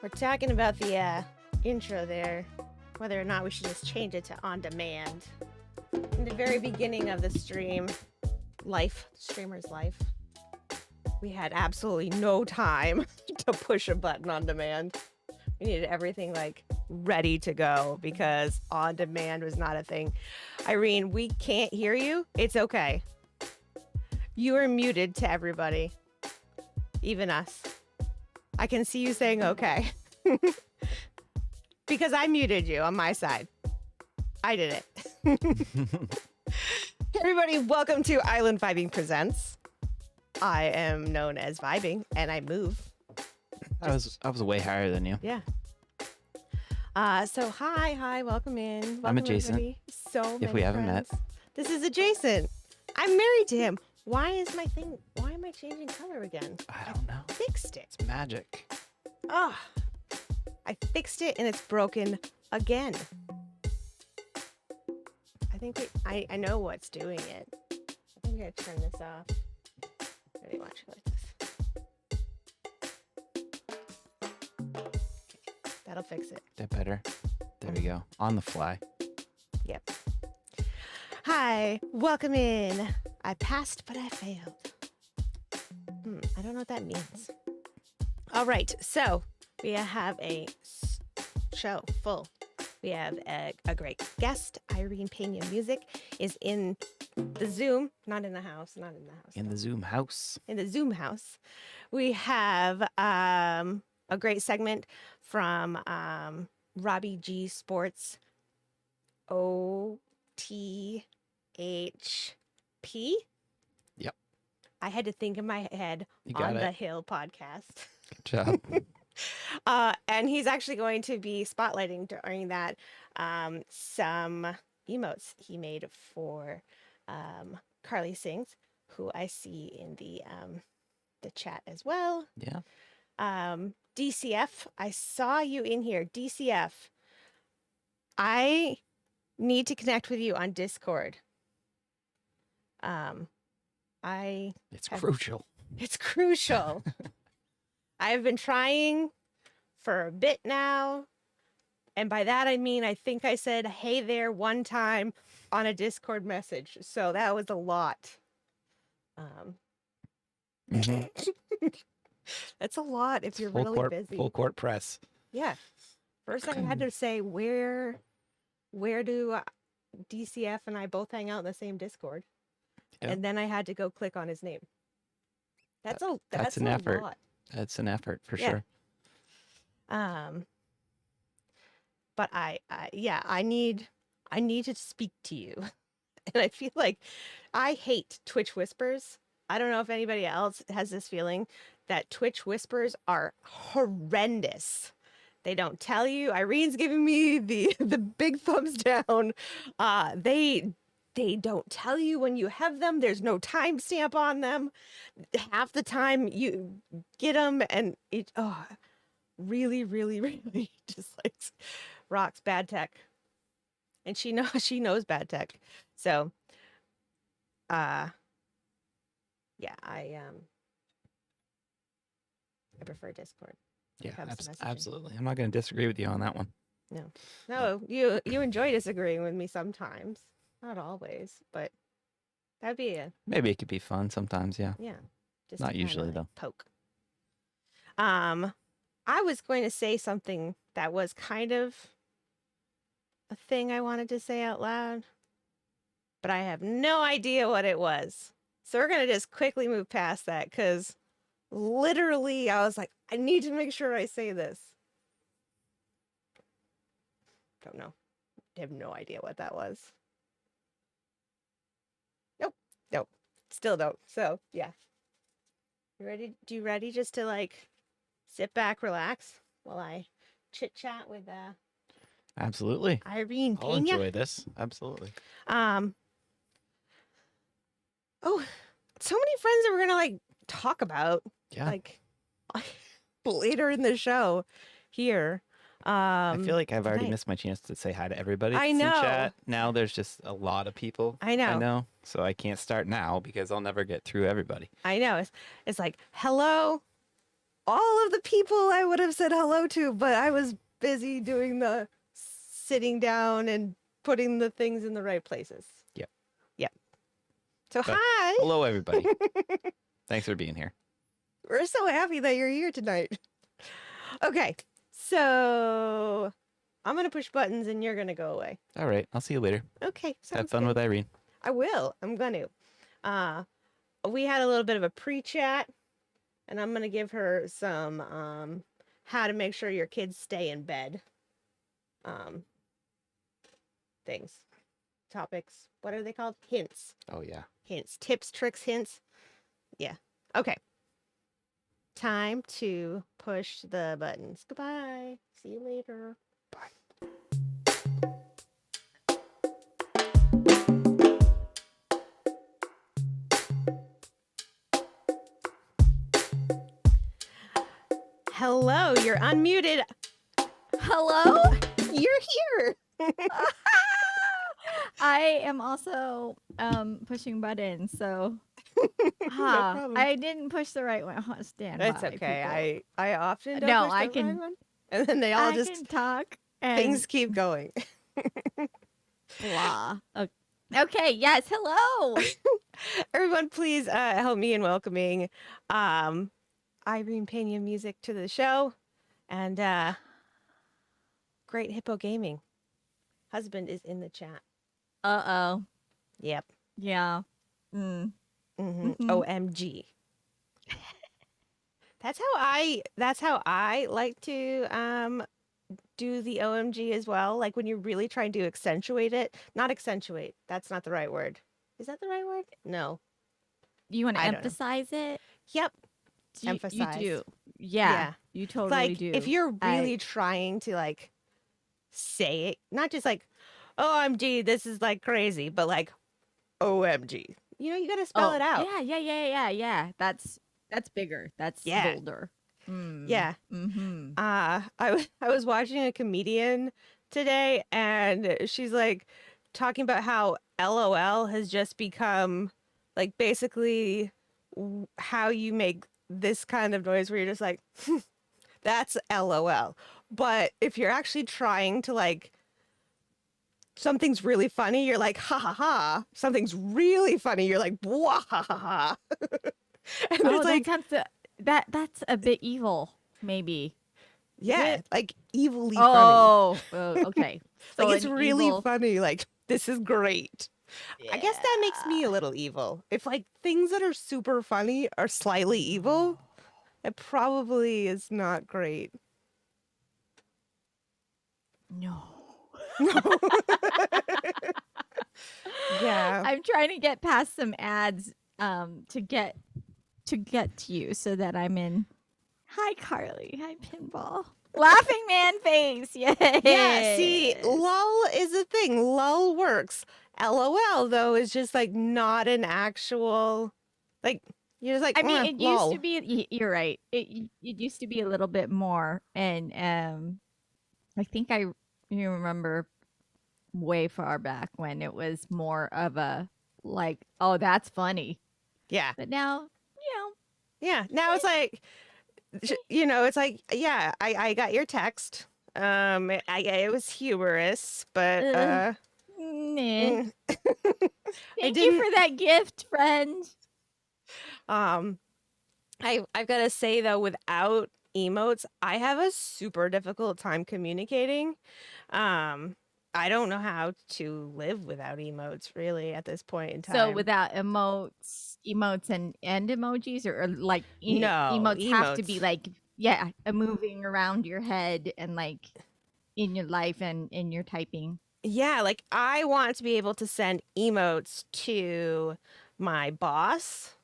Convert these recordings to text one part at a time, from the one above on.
We're talking about the intro there, whether or not we should just change it to on demand. In the very beginning of the streamer's life, we had absolutely no time to push a button on demand. We needed everything like ready to go because on demand was not a thing. Irene, we can't hear you. It's okay. You are muted to everybody, even us. I can see you saying okay. Because I muted you on my side. I did it. Hey everybody, welcome to IslandVibingPresents. I am known as Vibing, and I move. I was way higher than you. Yeah. So hi, welcome in. Welcome I'm adjacent. Everybody. So many if we haven't friends. met. This is adjacent. I'm married to him. Why am I changing color again? I don't know. Fixed it. It's magic. Oh, I fixed it and it's broken again. I think I know what's doing it. I think I gotta turn this off. Ready, watch it like this. Okay, that'll fix it. That better. There we go. On the fly. Yep. Hi, welcome in. I passed, but I failed. I don't know what that means. All right, so we have a show full. We have a great guest. IrenePenaMusic is in the Zoom, not in the house, In the Zoom house. In the Zoom house. We have a great segment from Robbie G Sports OTHP. Yep. I had to think in my head on the Hill podcast. Good job. And he's actually going to be spotlighting during that some emotes he made for Carly Sings, who I see in the chat as well. Yeah. DCF, I saw you in here. DCF, I need to connect with you on Discord. It's crucial. It's crucial. I've been trying for a bit now. And by that, I mean, I think I said, hey there one time on a Discord message. So that was a lot. That's a lot if you're really busy. Full court press. Yeah. First, I had to say, where do DCF and I both hang out in the same Discord? Yep. And then I had to go click on his name. That's an effort. Lot. That's an effort for sure. But I need to speak to you. And I feel like I hate Twitch whispers. I don't know if anybody else has this feeling that Twitch whispers are horrendous. They don't tell you. Irene's giving me the big thumbs down. They don't tell you when you have them. There's no timestamp on them. Half the time you get them and it really, really, really just like rocks bad tech. And she knows bad tech. So yeah, I prefer Discord. Yeah, absolutely. I'm not going to disagree with you on that one. No, you enjoy disagreeing with me sometimes. Not always, but that'd be maybe it could be fun sometimes, yeah. Yeah. Just not usually though. Poke. I was going to say something that was kind of a thing I wanted to say out loud, but I have no idea what it was. So we're going to just quickly move past that because literally I was like, I need to make sure I say this. Don't know. I have no idea what that was. Nope. Still don't. So yeah. You ready? You ready just to like sit back, relax while I chit chat with Absolutely. Irene Pena? I'll enjoy this. Absolutely. Oh, so many friends that we're gonna like talk about. Yeah. Like later in the show here. I feel like I've already missed my chance to say hi to everybody. I know. In chat. Now there's just a lot of people. I know. So I can't start now because I'll never get through everybody. I know. It's like, hello, all of the people I would have said hello to, but I was busy doing the sitting down and putting the things in the right places. Yep. So hi. Hello, everybody. Thanks for being here. We're so happy that you're here tonight. Okay. So I'm going to push buttons and you're going to go away. All right. I'll see you later. Okay. Have fun with Irene. I will. I'm going to. We had a little bit of a pre-chat and I'm going to give her some how to make sure your kids stay in bed things. Topics. What are they called? Hints. Oh, yeah. Hints. Tips, tricks, hints. Yeah. Okay. Time to push the buttons. Goodbye. See you later. Bye. Hello, you're unmuted. Hello? You're here. I am also pushing buttons, so problem. I didn't push the right one. Stand by, It's okay. people. I often don't No, push I the can- right one. And then they all I just can talk and things keep going. blah. Okay, yes, hello. Everyone, please help me in welcoming IrenePenaMusic to the show. And Great Hippo Gaming. Husband is in the chat. Uh-oh. Yep. Yeah. Mm. Mm-hmm. OMG. That's how I like to do the OMG as well. Like when you're really trying to accentuate it. Not accentuate. That's not the right word. Is that the right word? No. You want to I don't know. emphasize it? Yep. You Emphasize. do. Yeah. You totally like, do. if you're really trying to like say it, not just like, OMG, this is like crazy, but like OMG. You got to spell it out. Yeah. That's bigger. That's Yeah. bolder. Mm. Yeah. Mm-hmm. I was watching a comedian today, and she's like talking about how LOL has just become like basically how you make this kind of noise where you're just like, that's LOL. But if you're actually trying to like something's really funny, you're like, ha ha ha. Something's really funny, you're like, wah ha ha ha. And it's like, that's a bit evil, maybe. yeah, like evilly funny. Oh, okay. So Like it's really evil... funny. Like this is great. Yeah. I guess that makes me a little evil. If like things that are super funny are slightly evil, it probably is not great. No. Yeah. I'm trying to get past some ads to get to you so that I'm in. Hi Carly. Hi Pinball. Laughing man face. Yay. Yeah, see, lol is a thing. Lol works. LOL though is just like not an actual like you're just like I mean, it lol. used to be. You're right. It used to be a little bit more, and I think you remember way far back when it was more of a like, oh, that's funny. Yeah. But now, yeah. Now it's like, it's like, yeah, I got your text. It was humorous, but nah. Mm. Thank you for that gift, friend. I've got to say though, without emotes, I have a super difficult time communicating. I don't know how to live without emotes really at this point in time. So without emotes and emojis, or like no, emotes have to be like, yeah, moving around your head and like in your life and in your typing. Yeah, like I want to be able to send emotes to my boss.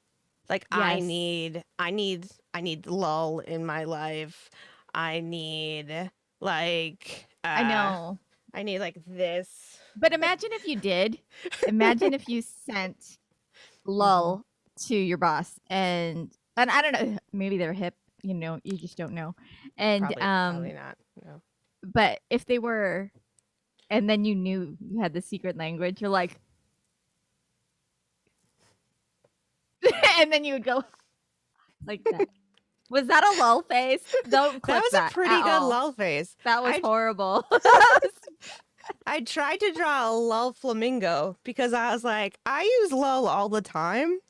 Like yes. I need lull in my life. I need like I know. I need like this. But imagine if you did. Imagine if you sent lull to your boss and I don't know, maybe they're hip, you just don't know. And probably not. No. But if they were, and then you knew you had the secret language, you're like, and then you would go like that. Was that a lull face? Don't clip that. That was a pretty good lull face. That was horrible. I tried to draw a lull flamingo because I was like, I use lull all the time.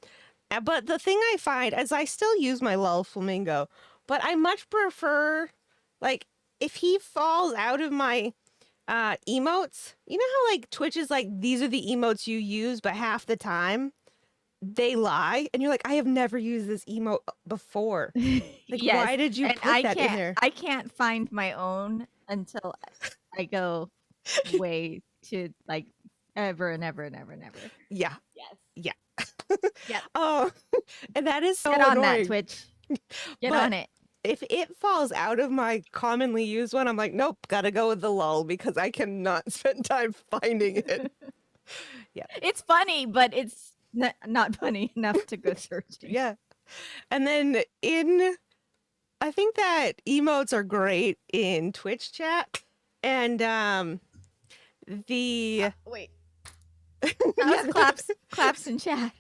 But the thing I find is I still use my lull flamingo, but I much prefer, like, if he falls out of my emotes, you know how like Twitch is like, these are the emotes you use, but half the time they lie, and you're like, I have never used this emote before. Like, yes. Why did you put that in there? I can't find my own until I go way to like ever and ever and ever and ever. Yeah. Yes. Yeah. Yeah. Oh, and that is so Get annoying. on that, Twitch. Get on it. If it falls out of my commonly used one, I'm like, nope, gotta go with the lull because I cannot spend time finding it. Yeah. It's funny, but it's not funny enough to go searching. Yeah. And then I think that emotes are great in Twitch chat. And wait. That was claps in chat.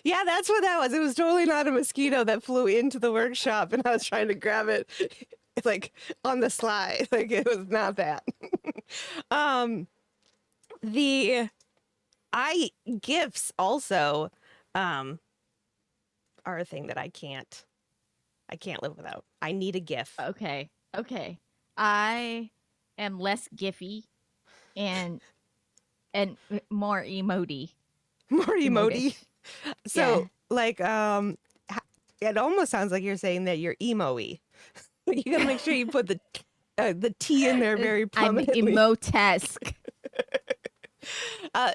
Yeah, that's what that was. It was totally not a mosquito that flew into the workshop, and I was trying to grab it like on the slide. Like it was not that. GIFs also. are a thing that I can't live without. I need a GIF. Okay. Okay. I am less gify and more emoty. More emoty. Emotish. So like it almost sounds like you're saying that you're emo-y. You gotta make sure you put the T in there very prominently. I'm emotesque.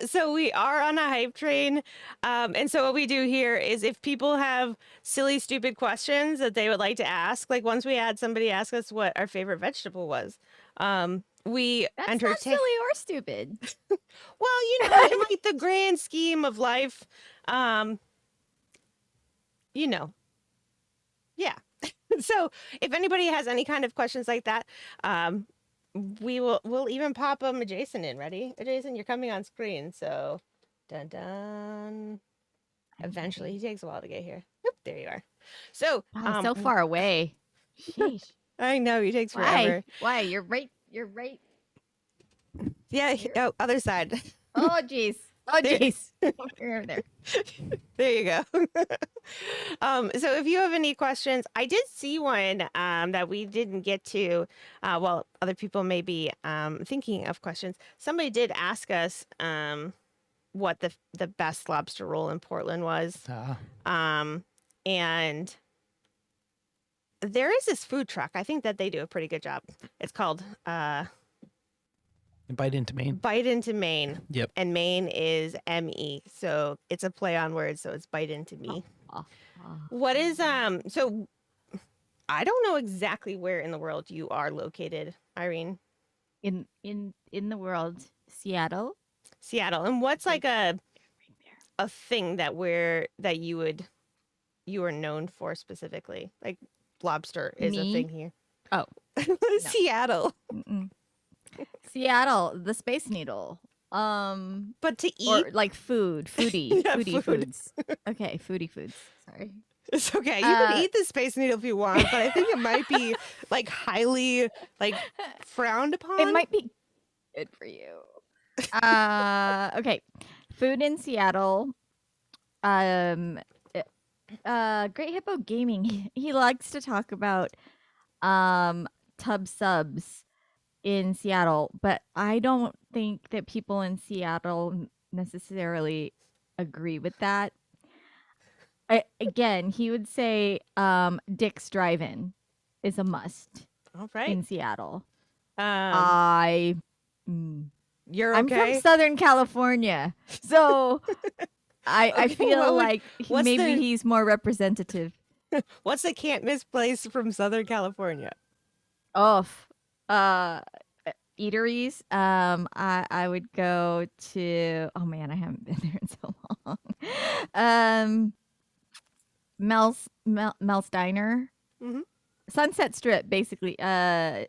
So we are on a hype train. And so what we do here is if people have silly, stupid questions that they would like to ask, like once we had somebody ask us what our favorite vegetable was, we That's not entertain. silly or stupid. Well, you know, in like the grand scheme of life, you know, yeah. So if anybody has any kind of questions like that, we'll even pop Jason in. Ready? Jason, you're coming on screen. So dun dun. Eventually, he takes a while to get here. Yep, there you are. So Wow, so far away. Sheesh. I know he takes forever. Why? You're right. You're right. Yeah. Oh, other side. Oh jeez. Oh jeez. Over there. There you go. So if you have any questions, I did see one that we didn't get to. Well, other people may be thinking of questions. Somebody did ask us what the best lobster roll in Portland was. And there is this food truck. I think that they do a pretty good job. It's called Bite into Maine. Bite into Maine. Yep. And Maine is M-E. So it's a play on words. So it's Bite into Me. What is, so I don't know exactly where in the world you are located, Irene. In the world, Seattle. Seattle. And what's like a thing that you are known for specifically? Like lobster is a thing here. Oh. Seattle. Seattle, the Space Needle. But to eat, or like foodie Yeah, foodie food. foods. Okay, foodie foods. Sorry. it's okay. You can eat the Space Needle if you want, but I think it might be like highly like frowned upon. It might be good for you. Okay. Food in Seattle. Great Hippo Gaming. He likes to talk about tub subs in Seattle, but I don't think that people in Seattle necessarily agree with that. Again, he would say Dick's Drive-In is a must All right. in Seattle. You're okay. I'm from Southern California, so I Okay, feel like what's maybe the- he's more representative. What's the can't miss place from Southern California? Eateries. I would go to. Oh man, I haven't been there in so long. Mel's Diner. Mhm. Sunset Strip, basically. No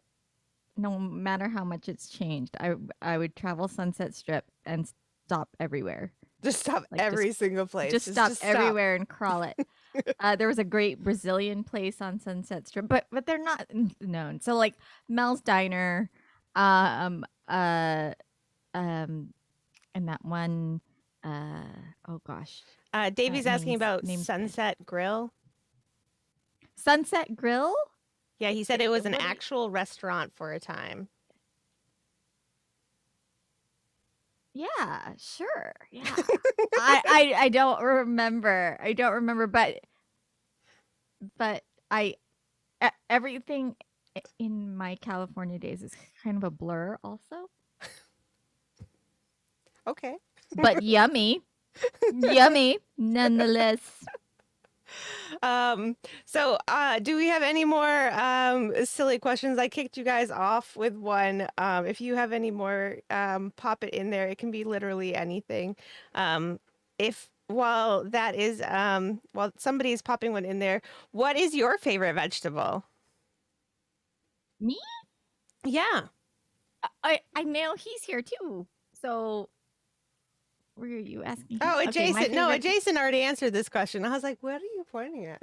matter how much it's changed, I would travel Sunset Strip and stop everywhere. Just stop Like, every single place. Just stop everywhere and crawl it. There was a great Brazilian place on Sunset Strip, but they're not known. So like Mel's Diner, and that one, oh gosh, Davey's asking about name's- Sunset Grill. Sunset Grill. Yeah, he said it was an What do you- actual restaurant for a time. Yeah, sure. Yeah. I don't remember. But everything in my California days is kind of a blur also. Okay. But yummy. Yummy nonetheless. So do we have any more silly questions? I kicked you guys off with one. If you have any more, pop it in there. It can be literally anything. While somebody is popping one in there, what is your favorite vegetable? Me? Yeah. I know he's here too. So were you asking? Oh, Okay, Jason. my No, favorite- Jason already answered this question. I was like, what are you pointing at?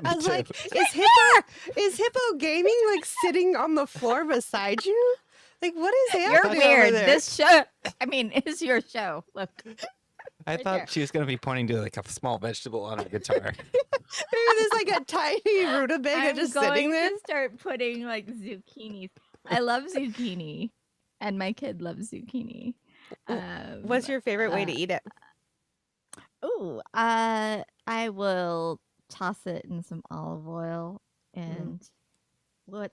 I was like, is Hippo Gaming like sitting on the floor beside you? Like, what is You're happening over weird. there? This show. I mean, it's your show. Look. I For thought sure. she was going to be pointing to like a small vegetable on a guitar. Maybe there's like a tiny rutabaga I'm just going sitting there. to start putting like zucchinis. I love zucchini, and my kid loves zucchini. What's your favorite way to Uh, eat it? I will toss it in some olive oil Mm. and what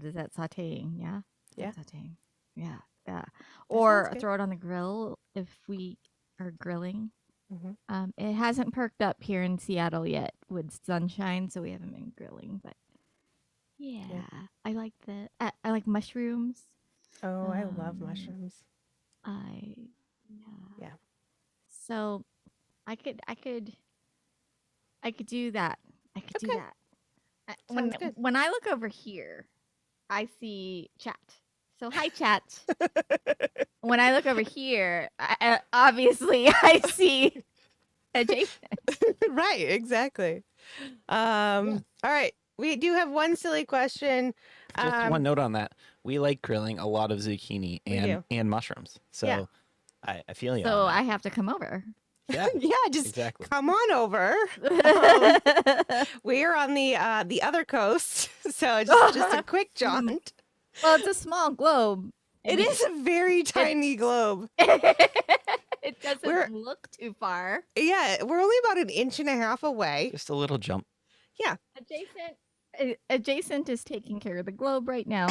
is that, sautéing? Yeah, Yeah. sautéing. Yeah, yeah. sounds Or good. throw it on the grill if we are grilling. Mhm. It hasn't perked up here in Seattle yet with sunshine, so we haven't been grilling. But yeah, I like I like mushrooms. Oh, I love Um, mushrooms. I yeah. Yeah. So I could do that. I could do Okay. that. Sounds good. When I look over here, I see chat. So hi chat. When I look over here, obviously I see Jason. Right, exactly. All right. We do have one silly question. Just one note on that. We like grilling a lot of zucchini We do. and mushrooms. So I feel you So on that. I have to come over. Yeah, Yeah, just exactly. come on over. We are on the other coast, so it's just a quick jaunt. Well, it's a small globe. It is a very tiny globe. It doesn't We're- look too far. Yeah, we're only about an inch and a half away. Just a little jump. Yeah. Adjacent is taking care of the globe right now.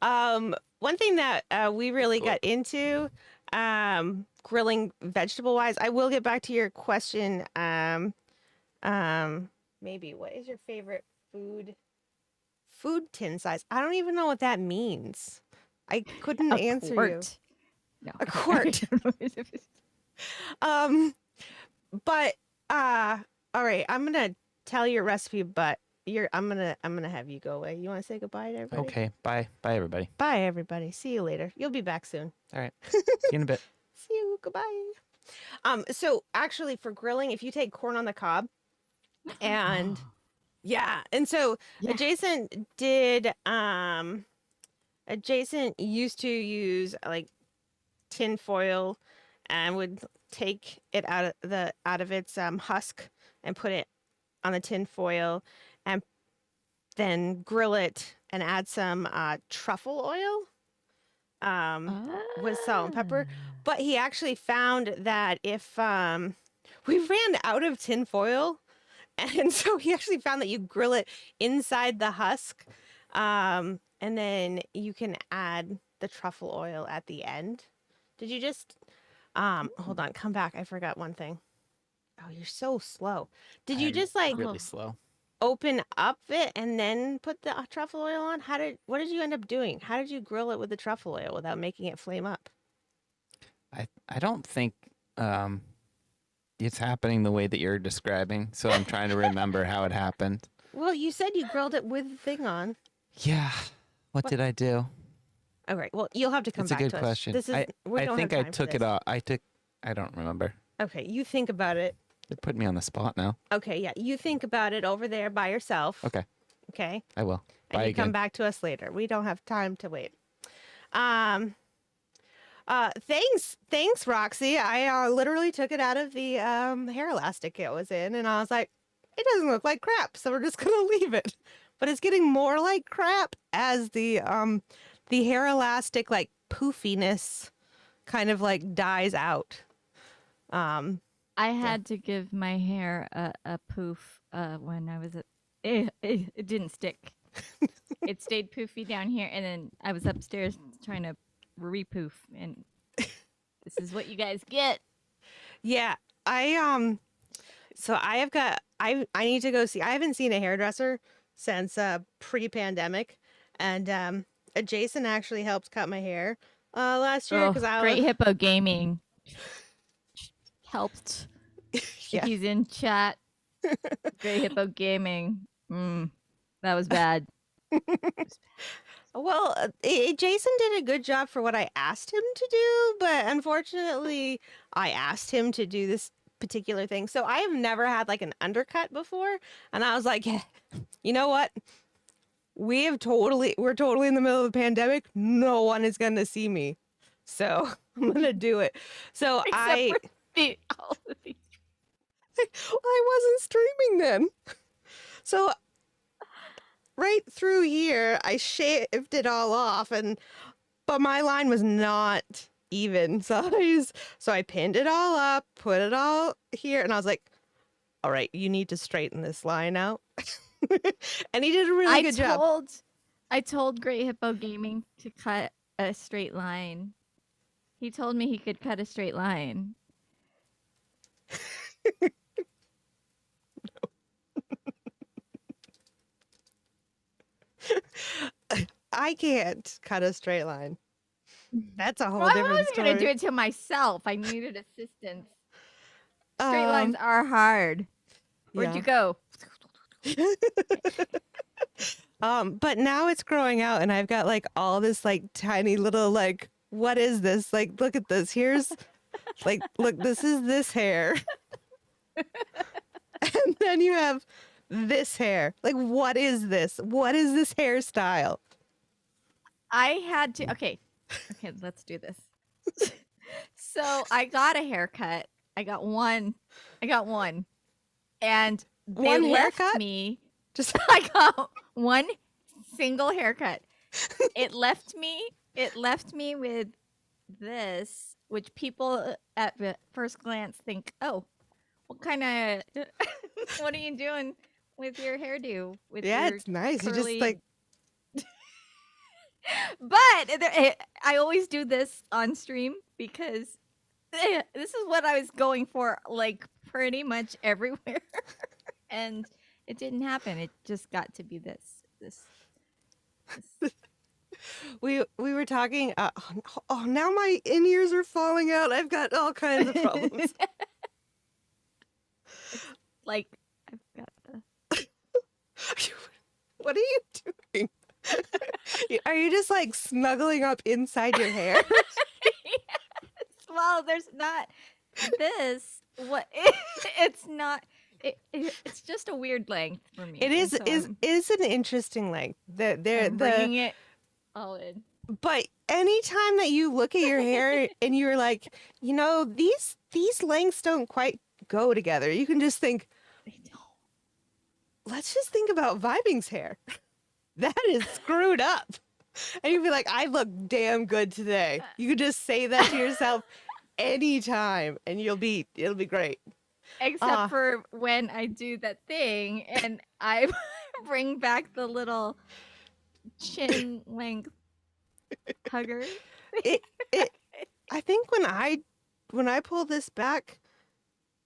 One thing that we really got into, grilling vegetable wise, I will get back to your question. Maybe what is your favorite food tin size? I don't even know what that means. I couldn't A answer you. quart. No, A quart. But all right, I'm gonna tell your recipe, but I'm gonna have you go away. You want to say goodbye to everybody? Okay. Bye. Bye, everybody. Bye, everybody. See you later. You'll be back soon. All right. See you in a bit. See you. Goodbye. So actually, for grilling, if you take corn on the cob, and and so Yeah. Adjacent used to use like tin foil and would take it out of its husk and put it on the tin foil and then grill it and add some truffle oil with salt and pepper. But he actually found that if we ran out of tin foil, and so he actually found that you grill it inside the husk, and then you can add the truffle oil at the end. Did you just hold on, come back. I forgot one thing. Oh, you're so slow. Did you I'm just like really slow? open up it and then put the truffle oil on? What did you end up doing? How did you grill it with the truffle oil without making it flame up? I don't think it's happening the way that you're describing. So I'm trying to remember how it happened. Well, you said you grilled it with the thing on. Yeah. What did I do? All right. Well, you'll have to come It's a back good to question. us. We don't think have I time for took it this. off. I don't remember. Okay, you think about it. It put me on the spot now. Okay, yeah, you think about it over there by yourself. Okay. Okay. I will. And Bye you again. come back to us later. We don't have time to wait. Thanks, Roxy. I literally took it out of the hair elastic it was in, and I was like, it doesn't look like crap, so we're just gonna leave it. But it's getting more like crap as the hair elastic like poofiness kind of like dies out. I had to give my hair a poof when I was it didn't stick. It stayed poofy down here, and then I was upstairs trying to repoof, and this is what you guys get. Yeah, so I need to go see. I haven't seen a hairdresser since pre-pandemic, and Jason actually helped cut my hair last year because I Great was Hippo Gaming helped. yeah. He's in chat. Great Hippo Gaming. That was bad. Well, Jason did a good job for what I asked him to do, but unfortunately, I asked him to do this particular thing. So I have never had like an undercut before, and I was like, you know what? We're totally in the middle of a pandemic. No one is going to see me. So I'm gonna do it. So Except for all of these. I wasn't streaming then. So right through here, I shaved it all off, but my line was not even. So I pinned it all up, put it all here, and I was like, all right, you need to straighten this line out. And he did a really good job. I told Great Hippo Gaming to cut a straight line. He told me he could cut a straight line. I can't cut a straight line. That's a whole Well, I different wasn't story. going to do it to myself. I needed assistance. Straight lines are hard. Where'd you go? But now it's growing out and I've got like all this like tiny little like, what is this? Like, look at this. Here's like, look, this is this hair. And then you have this hair. Like, what is this? What is this hairstyle? I had to. Okay, let's do this. So I got a haircut. I got one. And they One left haircut? me. Just I got one single haircut. It left me with this, which people at the first glance think, "Oh, what kind of what are you doing with your hairdo?" With yeah, your it's nice. curly... You just like, But I always do this on stream because this is what I was going for, like pretty much everywhere, and it didn't happen. It just got to be this. we were talking. Oh, now my in-ears are falling out. I've got all kinds of problems. Like I've got the. What are you doing? Are you just like snuggling up inside your hair? Yes. Well, there's not this. What? It's not. It's just a weird length for me. It and so is an interesting length. I'm bringing it all in. But anytime that you look at your hair and you're like, you know, these lengths don't quite go together. You can just think, They don't. let's just think about Vibing's hair. That is screwed up. And you'd be like, I look damn good today. You could just say that to yourself anytime and it'll be great. Except for when I do that thing and I bring back the little chin length hugger. I think when I pull this back,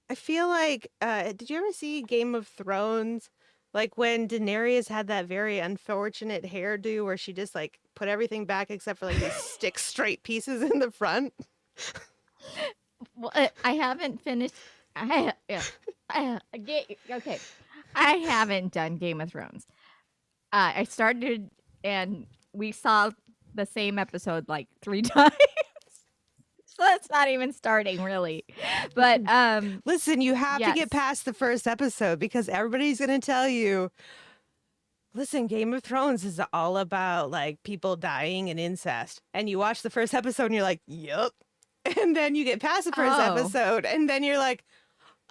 I feel like did you ever see Game of Thrones? Like when Daenerys had that very unfortunate hairdo where she just like put everything back except for like these stick straight pieces in the front. Well, I haven't finished. Okay. I haven't done Game of Thrones. I started and we saw the same episode like 3 times. So that's not even starting really. But Listen, you have to yes. get past the first episode because everybody's going to tell you, listen, Game of Thrones is all about like people dying and incest. And you watch the first episode and you're like, yep. And then you get past the first episode and then you're like,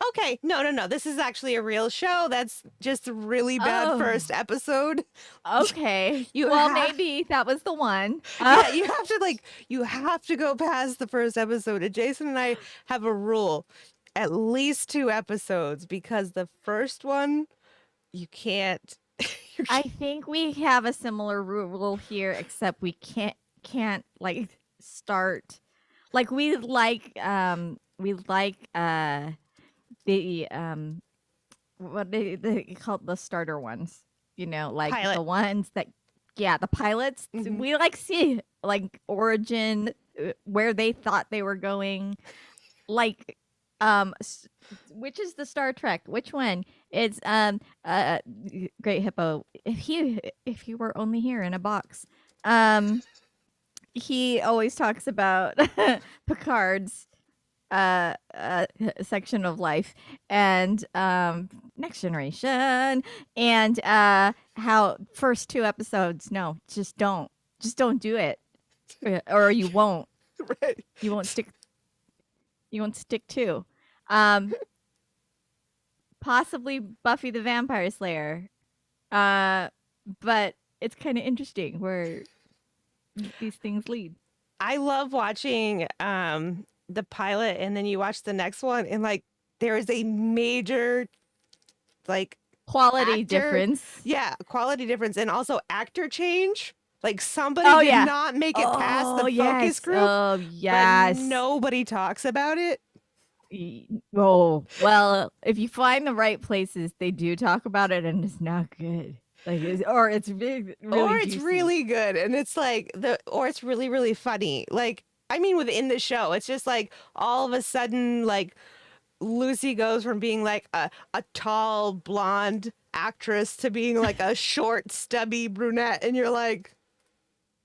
okay, no. This is actually a real show. That's just a really bad first episode. Okay. Maybe that was the one. Yeah, you have to go past the first episode. And Jason and I have a rule, at least 2 episodes, because the first one, you can't. I think we have a similar rule here, except we can't like start. Like we like the what they call the starter ones, you know, like Pilot. the ones that the pilots. Mhm. We like see like origin, where they thought they were going, like which is the Star Trek, which one? It's Great Hippo, if he were only here in a box. He always talks about Picard's section of life and Next Generation, and how first 2 episodes, no, just don't do it, or you won't. Right. You won't stick. You won't stick to. Um, Possibly Buffy the Vampire Slayer. But it's kind of interesting where these things lead. I love watching the pilot and then you watch the next one and like there is a major like Quality actor difference. quality difference and also actor change. Like somebody Oh did yeah. not make it past the Oh focus yes. group, Oh but yes. nobody talks about it. Oh well, if you find the right places, they do talk about it, and it's not good. Like, or it's really, really Or it's juicy. really good and it's like or it's really really funny. Like I mean within the show, it's just like all of a sudden like Lucy goes from being like a tall blonde actress to being like a short stubby brunette and you're like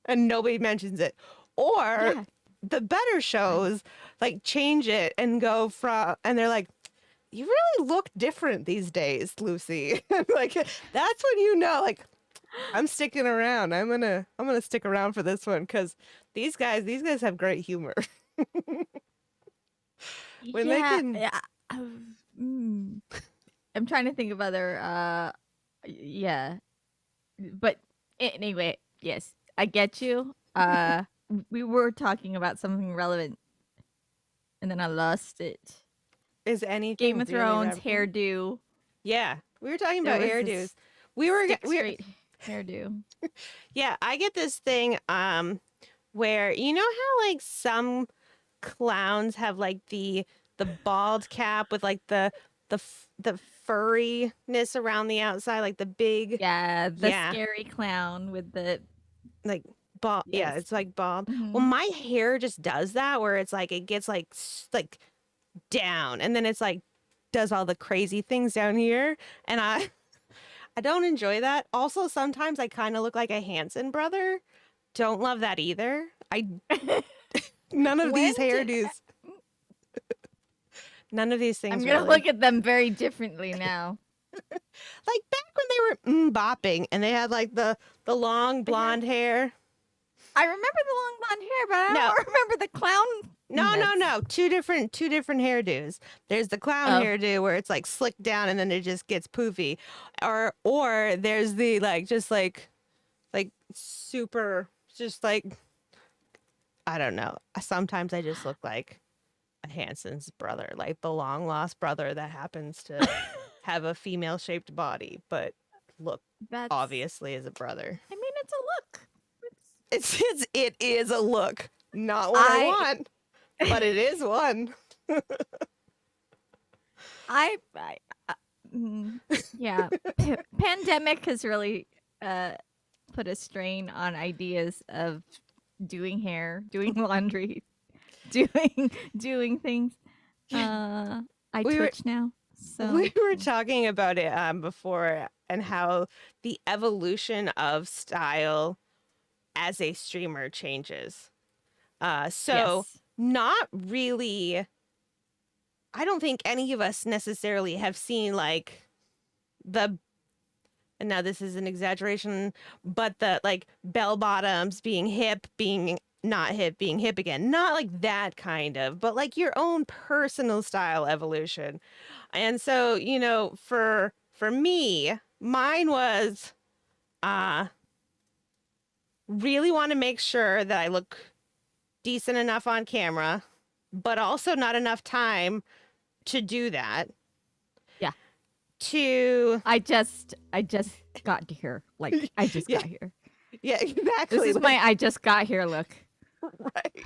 and nobody mentions it. Or Yeah. the better shows like change it and go from and they're like you really look different these days, Lucy. Like that's when you know like I'm sticking around. I'm gonna stick around for this one because these guys have great humor. When they Yeah. can Yeah. Mm. I'm trying to think of other. Yeah. But anyway, yes, I get you. We were talking about something relevant, and then I lost it. is anything Game of really Thrones relevant? hairdo. Yeah, we were talking There about was hairdos. this We stick were straight hairdo. yeah. I get this thing where you know how like some clowns have like the bald cap with like the furriness around the outside, like the big Yeah, the yeah scary clown with the like bald yeah yes. it's like bald. Well, Hmm. my hair just does that where it's like it gets like like down and then it's like does all the crazy things down here and I don't enjoy that. Also, sometimes I kind of look like a Hanson brother. Don't love that either. I none of When these did hairdos, none of these I'm things gonna really. look at them very differently now. Like back when they were bopping and they had like the long Yeah, blonde hair. I remember the long blonde hair, but I No, don't remember the clown no, no, nuts. no. Two different hairdos. There's the clown Oh, hairdo where it's like slicked down and then it just gets poofy, or there's the like just like super just like I don't know. Sometimes I just look like a Hanson's brother, like the long lost brother that happens to have a female shaped body, but look that's. obviously as a brother. I mean, it's a look. It is a look, not what I I want, but it is one. I yeah. Pandemic has really uh put a strain on ideas of doing hair, doing laundry, doing things. I We were twitch now, we so were talking about it before and how the evolution of style as a streamer changes. So yes. not really I don't think any of us necessarily have seen like the and now this is an exaggeration, but the like bell bottoms being hip, being not hip, being hip again. Not like that kind of, but like your own personal style evolution. And so, for me, mine was uh really want to make sure that I look decent enough on camera, but also not enough time to do that. Yeah. To I just got to here. Like I just yeah, got here. yeah, This exactly. is my I just got here look. Right.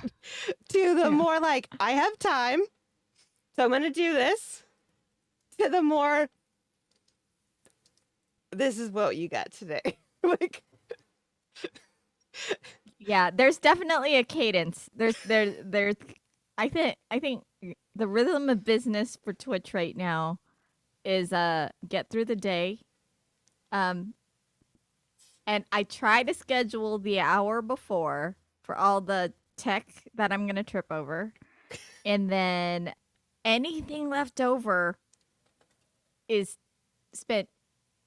To the Yeah. more like, I have time, so I'm going to do this. To the more, this is what you got today. Like, Yeah, there's definitely a cadence. There's I think the rhythm of business for Twitch right now is get through the day. Um and I try to schedule the hour before for all the tech that I'm going to trip over. And then anything left over is spent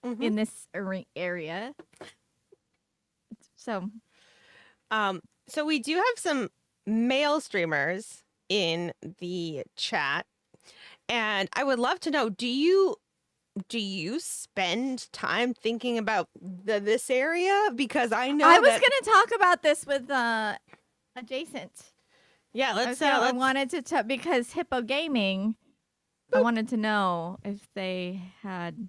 mhm. in this area. So, So we do have some male streamers in the chat, and I would love to know, do you spend time thinking about this area? Because I know I was that, gonna talk about this with adjacent. yeah, I wanted to because Hippo Gaming. I wanted to know if they had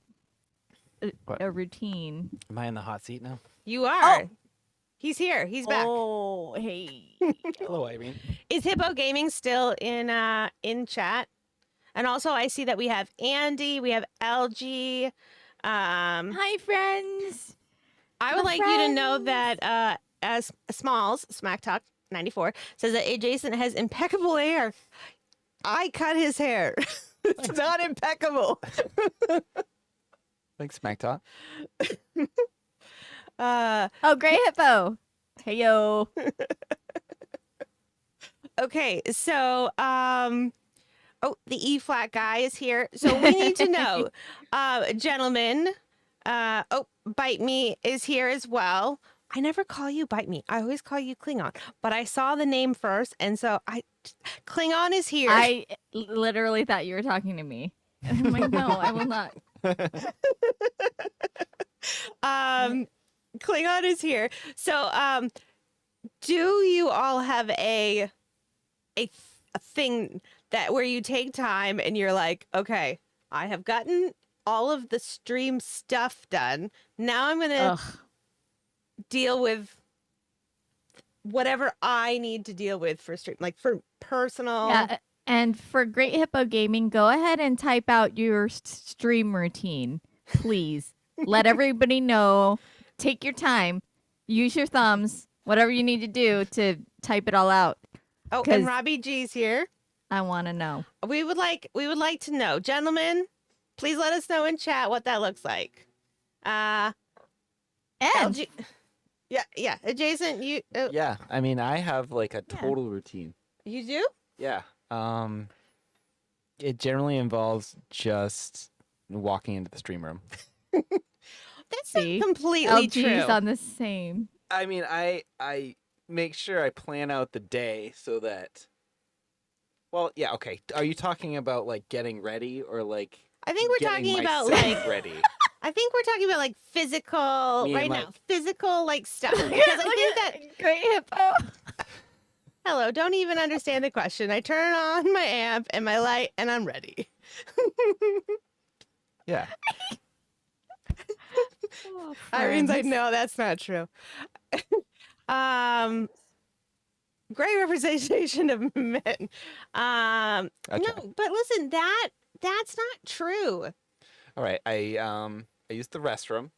What? a routine. Am I in the hot seat now? you are. He's here. He's back. Oh, hey. Hello, Irene. Is Hippo Gaming still in chat? And also, I see that we have Andy, we have LG. Hi, friends. I would My like you to know friends. that as Smalls Smack Talk 94 says that Adjacent has impeccable hair. I cut his hair. It's not impeccable. Thanks, Smack Talk. Oh, Gray Hippo. Hey, yo. Okay, so oh, the E flat guy is here. So we need to know, gentlemen. Oh, Bite Me is here as well. I never call you Bite Me. I always call you Klingon. But I saw the name first, and so Klingon is here. I literally thought you were talking to me. And I'm like, no, I will not. Klingon is here. So do you all have a thing that where you take time and you're like, okay, I have gotten all of the stream stuff done. Now I'm gonna deal with whatever I need to deal with for stream, like for personal. Yeah, and for Great Hippo Gaming, go ahead and type out your stream routine, please. Let everybody know. Take your time. Use your thumbs. Whatever you need to do to type it all out. Oh, 'Cause and Robbie G's here. I want to know. We would like to know, gentlemen. Please let us know in chat what that looks like. And LG, yeah, Adjacent. You Yeah, I mean, I have like a Yeah. total routine. you do? Yeah. It generally involves just walking into the stream room. That's See? not completely LG's true. on the same. I mean, I make sure I plan out the day so that. Well, yeah, okay. Are you talking about like getting ready or like? I think we're getting talking about myself like ready. I think we're talking about like physical Me and right my- now, physical like stuff. Because I think that Great Hippo. hello, don't even understand the question. I turn on my amp and my light and I'm ready. Yeah. Oh, Irene's like, friends. no, that's not true. Great representation of men. Okay. No, but listen, that's not true. All right. I used the restroom.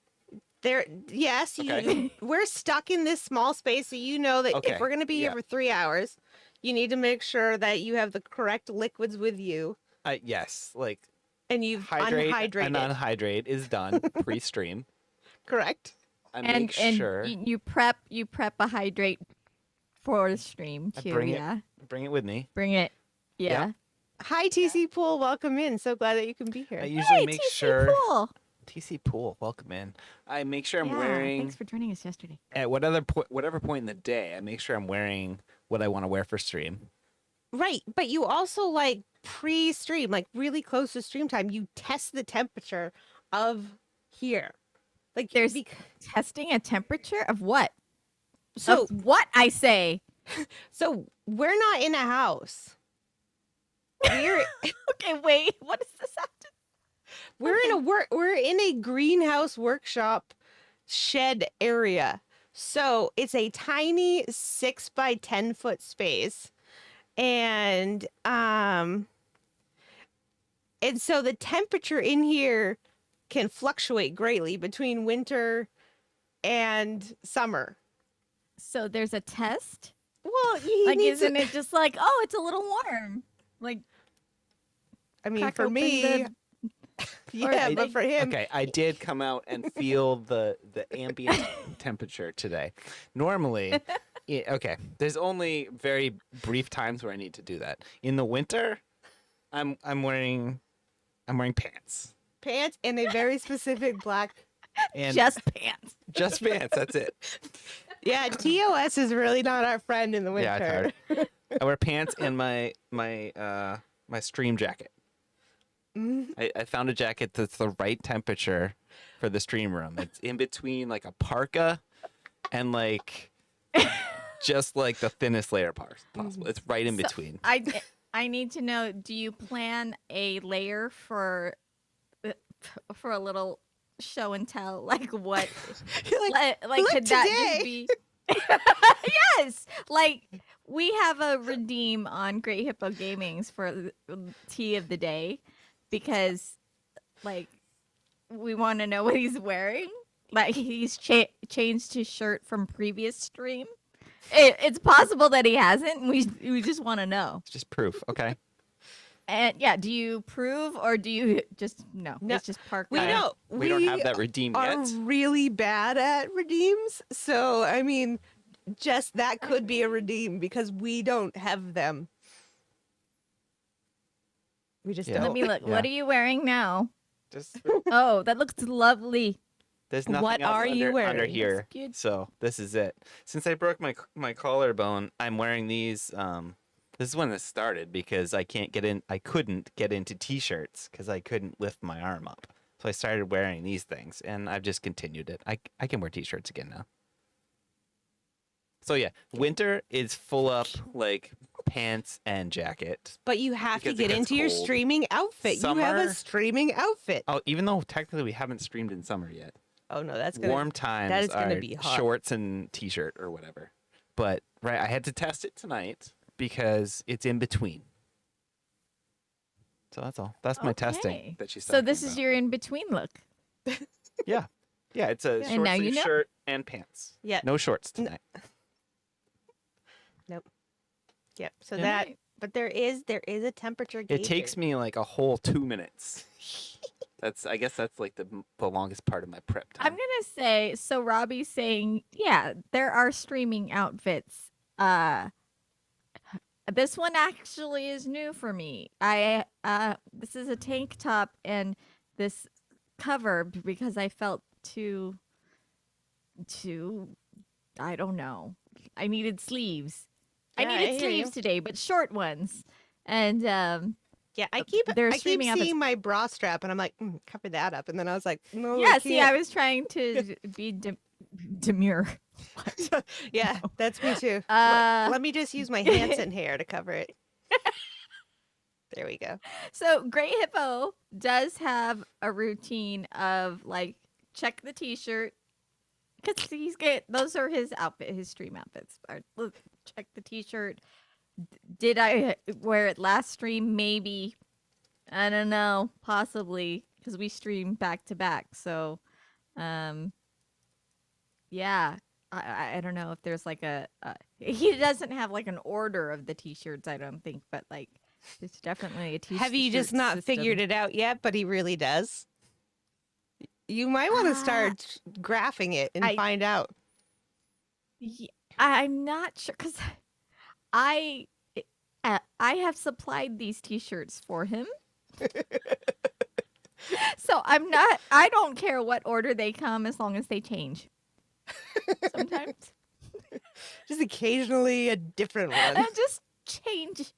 There, yes, Okay. we're stuck in this small space, so you know that Okay, if we're going to be here yeah. for 3 hours, you need to make sure that you have the correct liquids with you, Yes, like and you've hydrate unhydrated. and unhydrate is done pre-stream. Correct. I And make sure you prep a hydrate for the stream I too. bring it. Yeah. bring it with me. Bring it. Yeah. Hi, TC Pool. Welcome in. So glad that you can be here. I usually Hey, make TC sure Pool. TC Pool, welcome in. I make sure I'm Yeah, wearing Thanks for joining us yesterday. at whatever point in the day. I make sure I'm wearing what I want to wear for stream. Right, but you also like pre-stream, like really close to stream time, you test the temperature of here. Like There's testing a temperature of what? so Of what I say? so we're not in a house. We're Okay, wait. What does this have to? we're in a greenhouse workshop shed area. So it's a tiny 6 by 10 foot space. And so the temperature in here can fluctuate greatly between winter and summer. So there's a test. Well, he Like, needs isn't to, it just like, oh, it's a little warm? Like, I mean, crack for open me, yeah, or but for him, Okay, I did come out and feel the ambient temperature today. Normally, okay, there's only very brief times where I need to do that. In the winter, I'm wearing pants pants and a very specific black. and just pants. just pants. That's it. Yeah, TOS is really not our friend in the Yeah, winter. it's hard. I wear pants and my stream jacket. Mhm. I found a jacket that's the right temperature for the stream room. It's in between like a parka and like just like the thinnest layer possible. It's right in So between. I need to know, do you plan a layer for a little show and tell, like what You're like, like "Look could that today." just be yes, like we have a redeem on Great Hippo Gaming's for tea of the day because like we want to know what he's wearing. Like he's changed his shirt from previous stream. It's possible that he hasn't. We just want to know. It's just proof. Okay. And yeah, do you prove or do you just no? No, It's just park. We know We don't have that redeem are yet. really bad at redeems. So, I mean, just that could be a redeem because we don't have them. We just Yeah. Let don't. me look. Yeah. What are you wearing now? Just Oh, that looks lovely. there's nothing What else are you under wearing? here. Cute. So this is it. Since I broke my collarbone, I'm wearing these. This is when this started because I couldn't get into t-shirts because I couldn't lift my arm up. So I started wearing these things, and I've just continued it. I can wear t-shirts again now. So yeah, winter is full up like pants and jacket. But you have to Because it get gets into your cold. streaming outfit. You have Summer- a streaming outfit. Oh, even though technically we haven't streamed in summer yet. Oh no, that's gonna Warm times that is gonna are be hot. shorts and t-shirt or whatever. But right, I had to test it tonight because it's in between. So that's all. That's my testing Okay. that she's So talking this is about. your in between look. Yeah, it's a And short now sleeve you know. shirt and pants. Yeah. No shorts tonight. Yep. So Yeah. that but there is a temperature gauge. It takes me like a whole 2 minutes. I guess that's like the longest part of my prep time. I'm gonna say so. Robbie's saying, yeah, there are streaming outfits. This one actually is new for me. This is a tank top and this cover because I felt too. I don't know. I needed sleeves. I Yeah, I needed hear you. sleeves today, but short ones. And Yeah, I keep They're I keep streaming outfits. seeing my bra strap and I'm like, cover that up. And then I was like, no, yeah, I see, I can't. was trying to be demure. Yeah, that's me too. Let me just use my Hanson hair to cover it. There we go. So Great Hippo does have a routine of like check the t-shirt because those are his stream outfits. Look, check the t-shirt. Did I wear it last stream? Maybe. I don't know. Possibly because we stream back to back. So, yeah. I don't know if there's like he doesn't have like an order of the t-shirts. I don't think, but like it's definitely a t-shirt. Have you just not figured it out yet? But he really does. You might want to start graphing it and find out. I'm not sure because I have supplied these t-shirts for him. So I don't care what order they come as long as they change. Sometimes. Just occasionally a different one. Just change.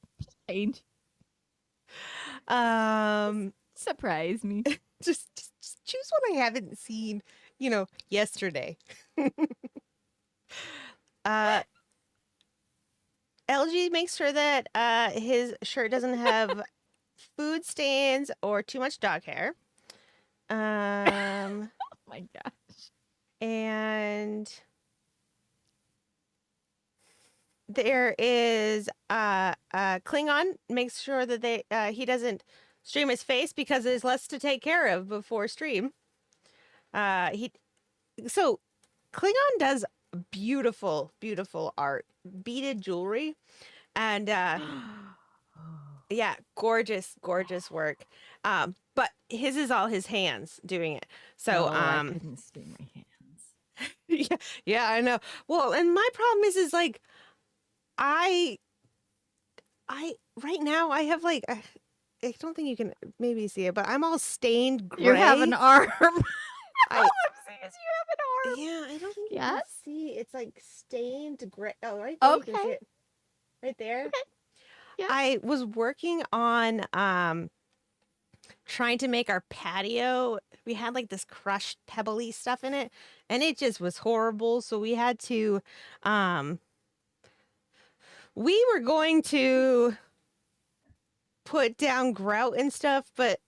Surprise me. Just choose one I haven't seen, yesterday. LG makes sure that his shirt doesn't have food stains or too much dog hair. Oh my gosh. And there is Klingon makes sure that he doesn't stream his face because there's less to take care of before stream. So Klingon does beautiful art, beaded jewelry, and yeah, gorgeous work. But his is all his hands doing it. So I couldn't stream my hands. yeah, I know. Well, and my problem is like I right now I have like I don't think you can maybe see it, but I'm all stained gray. You have an arm. I- All I'm saying is you have an arm. Yeah, I don't think you can Yes. see. It's like stained gray. Oh, right there, you can see Okay. it. Right there. Okay. Yeah. I was working on trying to make our patio. We had like this crushed pebbly stuff in it, and it just was horrible. So um we were going to put down grout and stuff, but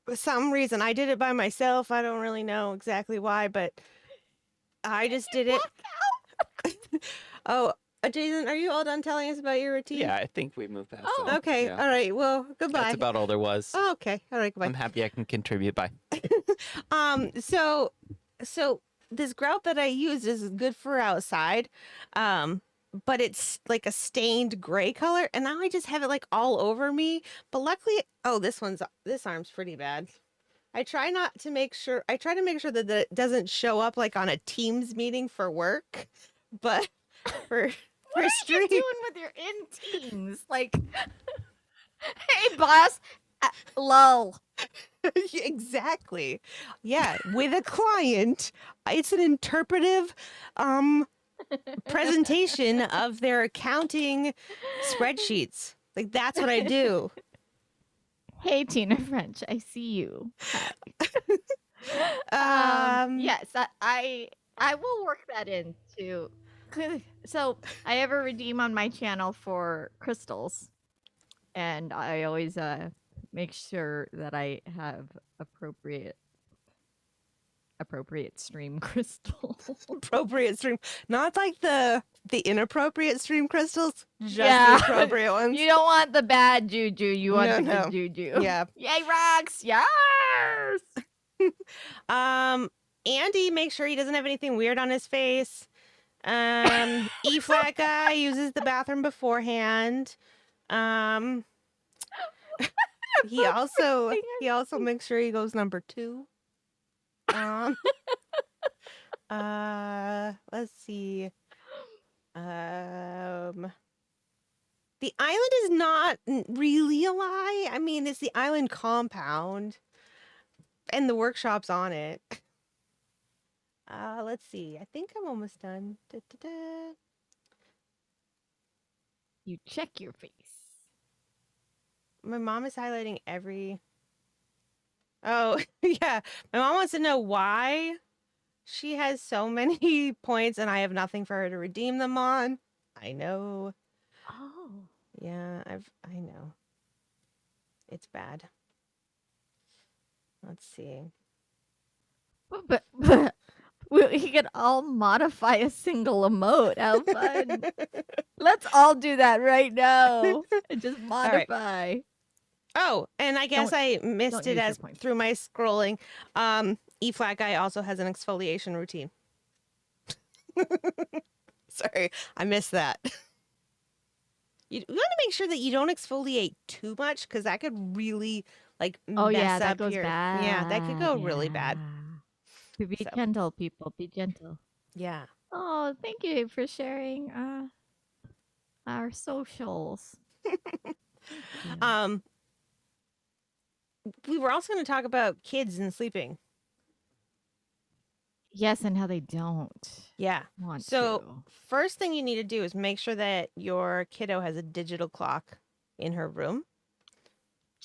for some reason I did it by myself. I don't really know exactly why, but I just did it. Oh, Jason, are you all done telling us about your routine? Yeah, I think we moved past Oh. that. Okay. Yeah. All right. Well, goodbye. That's about all there was. Oh, okay. All right. Goodbye. I'm happy I can contribute. Bye. So this grout that I use is good for outside. But it's like a stained gray color, and now I just have it like all over me. But luckily, oh, this arm's pretty bad. I try to make sure that it doesn't show up like on a Teams meeting for work, but for What for are you stream. doing with your in teams? Like, hey, boss. Lol. Exactly. Yeah, with a client, it's an interpretive presentation of their accounting spreadsheets. Like that's what I do. Hey, Tina French. I see you. Yes, I will work that in too. So I have a redeem on my channel for crystals, and I always make sure that I have appropriate stream crystals. Appropriate stream, not like the inappropriate stream crystals, just Yeah. the appropriate ones. You don't want the bad juju. You want No, the no. good juju. Yeah. Yay, rocks! Yes. Andy, make sure he doesn't have anything weird on his face. E flat guy uses the bathroom beforehand. He also makes sure he goes number 2. Let's see. The island is not really a lie. I mean, it's the island compound, and the workshop's on it. Let's see. I think I'm almost done. Da-da-da. You check your face. My mom is highlighting every. Oh, yeah. My mom wants to know why she has so many points and I have nothing for her to redeem them on. I know. Oh. Yeah, I know. It's bad. Let's see. But we could all modify a single emote. How fun. Let's all do that right now. And just right. modify. Oh, and I guess I missed don't it use your as points. through my scrolling. E flat guy also has an exfoliation routine. Sorry, I missed that. You want to make sure that you don't exfoliate too much because that could really like Oh, mess yeah, up that goes your. bad. Yeah, that could go really bad. Yeah. Be So. gentle, people. Be gentle. Yeah. Oh, thank you for sharing our socials. We were also going to talk about kids and sleeping. Yes, and how they don't Yeah. want So to. first thing you need to do is make sure that your kiddo has a digital clock in her room.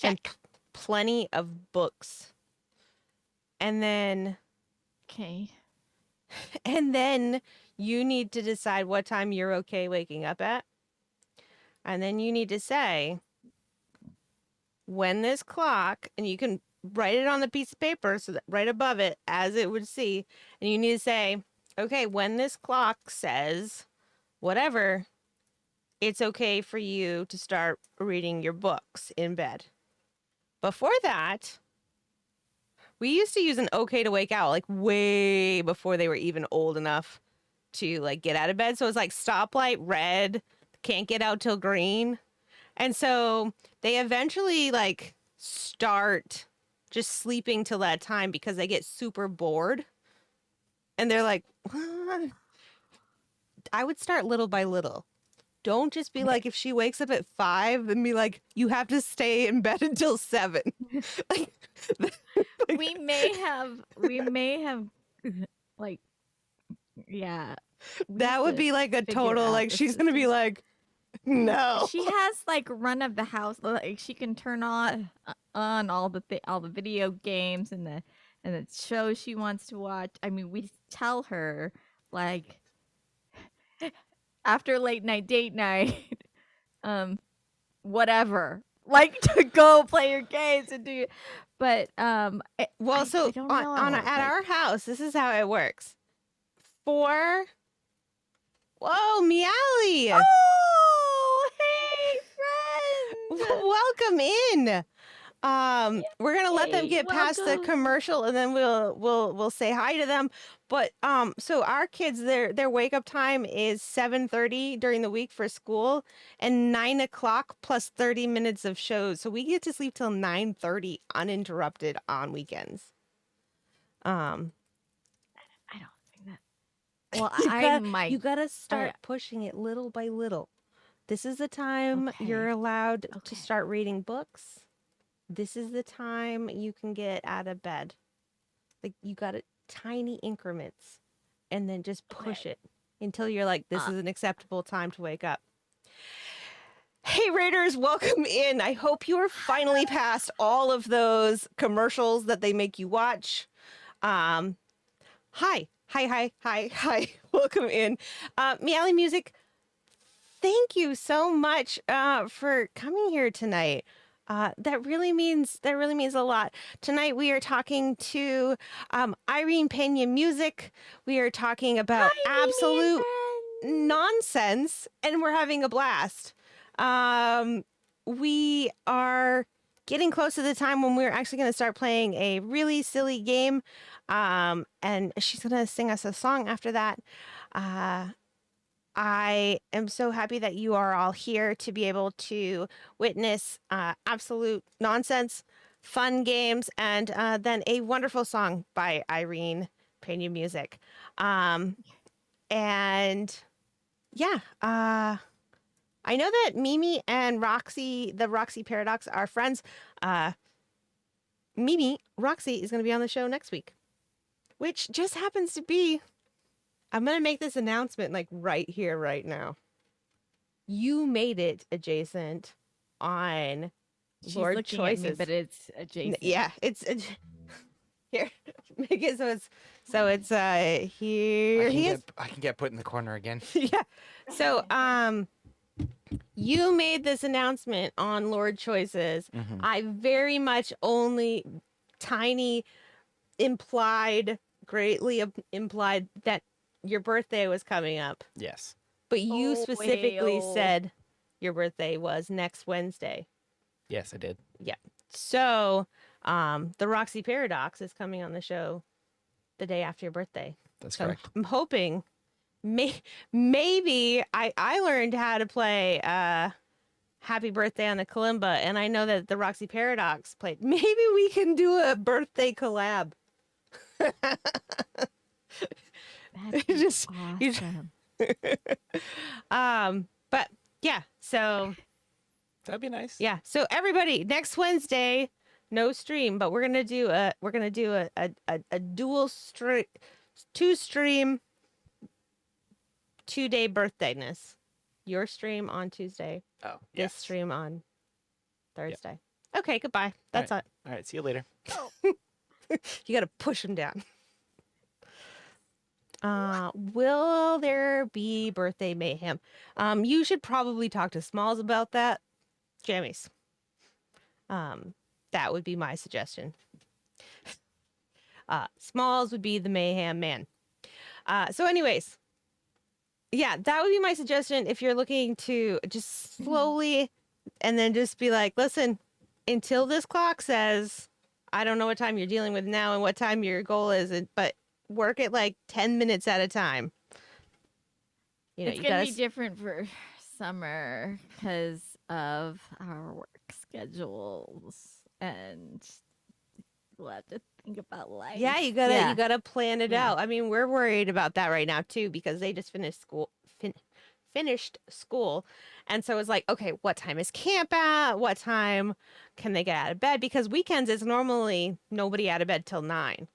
And Check. plenty of books. And then Okay. you need to decide what time you're okay waking up at. And then you need to say when this clock, and you can write it on the piece of paper so that right above it as it would see, and you need to say, okay, when this clock says whatever, it's okay for you to start reading your books in bed. Before that, we used to use an okay to wake out, like way before they were even old enough to like get out of bed. So it's like stoplight red, can't get out till green. And so they eventually like start just sleeping till that time because they get super bored. And they're like, what? I would start little by little. Don't just be like, if she wakes up at 5 and be like, you have to stay in bed until Like, yeah. we That used would to be like a figure total, out like, the she's going to be system. like, no. She has like run of the house. Like she can turn on all the video games and the shows she wants to watch. I mean, we tell her like after late night date night, um, whatever, like to go play your games and do. But Well, I so don't on know. at Like, our house, this is how it works. For whoa, Meowly, oh, hey, friend. welcome in. We're gonna let them Yay, get past the welcome. commercial, and then we'll say hi to them. But so our kids, their wake up time is 7:30 during the week for school, and 9 o'clock plus 30 minutes of shows. So we get to sleep till 9:30 uninterrupted on weekends. Um, I don't think that. Well, you I got might. you gotta start pushing it little by little. This is the time you're Okay. allowed to Okay. start reading books. This is the time you can get out of bed. Like you got it tiny increments and then just push Okay. it until you're like, this Uh, is an acceptable time to wake up. Hey Raiders, welcome in. I hope you are finally past all of those commercials that they make you watch. Hi. Hi. Welcome in. Meowly Music, thank you so much for coming here tonight. That really means a lot. Tonight we are talking to IrenePenaMusic. We are talking about Hi, Mimi and absolute friends. nonsense, and we're having a blast. We are getting close to the time when we're actually going to start playing a really silly game. And she's going to sing us a song after that. I am so happy that you are all here to be able to witness absolute nonsense, fun games, and then a wonderful song by Irene Pena Music. And yeah, I know that Mimi and Roxy, the Roxy Paradox, are friends. Roxy is going to be on the show next week, which just happens to be. I'm going to make this announcement like right here, right now. You made it adjacent on She's Lord looking Choices. at me, but it's adjacent. Yeah, it's here. Make it so it's here he is. I can get put in the corner again. Yeah. So you made this announcement on Lord Choices. Mhm. I very much only tiny greatly implied that your birthday was coming up. Yes. But you Oh, specifically hey-o. said your birthday was next Wednesday. Yes, I did. Yeah. So, the Roxy Paradox is coming on the show the day after your birthday. That's So correct. I'm hoping maybe I learned how to play Happy Birthday on the kalimba, and I know that the Roxy Paradox played. Maybe we can do a birthday collab. That'd be Just- you just- awesome. But yeah, so That'd be nice. yeah, so everybody, next Wednesday, no stream, but we're gonna do a dual stream, 2-day birthdayness. Your stream on Tuesday, Oh, this yes. stream on Thursday. Okay, goodbye. That's all. All right. See you later. You gotta push them down. Will there be birthday mayhem? You should probably talk to Smalls about that. Jammies. That would be my suggestion. Smalls would be the mayhem man. So anyways, yeah, that would be my suggestion if you're looking to just slowly and then just be like, listen, until this clock says, I don't know what time you're dealing with now and what time your goal is, but work it like 10 minutes at a time. You know, It's you gonna gotta be different for summer because of our work schedules, and we'll have to think about life. Yeah, you gotta plan it Yeah. out. I mean, we're worried about that right now too because they just finished school, and so it's like, okay, what time is camp at? What time can they get out of bed? Because weekends is normally nobody out of bed till 9,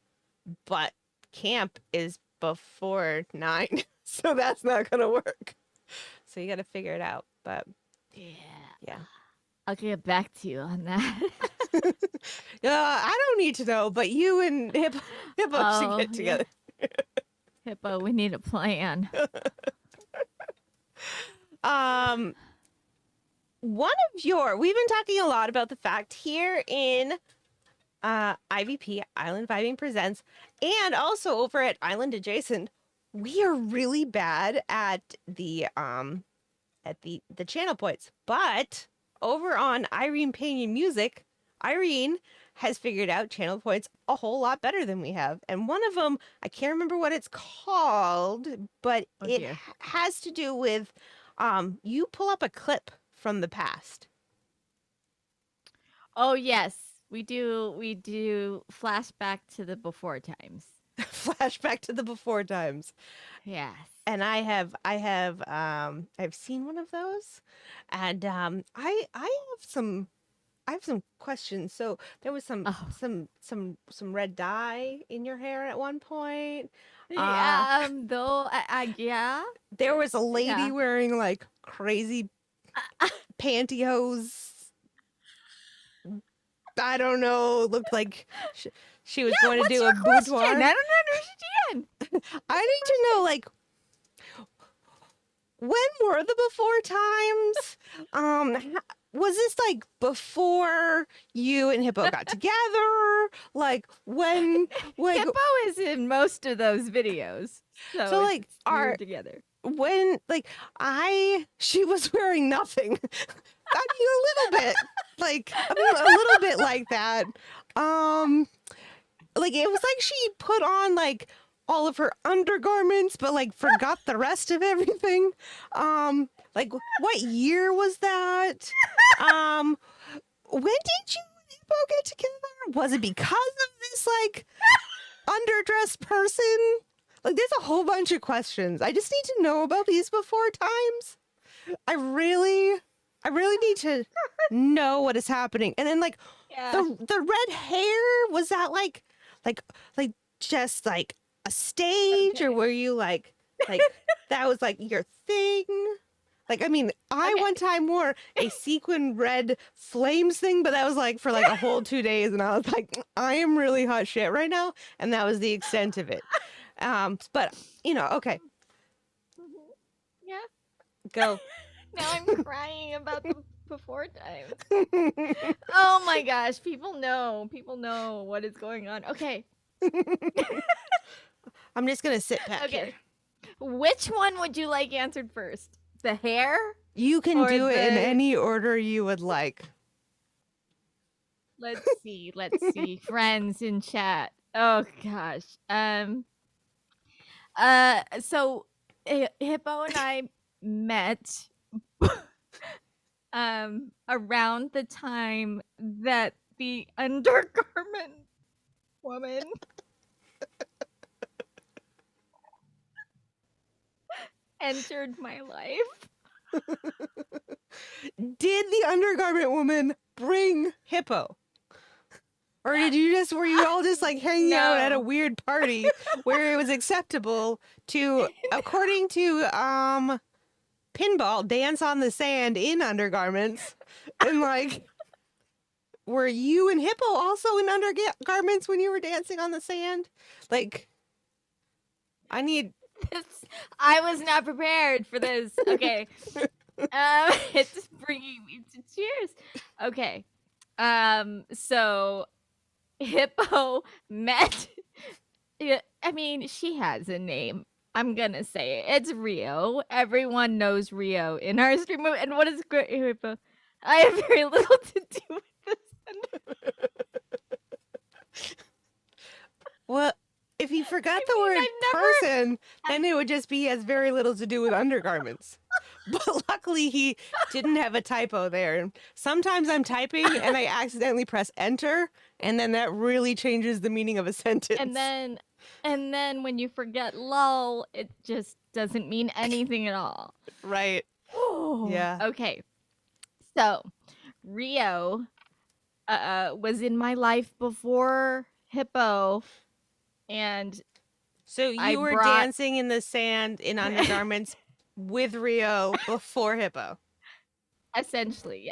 but camp is before 9, so that's not gonna work. So you got to figure it out. But Yeah. yeah, I'll get back to you on that. I don't need to know, but you and Hippo should Oh, get yeah. together. Hippo, we need a plan. Um, we've been talking a lot about the fact here in IVP, Island Vibing Presents, and also over at Island Adjacent, we are really bad at the channel points. But over on IrenePenaMusic, Irene has figured out channel points a whole lot better than we have. And one of them, I can't remember what it's called, but Oh, it dear. has to do with you pull up a clip from the past. Oh, yes. We do flashback to the before times. Flashback to the before times. Yes. And I've seen one of those, and I have some questions. So there was Oh. some red dye in your hair at one point. Yeah, yeah. There was a lady Yeah. wearing like crazy pantyhose. I don't know. Looked like she was going to What's do your a question? boudoir. I don't understand. I need to know, like, when were the before times? Was this like before you and Hippo got together? Like when Hippo is in most of those videos. So like we're together. when like she was wearing nothing. I mean a little bit. Like a little bit like that. Like it was like she put on like all of her undergarments but like forgot the rest of everything. Like what year was that? When did you and Hippo get together? Was it because of this like underdressed person? Like there's a whole bunch of questions. I just need to know about these before times. I really need to know what is happening. And then like Yeah. the red hair, was that like just like a stage, or were you like that was like your thing? Like, I mean, I one time wore a sequin red flames thing, but that was like for like a whole 2 days, and I was like, I am really hot shit right now, and that was the extent of it. But you know, okay, Yeah. go. Now I'm crying about the before times. Oh my gosh, people know what is going on. Okay. I'm just gonna sit back Okay. here. Which one would you like answered first? The hair? You can Or do it in the- any order you would like. Let's see. Friends in chat. Oh gosh. So Hippo and I met around the time that the undergarment woman entered my life. Did the undergarment woman bring Hippo? Or were you all just like hanging out at a No. weird party where it was acceptable to, according to pinball, dance on the sand in undergarments? And like, were you and Hippo also in undergarments when you were dancing on the sand? Like, I need. I was not prepared for this. Okay. It's bringing me to tears. Okay. So Hippo met. I mean, she has a name. I'm gonna say it. It's Rio. Everyone knows Rio in our stream. And what is great, Hippo? I have very little to do with this. Well, if you forgot the mean, word I've never- person, then it would just be has very little to do with undergarments. But luckily, he didn't have a typo there. Sometimes I'm typing and I accidentally press enter, and then that really changes the meaning of a sentence. And then when you forget lol, it just doesn't mean anything at all. Right. Yeah. Okay. So, Rio was in my life before Hippo, and So I you were brought dancing in the sand in undergarments with Rio before Hippo. essentially,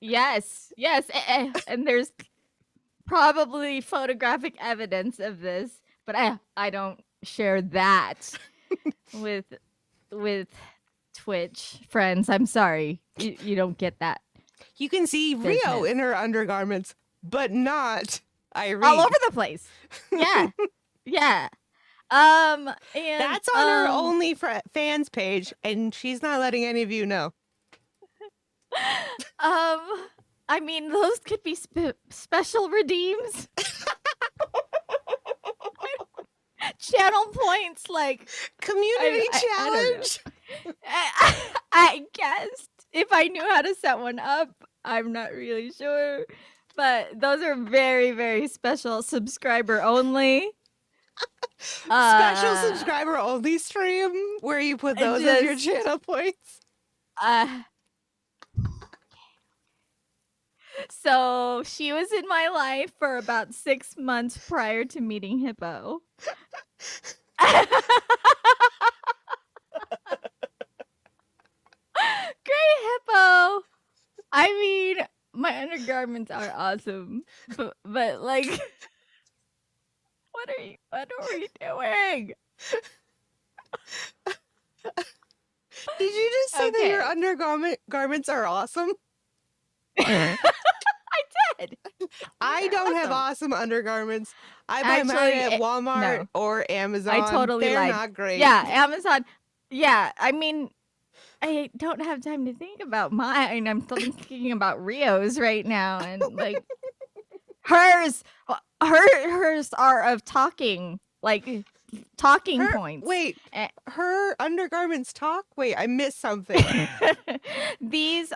yes. Okay. And there's probably photographic evidence of this, but I don't share that with with Twitch friends. I'm sorry. You don't get that You can see Rio business. in her undergarments, but not All Irene. over the place. Yeah. Yeah. And That's on her only fans page, and she's not letting any of you know. I mean, those could be special redeems. Channel points, like Community I don't know. challenge. I guess if I knew how to set one up, I'm not really sure. But those are very, very special subscriber only. Special subscriber only stream where you put those as your channel points. So she was in my life for about 6 months prior to meeting Hippo. Great Hippo. I mean, my undergarments are awesome, but like, what are we doing? Did you just say that your Okay. undergarments are awesome? I did. I don't have awesome undergarments. I buy mine Actually, at Walmart no. or Amazon. I totally They're lied. not great. Yeah, Amazon. Yeah, I mean, I don't have time to think about mine. I'm thinking about Rio's right now, and like hers are of talking, like talking points. Wait, Eh, her undergarments talk? Wait, I missed something. these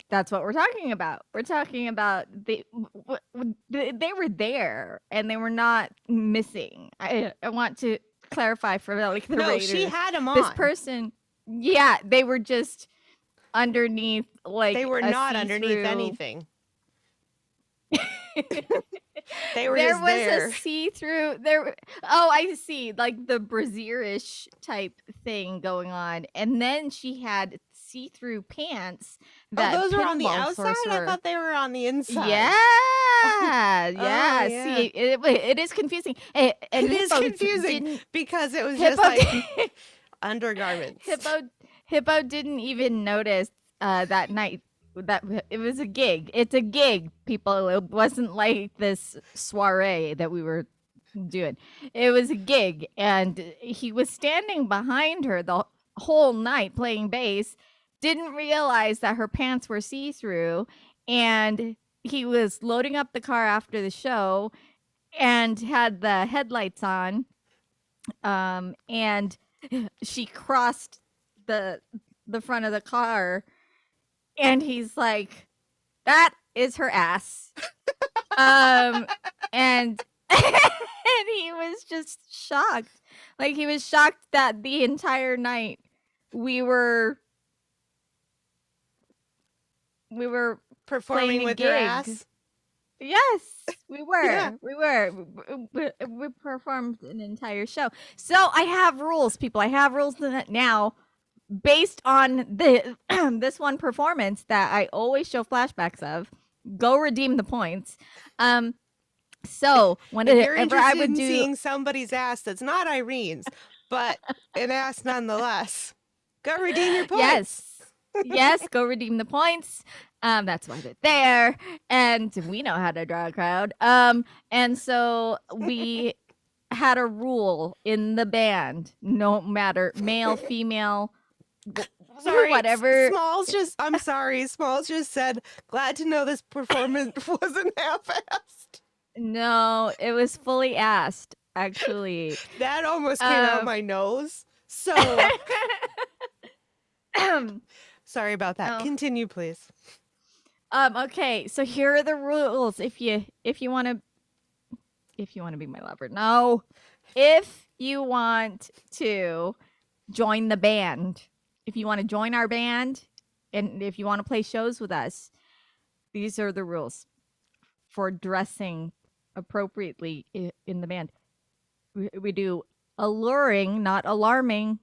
that's what we're talking about. We're talking about they were there and they were not missing. I want to clarify for like the No, Raiders. she had them on. This person, yeah, they were just underneath, like They were a not underneath see-through- anything. They were there just was there. a see-through there. Oh, I see, like the brassiere-ish type thing going on, and then she had see-through pants. That those were on the pinball outside? I sorcerer- thought they were on the inside. Yeah, yeah. See, it is confusing. And It is Hippo confusing because it was Hippo just like undergarments. Hippo didn't even notice that night that it was a gig. It's a gig, people. It wasn't like this soiree that we were doing. It was a gig, and he was standing behind her the whole night playing bass. Didn't realize that her pants were see-through, and he was loading up the car after the show and had the headlights on. And she crossed the front of the car, and he's like, "That is her ass." And and he was just shocked. Like, he was shocked that the entire night we were Performing playing a with your gig. ass. Yes, we were. Yeah. We performed an entire show. So I have rules, people. I have rules now based on the this one performance that I always show flashbacks of. Go redeem the points. So If you're whenever interested I would in do seeing somebody's ass that's not Irene's, but an ass nonetheless, go redeem your points. yes, go redeem the points. That's why they're there, and we know how to draw a crowd. And so we had a rule in the band: no matter male, female, Sorry, whatever. I'm sorry. Smalls just said, glad to know this performance wasn't half-assed. No, it was fully asked. Actually, That almost came out my nose. So sorry about that. Oh. Continue, please. Okay, so here are the rules. If you want to be my lover. No. If you want to join the band, if you want to join our band, and if you want to play shows with us, these are the rules for dressing appropriately in the band. we do alluring, not alarming,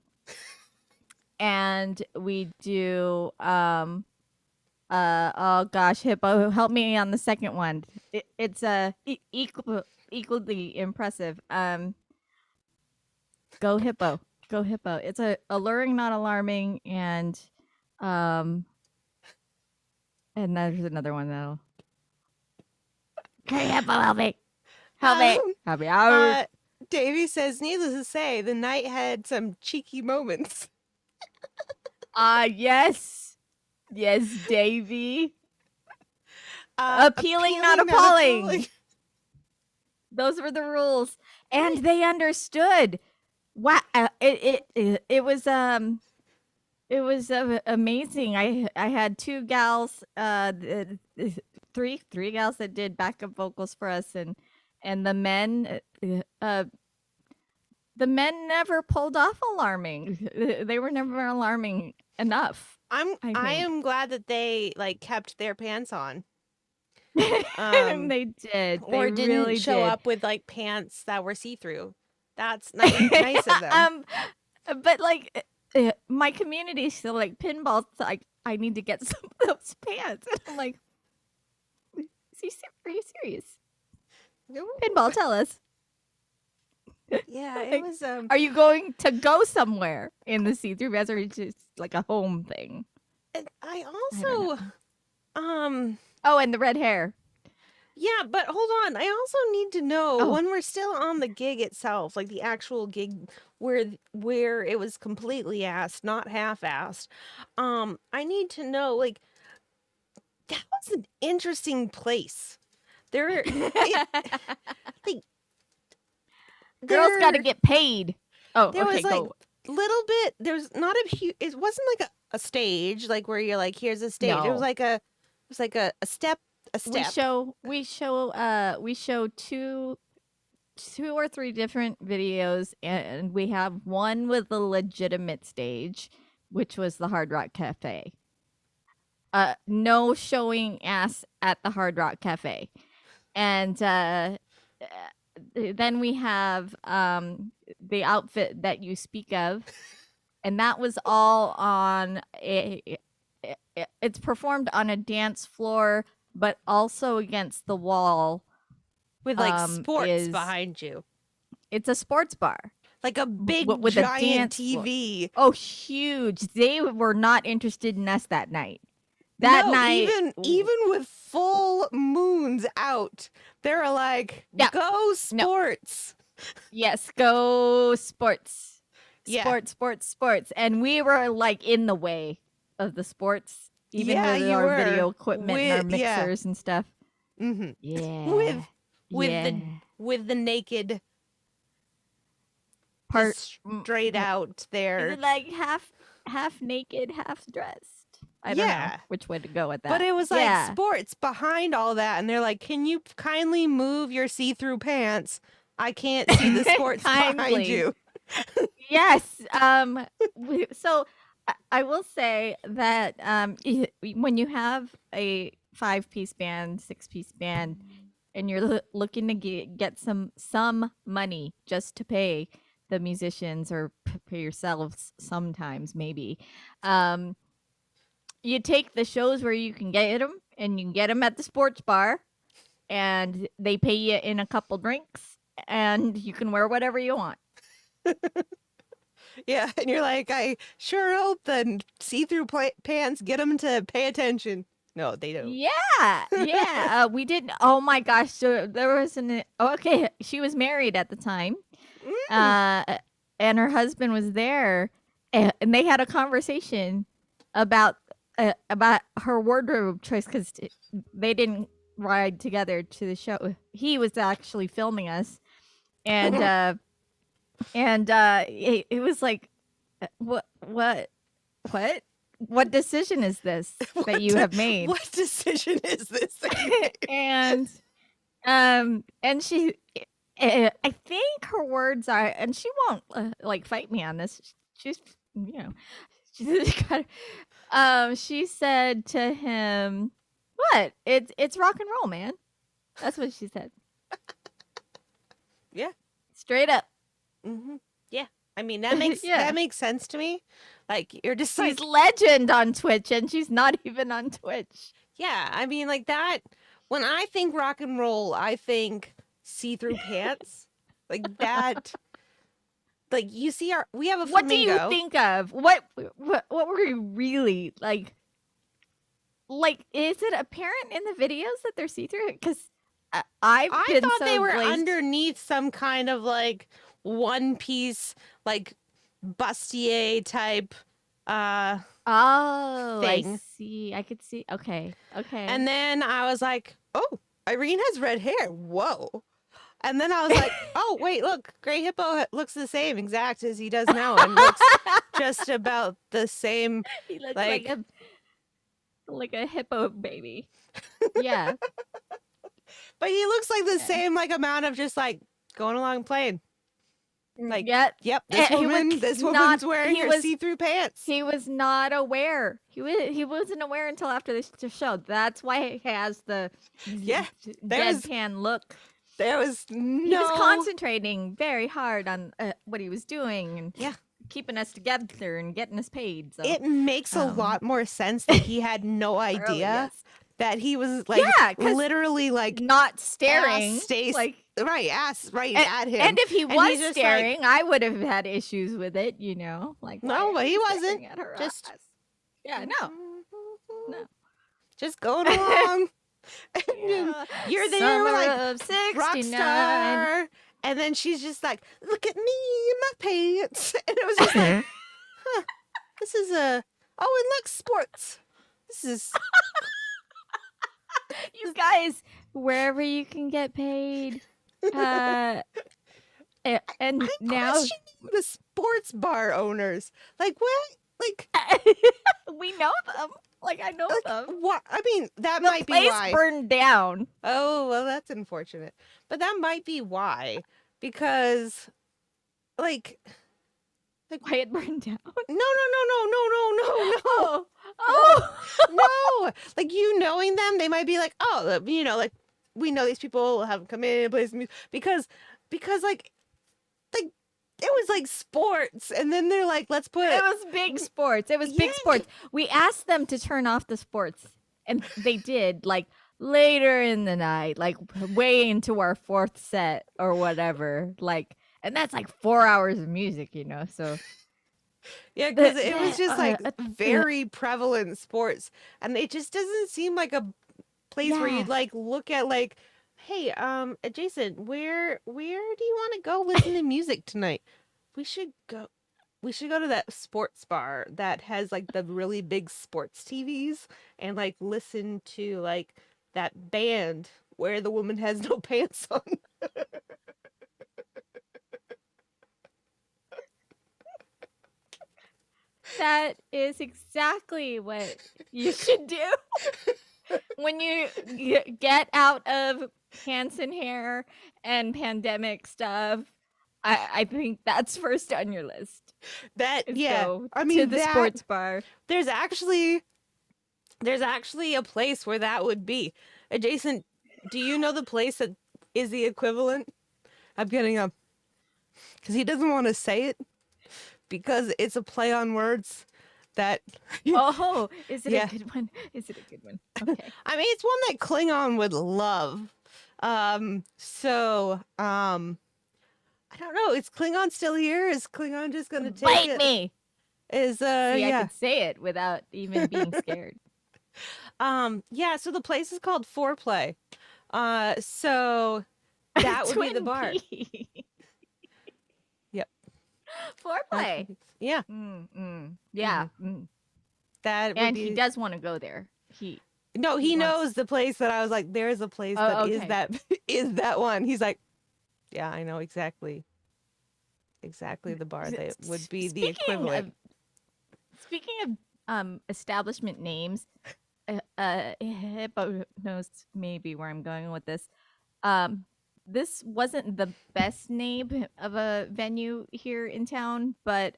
and we do oh gosh, Hippo, help me on the second one. It's equally impressive. Go Hippo, go Hippo. It's a alluring, not alarming, um and there's another one that'll. Hey Hippo, help me, help me, Um, help me out. Davey says, needless to say, the night had some cheeky moments. Yes, yes, Davy. Uh, Appealing, not not appalling. Those were the rules, and they understood. Wow, it was amazing. I had two gals, three gals that did backup vocals for us, and the men never pulled off alarming. They were never alarming enough. I think. am glad that they like kept their pants on. They did. They Or didn't really show did. up with like pants that were see-through. That's nice of them. But like my community still like pinballs. Like I need to get some of those pants. And I'm like, are you serious? Pinball, tell us. Yeah, Like, it was. Are you going to go somewhere in the see-through pants, or is it just like a home thing? And I don't also, Oh, and the red hair. yeah, but hold on. I also need to know Oh. when we're still on the gig itself, like the actual gig where it was completely assed, not half-assed. I need to know, like, that was an interesting place. There, like, Girls got to there- get paid. Oh, There okay, was like go. little bit. There's not a huge. It wasn't like a stage, like where you're like, here's a stage. It No. was like a a step. We show two or three different videos, and we have one with a legitimate stage, which was the Hard Rock Cafe. No showing ass at the Hard Rock Cafe. And then we have the outfit that you speak of, and that was all on it's performed on a dance floor, but also against the wall with like sports is- behind you, it's a sports bar. like a big with a giant dance floor. TV. Oh, huge. They were not interested in us that night. That No, night, even with full moons out, they're like, Yeah. go sports. yes, go sports. Yeah. Sports. And we were like in the way of the sports, even Yeah, with you our were. video equipment and our Yeah. mixers and stuff. Mm-hmm. Yeah. With the naked part straight out there. Is it like half naked, half dressed? I don't know Yeah. which way to go with that. But it was like Yeah. sports behind all that, and they're like, "Can you kindly move your see-through pants? I can't see the sports behind Kindly. you." Yes. So I will say that when you have a 5-piece band, 6-piece band, and you're looking to get some money just to pay the musicians or pay yourselves sometimes, maybe. You take the shows where you can get them, and you can get them at the sports bar, and they pay you in a couple drinks, and you can wear whatever you want. Yeah, and you're like, I sure hope the see-through pants get them to pay attention. No, they don't. Yeah. We didn't. Oh my gosh. So there was okay. She was married at the time, and her husband was there, and they had a conversation about her wardrobe choice because they didn't ride together to the show. He was actually filming us, and it was like, what decision is this that you have made? What decision is this? That you made? And she, I think her words are, and she won't like fight me on this. She's, she's she said to him, "What? It's rock and roll, man." That's what she said. Yeah. Straight up. Hmm. Yeah. I mean, that makes Yeah. that makes sense to me. Like you're just like, She's legend on Twitch, and she's not even on Twitch. yeah. I mean, like that. When I think rock and roll, I think see-through pants, like that. Like you see, we have a What do you flamingo. think of? What were you really like? Like, is it apparent in the videos that they're see through? Because I've I been thought so they were glazed. underneath some kind of like one piece, like bustier type Oh, I thing. see. I could see. Okay, okay. And then I was like, oh, Irene has red hair. Whoa. And then I was like, oh, wait, look, Gray Hippo looks the same exact as he does now and looks just about the same. He looks like- like a hippo baby. Yeah. But he looks like the same like amount of just like going along and playing. Like, Yet yep, he was this not- woman's wearing he her was- see-through pants. he was not aware. He wasn't aware until after the show. That's why he has the Yeah, there was- deadpan look. There was no. He was concentrating very hard on what he was doing and Yeah. keeping us together and getting us paid. So It makes a Um, lot more sense that he had no really idea is. that he was like Yeah, 'cause literally like not staring, stays like. ass right And, at him. and if he And was he's just like- staring, I would have had issues with it, you know. Like No, why are but he you wasn't. staring at her Just- eyes? Yeah, no. No. Just going along. And then Yeah. you're there Summer like of rock 69. star. And then she's just like, look at me in my pants. And it was just like, huh, this is and look, sports. This is You guys, wherever you can get paid. And I'm now questioning the sports bar owners. Like what? Like we know them. Like I know them. what? I mean, that The might be place why. burned down. Oh, well, that's unfortunate. But that might be why. Because, like, Why it burned down? no. Oh, oh. No. Like, you knowing them, they might be like, oh, like, we know these people have come in and play some music. Because, like, it was like sports. And then they're like, let's put. It was big sports. It was big Yeah. sports. We asked them to turn off the sports, and they did. Like later in the night, like way into our fourth set or whatever. Like, and that's like 4 hours of music, you know. So Yeah, because it was just like uh, very prevalent sports, and it just doesn't seem like a place where Yeah. you'd like look at like, hey, Jason, where do you want to go listen to music tonight? We should go to that sports bar that has like the really big sports TVs and like listen to like that band where the woman has no pants on. that is exactly what you should do when you get out of pants and hair and pandemic stuff. I think that's first on your list. That Is yeah, go I mean to the that, sports bar. There's actually a place where that would be. Adjacent, do you know the place that is the equivalent? I'm getting up because he doesn't want to say it because it's a play on words that Oh, is it Yeah. a good one? Is it a good one? Okay. I mean it's one that Klingon would love. I don't know. Is Klingon still here? Is Klingon just gonna take Bite it? me. Is See, I yeah. could say it without even being scared. Yeah, so the place is called Foreplay. So that would be the Twin bar. P. Yep. Foreplay. Yeah, Yeah. Mm. that would And be. he does want to go there. No, he he wants- knows the place that I was like, there's a place Oh, that is okay. that is that one. He's like, yeah, I know exactly the bar that would be the equivalent. Speaking of establishment names, Hippo knows maybe where I'm going with this. This wasn't the best name of a venue here in town, but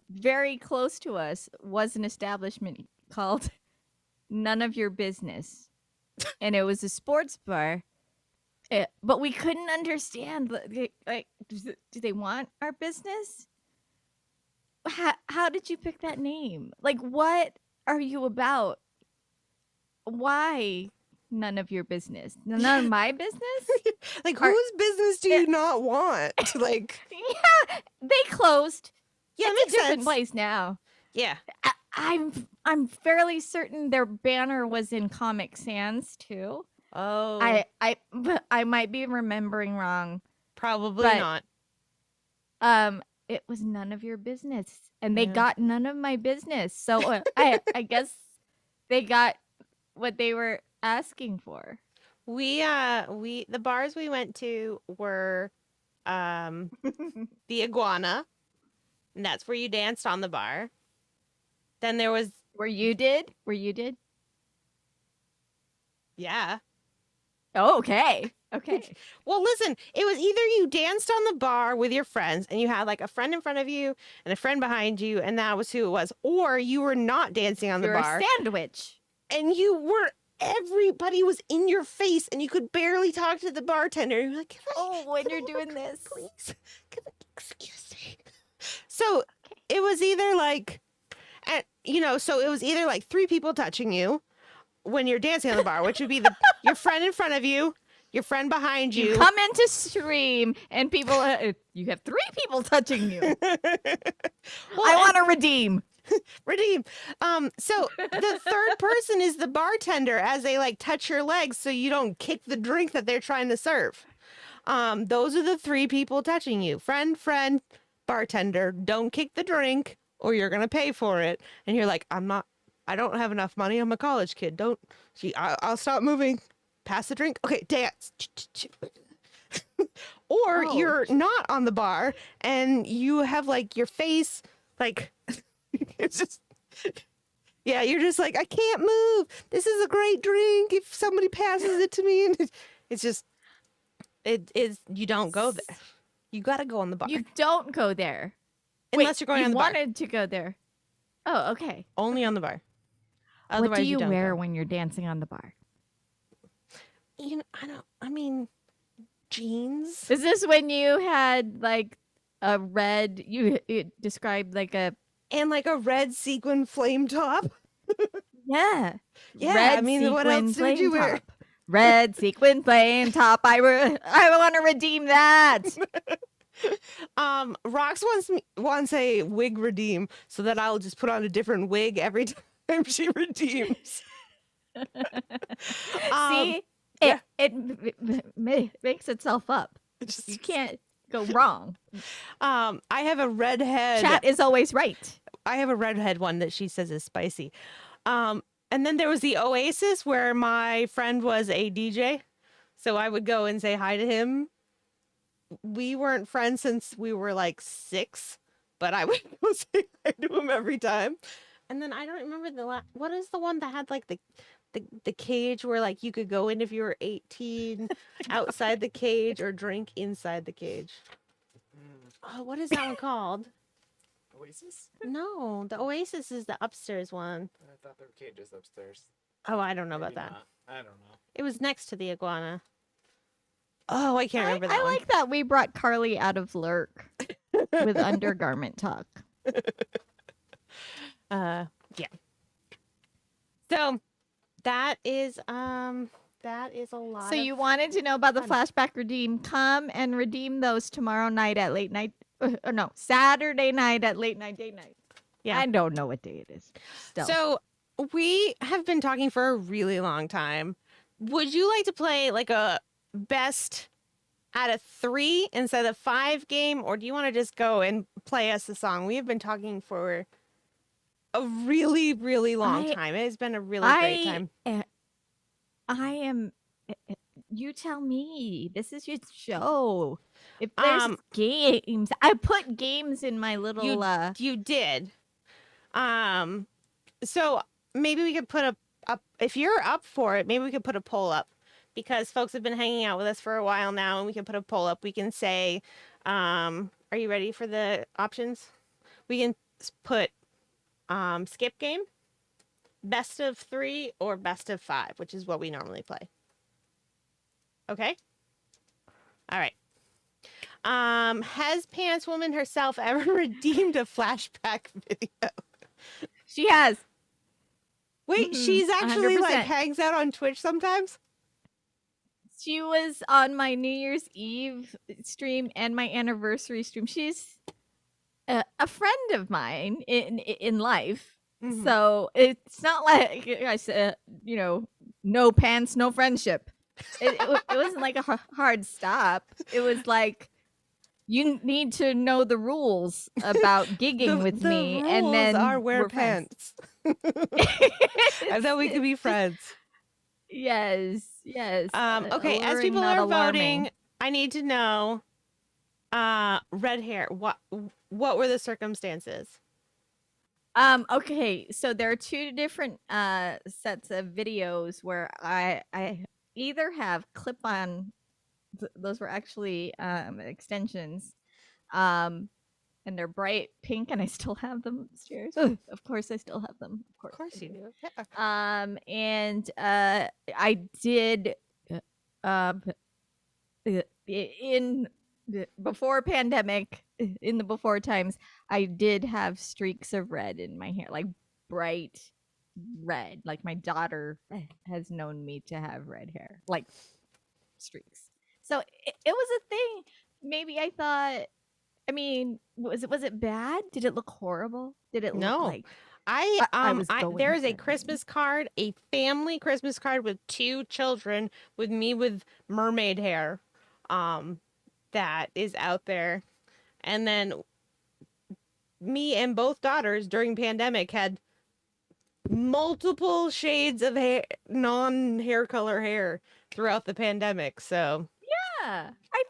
very close to us was an establishment called None of Your Business. And it was a sports bar. but we couldn't understand. Like, do they want our business? How did you pick that name? Like, what are you about? Why none of your business? None of my business? Like, Are- whose business do you not want? Like, Yeah, they closed. yeah, It's makes a different sense. place now. Yeah. I'm fairly certain their banner was in Comic Sans too. Oh, But I might be remembering wrong. probably but- not. It was none of your business, and they Yeah. got none of my business. So I guess they got what they were asking for. The bars we went to were the Iguana, and that's where you danced on the bar. Then there was Where you did? yeah. Oh, okay. Okay. Well, listen, it was either you danced on the bar with your friends and you had like a friend in front of you and a friend behind you, and that was who it was, or you were not dancing on the You're bar a sandwich. and everybody was in your face and you could barely talk to the bartender. You're like, When can I you're doing look, this. please, excuse me. So it was either like, so it was either like three people touching you when you're dancing on the bar, which would be your friend in front of you, your friend behind you. You come into stream and people, you have three people touching you. I want to redeem. Redeem. So the third person is the bartender as they like touch your legs so you don't kick the drink that they're trying to serve. Those are the three people touching you. Friend, bartender. Don't kick the drink or you're gonna pay for it. And you're like, I don't have enough money. I'm a college kid. I'll stop moving. Pass the drink. Okay, dance. Or you're not on the bar and you have like your face like it's just yeah, you're just like, I can't move. This is a great drink. If somebody passes it to me, and it's just it is you don't go there. You gotta go on the bar. You don't go there. Unless you're going you on the bar. wanted to go there. Oh, okay. Only on the bar. What Otherwise, do you don't wear go. when you're dancing on the bar? I mean, jeans. Is this when you had like a red? You described like a And like a red sequin flame top. yeah. Yeah, red I mean, what sequin else would you flame wear? top. Red sequin flame top. I want to redeem that. Rox wants a wig redeem so that I'll just put on a different wig every time she redeems. See, yeah. it makes itself up. You can't go wrong. I have a redhead. Chat is always right. I have a redhead one that she says is spicy. And then there was the Oasis where my friend was a DJ. So I would go and say hi to him. We weren't friends since we were like 6, but I would go say hi to him every time. And then I don't remember what is the one that had like the cage where like you could go in if you were 18 outside the cage or drink inside the cage. Oh, what is that one called? Oasis? No, the Oasis is the upstairs one. I thought there were cages upstairs. Oh, I don't know about Maybe that. not. I don't know. It was next to the iguana. Oh, I can't remember that I one. like that we brought Carly out of lurk with undergarment talk. Yeah. So that is a lot. So of- you wanted to know about the fun. flashback redeem? Come and redeem those tomorrow night at late night. No, Saturday night at late night, date night. Yeah. I don't know what day it is. Still. So we have been talking for a really long time. Would you like to play like a best out of 3 instead of 5 game, or do you want to just go and play us the song? We have been talking for a really, really long time. It has been a really great time. I am. You tell me. This is your show. If there's games, I put games in my little. You did. So maybe we could put a if you're up for it, maybe we could put a poll up, because folks have been hanging out with us for a while now, and we can put a poll up. We can say, are you ready for the options? We can put skip game, best of 3, or best of 5, which is what we normally play. Okay? All right. Has Pants Woman herself ever redeemed a flashback video? She has. Wait, she's actually like 100%. hangs out on Twitch sometimes? She was on my New Year's Eve stream and my anniversary stream. She's a friend of mine in life. Mhm. So it's not like I said, no pants, no friendship. It wasn't like a hard stop. It was like you need to know the rules about gigging with the me, rules and then are wear we're friends. pants. And then we could be friends. Yes. Okay, as Alluring, people not are alarming. voting, I need to know red hair. What were the circumstances? Okay, so there are two different sets of videos where I either have clip-on those were actually extensions, and they're bright pink, and I still have them upstairs. Of course I still have them. Of Of course you do. Yeah. And I did in before pandemic, in the before times, I did have streaks of red in my hair, like bright red. Like my daughter has known me to have red hair, like streaks. So it was a thing. Maybe I thought. I mean, was it bad? Did it look horrible? Did it look No. like I was going There is a through? Christmas card, a family Christmas card with 2 children with me with mermaid hair. That is out there. And then me and both daughters during pandemic had multiple shades of hair, non-hair color hair throughout the pandemic. So, Yeah, I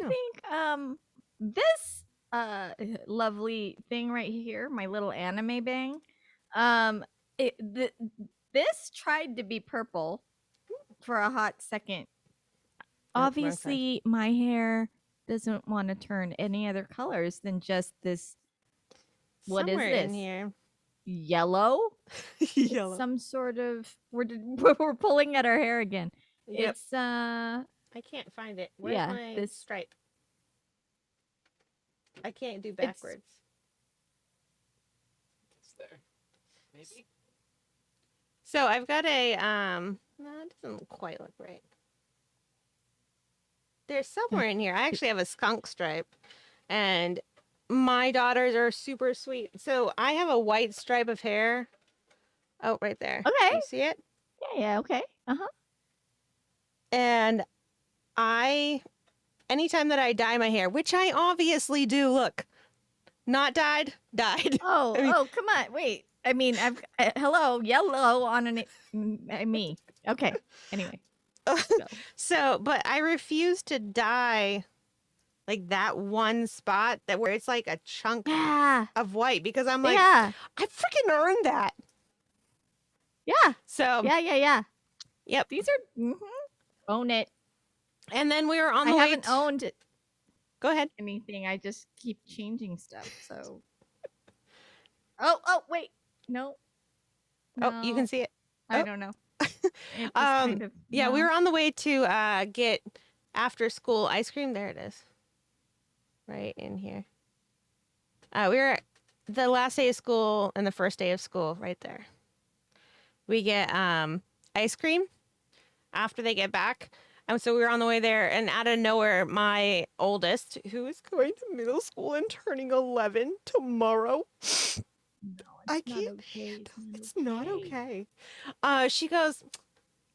Yeah. think this lovely thing right here, my little anime bang, um, this tried to be purple for a hot second. Wrong side. Obviously, my hair doesn't want to turn any other colors than just this. What is Somewhere in this? here. Yellow? It's Yellow. some sort of we're pulling at our hair again. Yep. It's I can't find it. Where's yeah, my this stripe? I can't do backwards. It's there. Maybe. So I've got a no, it doesn't quite look right. There's somewhere in here. I actually have a skunk stripe, and my daughters are super sweet. So I have a white stripe of hair. Oh, right there. Okay. You see it? yeah, okay. Uh-huh. And anytime that I dye my hair, which I obviously do, look, not dyed, dyed. Oh, I mean- come on. Wait. I mean, I've hello, yellow on me. Okay. Anyway. So, but I refuse to dye like that one spot where it's like a chunk Yeah. of white because I'm like, yeah. I freaking earned that. Yeah. So, Yeah. yep. These are own it. And then we were on I the way. haven't owned Go ahead. anything. I just keep changing stuff. So Oh, wait. No. Oh, you can see it. I Oh. don't know. It just kind of, Yeah, we no. were on the way to get after school ice cream. There it is. Right in here. We were the last day of school and the first day of school right there. We get ice cream after they get back. And so we were on the way there, and out of nowhere, my oldest, who is going to middle school and turning 11 tomorrow. No, I it's not can't okay. handle. It's not okay. She goes,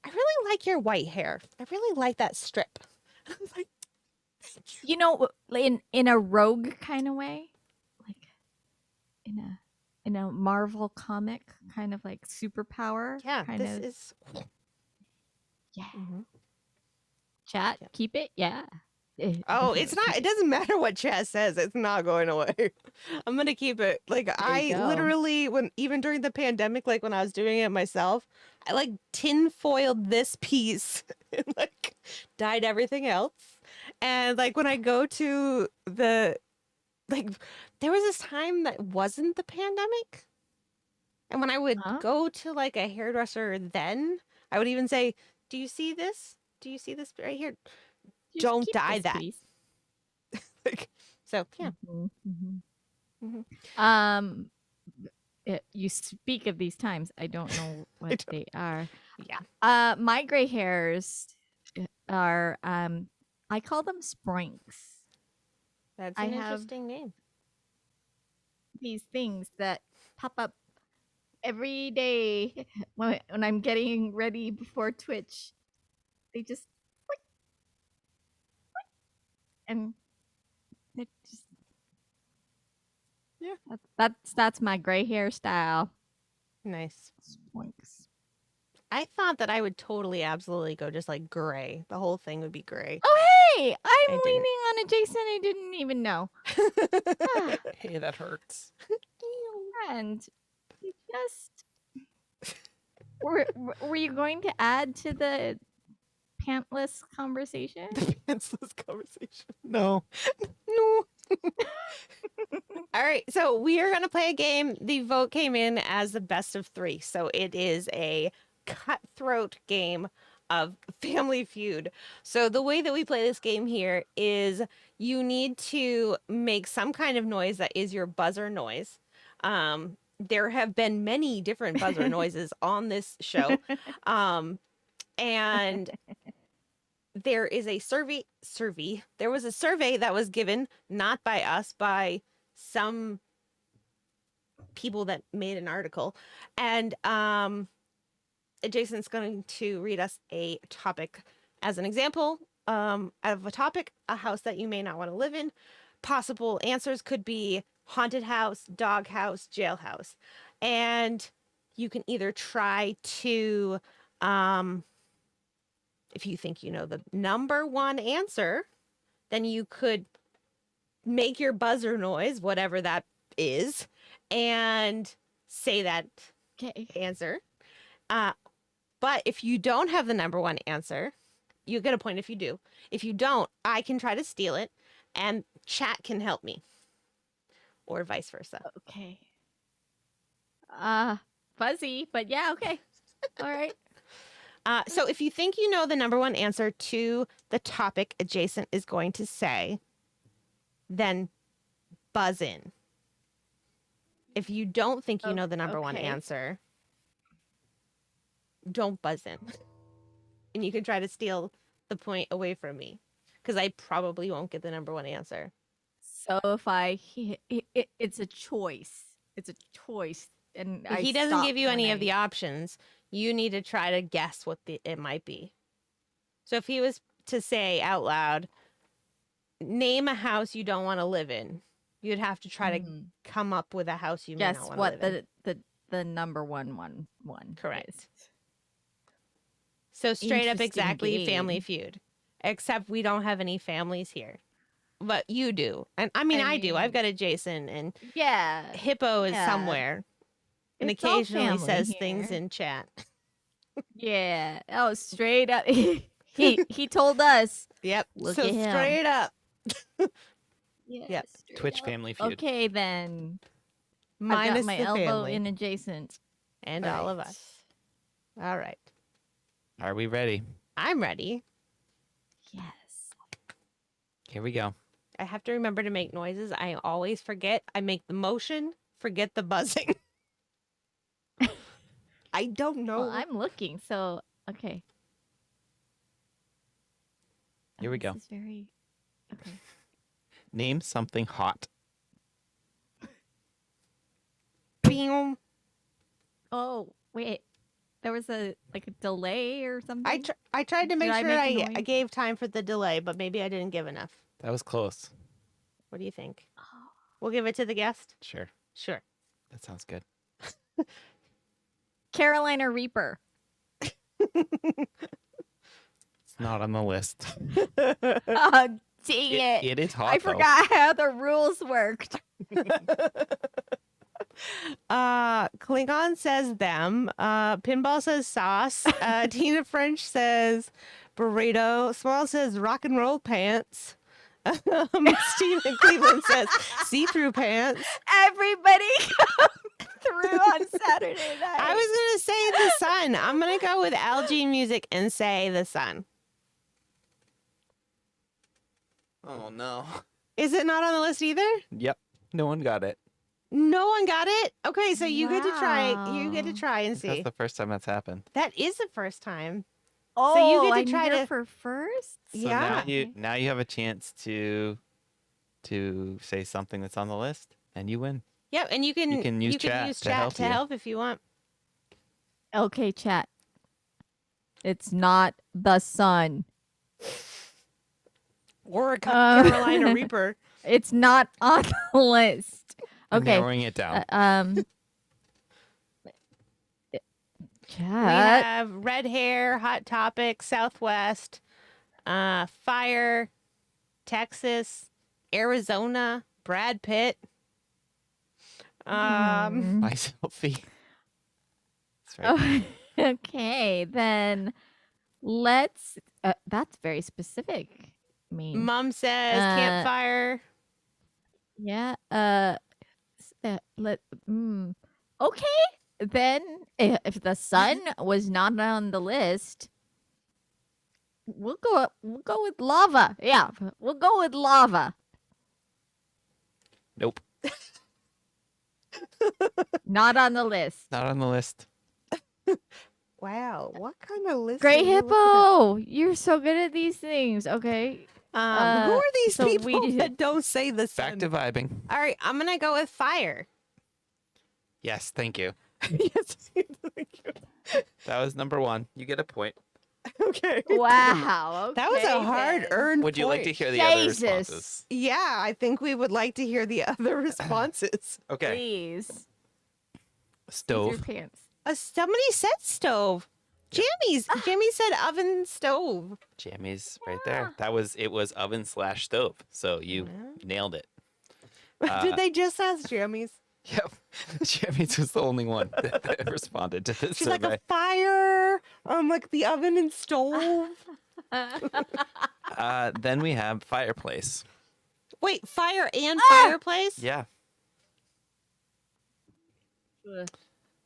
I really like your white hair. I really like that strip. I was like, thank you. You know, in a rogue kind of way, like in a Marvel comic kind of like superpower. Yeah, kind this of. is. Yeah. Mhm. Chat, Yeah. keep it. Yeah. Oh, it's not. It doesn't matter what Chad says. It's not going away. I'm gonna keep it. Like I go. literally, even during the pandemic, like when I was doing it myself, I like tin foiled this piece and like dyed everything else. And like when I go to there was this time that wasn't the pandemic, and when I would Huh? go to like a hairdresser, then I would even say, "Do you see this? Do you see this right here? Just don't keep die this, that. please. So yeah. Mhm, mhm. Mhm. You speak of these times. I don't know what don't- they are. Yeah. My gray hairs are I call them sprinks. That's I an have interesting name. these things that pop up every day when I'm getting ready before Twitch. They just and it just Yeah. that's my gray hairstyle. Nice. Sprinks. I thought that I would totally, absolutely go just like gray. The whole thing would be gray. Oh hey, I I'm didn't. leaning on a Jason I didn't even know. Ah, Hey, that hurts. and you just were you going to add to the pantless conversation? Pantsless conversation. No. No. All right, so we are going to play a game. The vote came in as the best of 3, so it is a cutthroat game of Family Feud. So the way that we play this game here is you need to make some kind of noise that is your buzzer noise. There have been many different buzzer noises on this show. And there is a survey. There was a survey that was given, not by us, by some people that made an article. And Jason's going to read us a topic as an example of a topic, a house that you may not want to live in. Possible answers could be haunted house, dog house, jailhouse. And you can either try to, if you think you know the number one answer, then you could make your buzzer noise, whatever that is, and say that Okay. answer. But if you don't have the number one answer, you get a point if you do. If you don't, I can try to steal it, and chat can help me, or vice versa. Okay. Fuzzy, but yeah, okay. All right. So if you think you know the number one answer to the topic adjacent is going to say, then buzz in. If you don't think you know the number one Okay. answer, don't buzz in. And you can try to steal the point away from me, because I probably won't get the number one answer. So if it's a choice. It's a choice, and He doesn't give you any of the options. You need to try to guess what it might be. So if he was to say out loud, name a house you don't want to live in, you'd have to try to come up with a house you may guess not want what to live in. the number one Correct. is. So straight up Interesting exactly Family game. Feud. Except we don't have any families here. But you do. And I mean, I do. I've got a Jason, and Yeah. Hippo is yeah. somewhere and It's all occasionally family says here. things in chat. Yeah. Oh, straight up. he told us. Yep. Look so at him. straight up. Yeah, Yep. straight Twitch up. Family Feud. Okay, then. I've Minus got my the elbow family in adjacent. and all of us. All right. Are we ready? I'm ready. Yes. Here we go. I have to remember to make noises. I always forget. I make the motion, forget the buzzing. I don't know. Well, I'm looking, so okay. Here we go. This is very okay. Name something hot. Boom. Oh, wait. There was a delay or something? I tried to Did make I sure make a I noise? gave time for the delay, but maybe I didn't give enough. That was close. What do you think? Oh. We'll give it to the guest? Sure. Sure. That sounds good. Carolina Reaper. It's not on the list. Oh, dang it. It is hot. I though. forgot how the rules worked. Klingon says them. Pinball says sauce. Tina French says burrito. Small says rock and roll pants. Stephen Cleveland says see-through pants. Everybody come through on Saturday night. I was gonna say the sun. I'm gonna go with LG Music and say the sun. Oh no. Is it not on the list either? Yep. No one got it. No one got it? Okay, so you get to try. You get to Wow. try and That's see. the first time that's happened. That is the first time. Oh, you get to I'm try here to- for first. So Yeah. now you have a chance to say something that's on the list, and you win. Yep, and you can use chat to help to you. help if you want. Okay, chat. It's not the sun. Or a Uh, Carolina Reaper. It's not on the list. I'm Okay. narrowing it down. We Chat. have Red Hair, Hot Topic, Southwest, Fire, Texas, Arizona, Brad Pitt. My selfie. That's right. Oh, okay, then let's. That's very specific. I mean, Mom says Campfire. yeah. Okay, then if the sun was not on the list, we'll go with lava. Yeah, we'll go with lava. Nope. Not on the list. Not on the list. Wow, what kind of list? Gray are you looking Hippo, you're so good at these things. Okay. at? Who are these so we people did- that don't say the Back sun? to vibing. All right, I'm gonna go with Fire. Yes, thank you. Yes. That was number 1. You get a point. Okay. Wow. That was a okay hard then. earned. Would you like to point. hear the other Jesus. responses? Yeah, I think we would like to hear the other responses. Okay. Please. Use your Stove. pants. Somebody said stove. Jamie said oven stove. Jammies right there. It was oven/stove. So you nailed it. Did they just ask Jammies? Yep. Jammies was the only one that responded to this She's survey. like a fire, like the oven and stove. Then we have fireplace. Wait, fire and fireplace? Yeah. Ugh.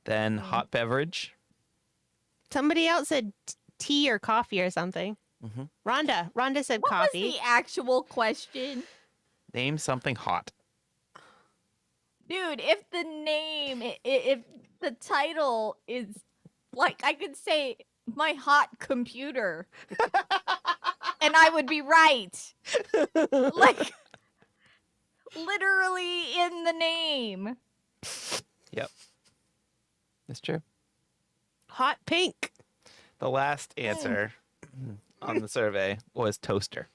Then hot beverage. Somebody else said tea or coffee or something. Mhm. Rhonda said What coffee. was the actual question? Name something hot. Dude, if the name, if the title is like, I could say my hot computer and I would be right. Like, literally in the name. Yep. That's true. Hot pink. The last answer on the survey was toaster,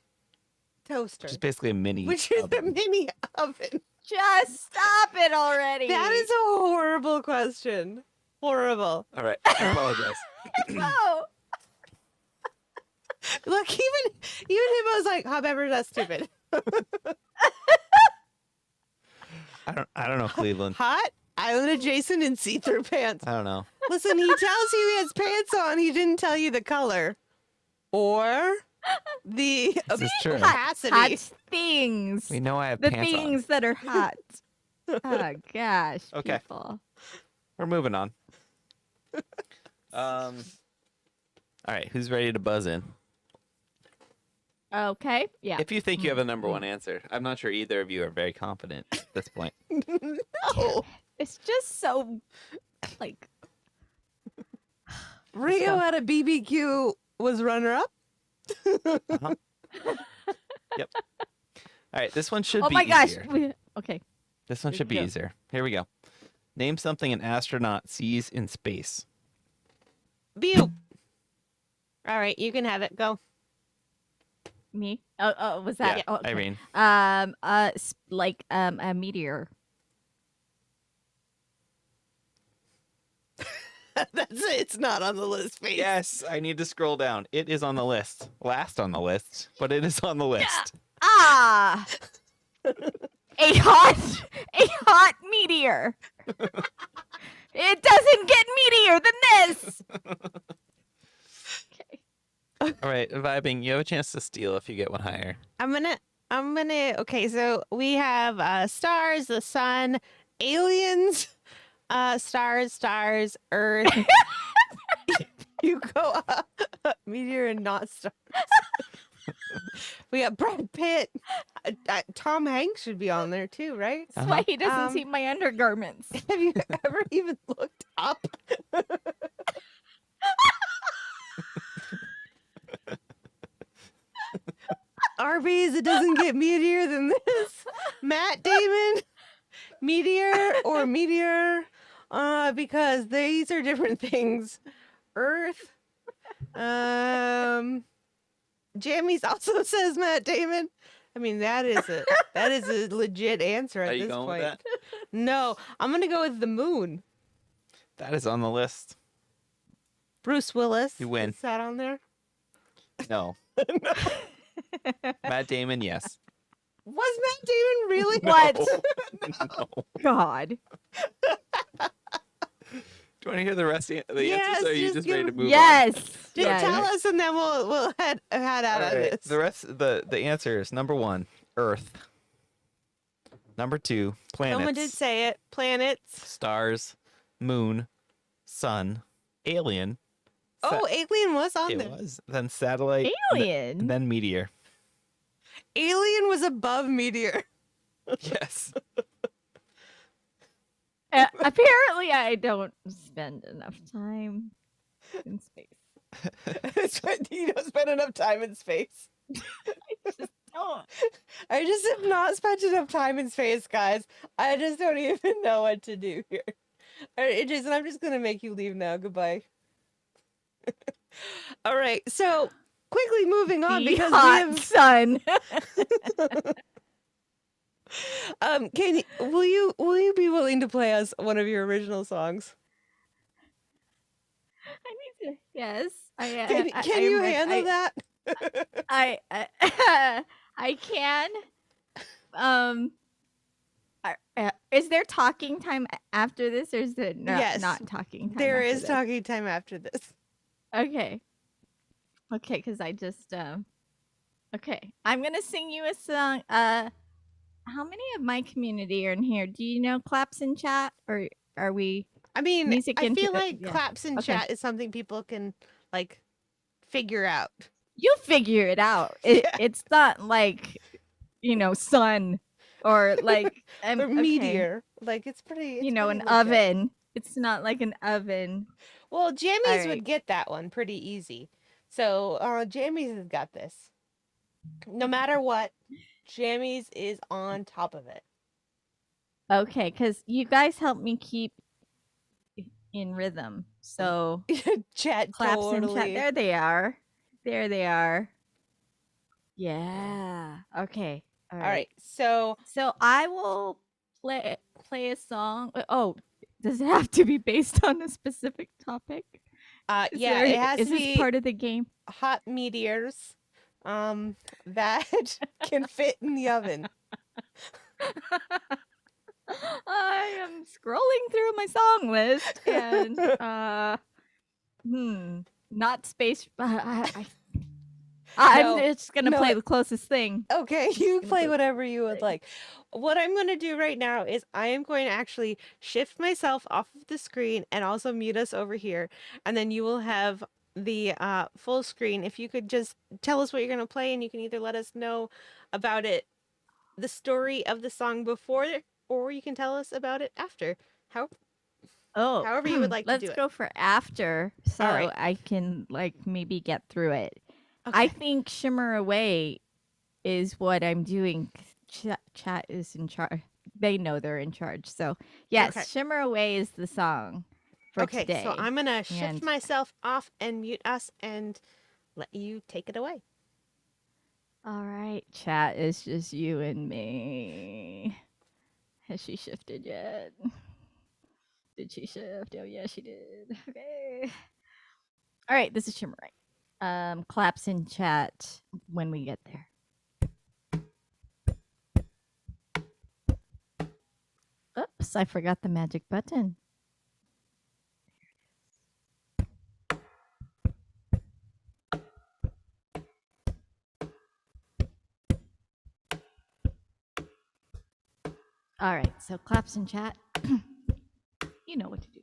Toaster. which is basically a mini Which is a oven. mini oven. Just stop it already. That is a horrible question. Horrible. All right. I apologize. Oh, Look, even Hippo's like, hot beverage, that's stupid. I don't know, Cleveland. Hot, island adjacent, and see-through pants. I don't know. Listen, he tells you he has pants on. He didn't tell you the color or the This is true. capacity. hot things. We know I have The pants things that are hot. Oh gosh. Okay. People. on. We're moving on. All right. Who's ready to buzz in? Okay. Yeah. If you think you have a number 1 answer, I'm not sure either of you are very confident at this point. No. It's just so like Rio had a BBQ was runner-up. Uh-huh. Yep. All right. This one should oh be my gosh. easier. Okay. This one should be Go. easier. Here we go. Name something an astronaut sees in space. View. All right, you can have it. Go. Me? Oh, was that? Yeah, Oh, okay. Irene. Like a meteor. That's it. It's not on the list, face. Yes, I need to scroll down. It is on the list. Last on the list, but it is on the list. Ah. a hot meteor. It doesn't get meteor than this. Okay. All right, vibing. You have a chance to steal if you get one higher. I'm gonna. Okay, so we have stars, the sun, aliens, stars, Earth. You go up, meteor and not stars. We got Brad Pitt. Tom Hanks should be on there too, right? That's why he doesn't Um, see my undergarments. Have you ever even looked up? Arby's, it doesn't get meatier than this. Matt Damon, meteor or meteor, because these are different things. Earth, Jammies also says Matt Damon. I mean, that is a legit answer at Are you this going point. with that? No, I'm gonna go with the moon. That is on the list. Bruce Willis. You win. Is that on there? No. Matt Damon, yes. Was Matt Damon really? What? No. God. Do you want to hear the rest of the Yes, answers, or are you just just give ready to it- move on? Yes. Just yes. tell us, and then we'll head out of this. The rest, the answer is number 1, Earth. Number 2, planets. Someone did say it. Planets. Stars, moon, sun, alien. Oh, Alien was on It there. was. Then satellite. Alien. Then meteor. Alien was above Meteor. Yes. Apparently, I don't spend enough time in space. You don't spend enough time in space. Oh, I just have not spent enough time in space, guys. I just don't even know what to do here. All right, Jason, I'm just gonna make you leave now. Goodbye. All right, so quickly moving on the because hot we have. sun. Will you be willing to play us one of your original songs? I need to. Yes, I Can you handle that? I can. Is there talking time after this, or is there Yes, not talking time? There after is this? talking time after this. Okay. Okay, because I just okay. I'm gonna sing you a song. How many of my community are in here? Do you know claps in chat, or are we? I mean, Music I feel into- like yeah. claps in Okay. chat is something people can like figure out. You figure it out. It's not like, sun or like Or okay, meteor. Like it's pretty. It's an pretty legit. oven. It's not like an oven. Well, Jammies Alright. would get that one pretty easy. So Jammies has got this. No matter what, Jammies is on top of it. Okay, because you guys help me keep in rhythm. So Chat claps in totally. chat. There they are. There they are. Yeah. Okay. All right. So So I will play a song. Oh, does it have to be based on a specific topic? yeah, it has is to this be part of the game? hot meteors that can fit in the oven. I am scrolling through my song list and not space. I'm No, just gonna no, play the closest thing. Okay, you Gonna play put whatever you would thing. like. What I'm going to do right now is I am going to actually shift myself off of the screen and also mute us over here. And then you will have the full screen. If you could just tell us what you're going to play, and you can either let us know about it, the story of the song before, or you can tell us about it after. Oh, However you would like to let's do it. go for after, so right. I can maybe get through it. I Okay. think Shimmer Away is what I'm doing. Chat is in charge. They know they're in charge. So yes, Okay. Shimmer Away is the song for Okay, today. so I'm going to shift And- myself off and mute us and let you take it away. All right, chat is just you and me. Has she shifted yet? Did she shift? Oh yeah, she did. Okay. All right, this is Shimmer Away. Claps in chat when we get there. Oops, I forgot the magic button. All right, so claps in chat. You know what to do.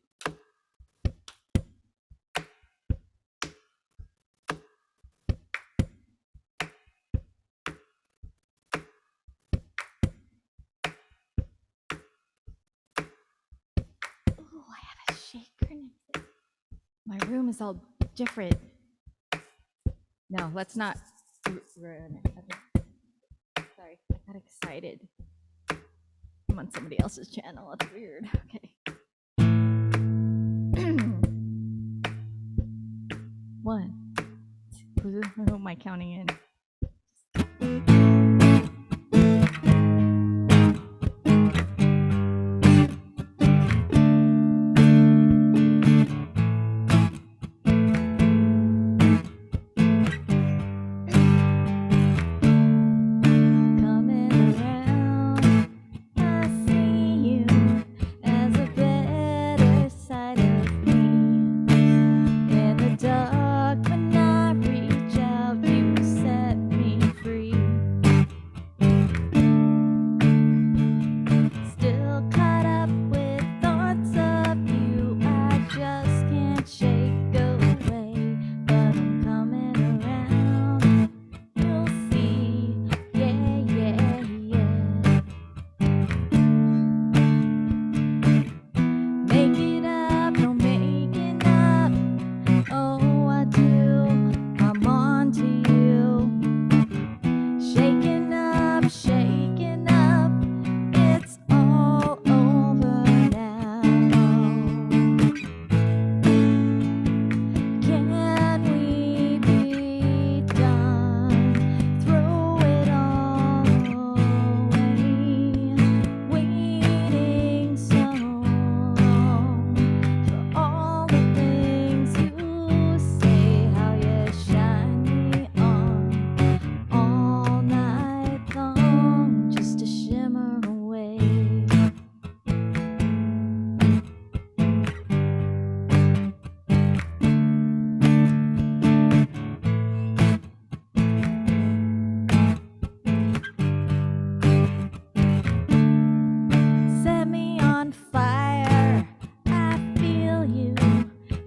shaker. My room is all different. No, let's not ruin it. Okay. Sorry, I got excited. I'm on somebody else's channel. That's weird. Okay. 1, 2. Who am I counting in? Coming around, I see you as a better side of me. In the dark, when I reach out, you set me free. Still caught up with thoughts of you, I just can't shake away. But I'm coming around, you'll see, yeah, yeah, yeah. Make it up, no making up. Oh, I do. I'm on to you. Shaking up, shaking up. It's all over now. Can we be done? Throw it all away. Waiting so long for all the things you say, how you shine me on all night long, just to shimmer away. Set me on fire, I feel you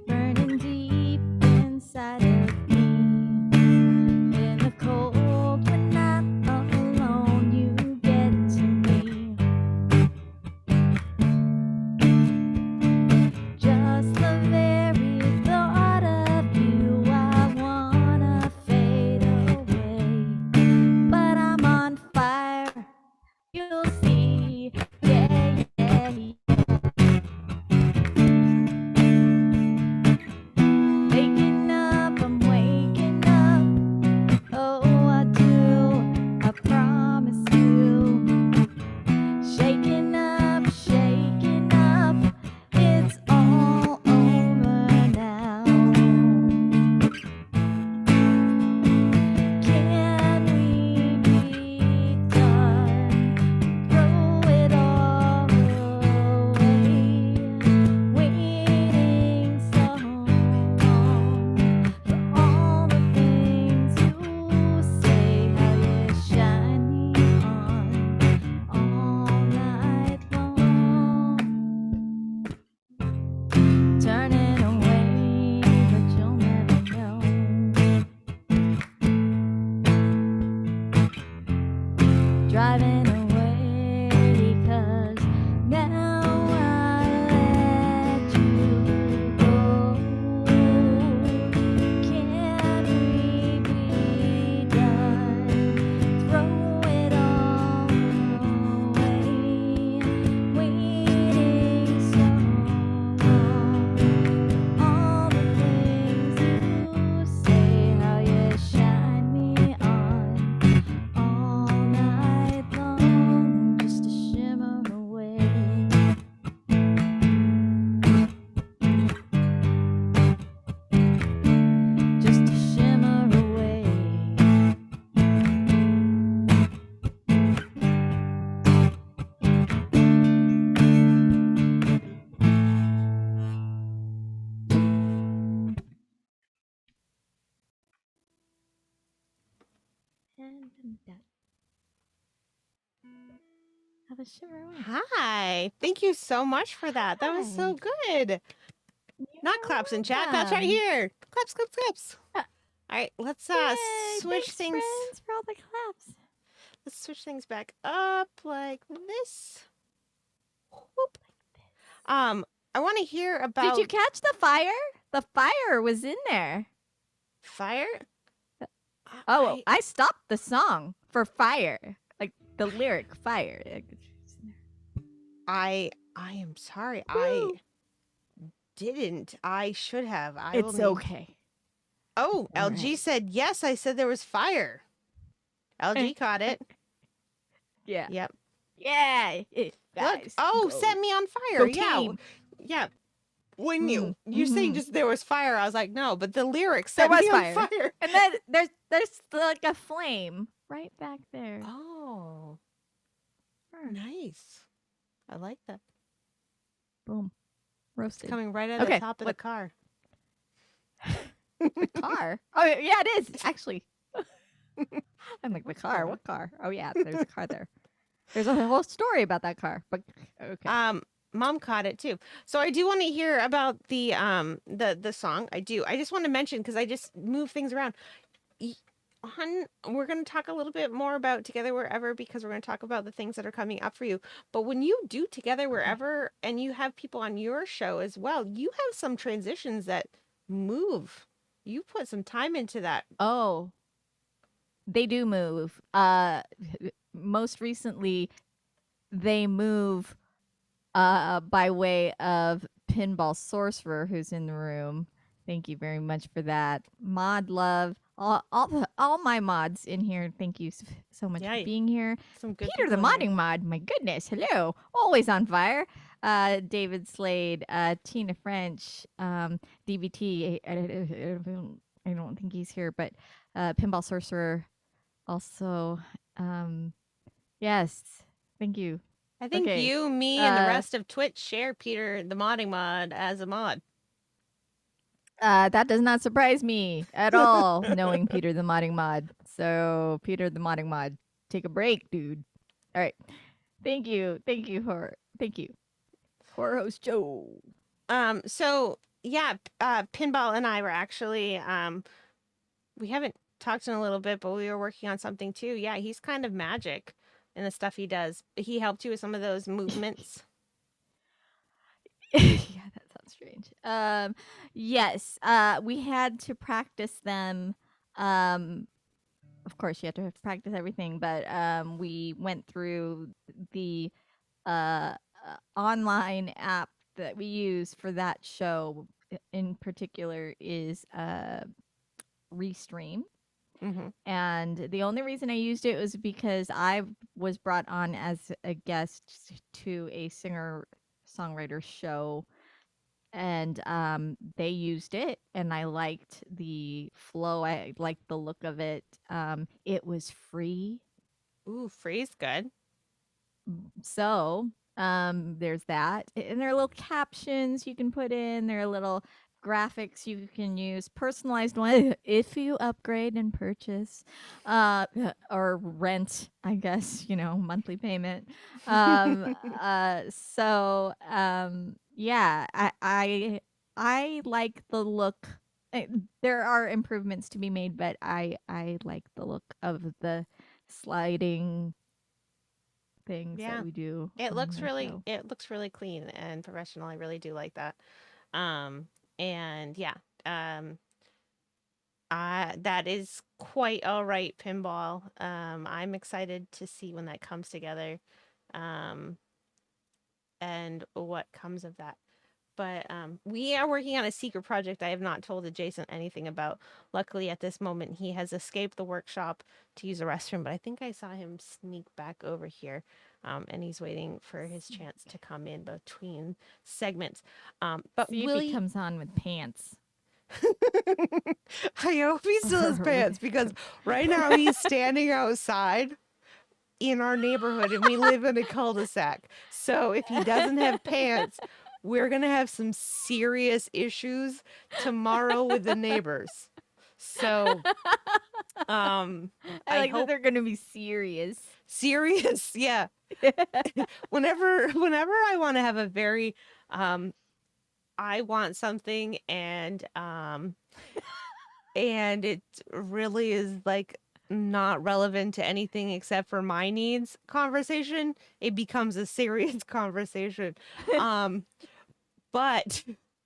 burning deep inside of me. In the cold, when I'm alone, you get to me. Just the very thought of you, I wanna fade away. But I'm on fire, you'll see, yeah, yeah, yeah. Waking up, I'm waking up. Oh, I do, I promise you. Shaking up, shaking up. It's all over now. Can we be done? Throw it all away. Waiting so long for all the things you say, how you shine me on all night long. Turning away, but you'll never know. Driving away, 'cause now I let you go. Can we be done? Throw it all away. Waiting so long. All the things you say, how you shine me on all night long, just to shimmer away. Just to shimmer away. And I'm done. Have a shimmer away. Hi. Thank you so much for that. That was so good. Not You're claps in chat. Claps right welcome. here. Claps, claps, claps. Uh, All right, let's Yay, switch thanks, things. friends, for all the claps. Let's switch things back up like this. Whoop. I want to hear Did about you catch the fire? The fire was in there. fire. Oh, I stopped the song for fire. Like the lyric fire. I am sorry. I Woo. didn't. I should have. I will It's need. okay. Oh, All LG right. said yes. I said there was fire. LG caught it. Yeah. Yep. Yeah. Look. Guys. Oh, go. set me on fire. Go Yeah. team. Yeah. When Mm, you're saying mhm. just there was fire, I was like, no, but the lyrics There set me was on fire. fire. And then there's like a flame right back there. Oh, Sure. nice. I like that. Boom. It's Roasted. coming right out of the Okay. top of the car. The car. Oh yeah, it is actually. I'm like the car. What car? Oh yeah, there's a car there. There's a whole story about that car. But okay. Mom caught it too. So I do want to hear about the song. I do. I just want to mention because I just move things around. We're going to talk a little bit more about Together Wherever because we're going to talk about the things that are coming up for you. But when you do Together Wherever and you have people on your show as well, you have some transitions that move. You put some time into that. Oh, they do move. Most recently, they move by way of Pinball Sorcerer, who's in the room. Thank you very much for that. Mod love. All my mods in here. Thank you so much Yeah, for being here. some good Peter the people in here. modding mod. My goodness. Hello. Always on fire. David Slade, Tina French, DBT. I don't think he's here, but Pinball Sorcerer also. Yes. Thank you. I think Okay. you, me, and the rest of Twitch share Peter the modding mod as a mod. That does not surprise me at all, knowing Peter the modding mod. So, Peter the modding mod, take a break, dude. All right. Thank you. Thank you, Horror. Thank you. Horror host Joe. So yeah, Pinball and I were actually we haven't talked in a little bit, but we were working on something too. Yeah, he's kind of magic in the stuff he does. He helped you with some of those movements. Yeah, that sounds strange. Yes. We had to practice them. Of course, you have to practice everything, but we went through the online app that we use for that show in particular is Restream. Mm-hmm. And the only reason I used it was because I was brought on as a guest to a singer songwriter show, and they used it, and I liked the flow. I liked the look of it. It was free, Ooh, free's good. so there's that, and there are little captions you can put in. There are little graphics you can use, personalized one if you upgrade and purchase, or rent, I guess, monthly payment. Yeah, I like the look. There are improvements to be made, but I like the look of the sliding things Yeah. that we do. It on looks the really show. it looks really clean and professional. I really do like that. And yeah, that is quite all right, Pinball. I'm excited to see when that comes together. And what comes of that. But we are working on a secret project I have not told Jason anything about. Luckily, at this moment, he has escaped the workshop to use a restroom, but I think I saw him sneak back over here, and he's waiting for his chance to come in between segments. But See if he comes on with pants. I hope he still has pants because right now he's standing outside in our neighborhood and we live in a cul-de-sac. So if he doesn't have pants, we're going to have some serious issues tomorrow with the neighbors. So I like that they're going to be serious. Serious, yeah. whenever I want to have a very I want something and it really is like not relevant to anything except for my needs conversation, it becomes a serious conversation. But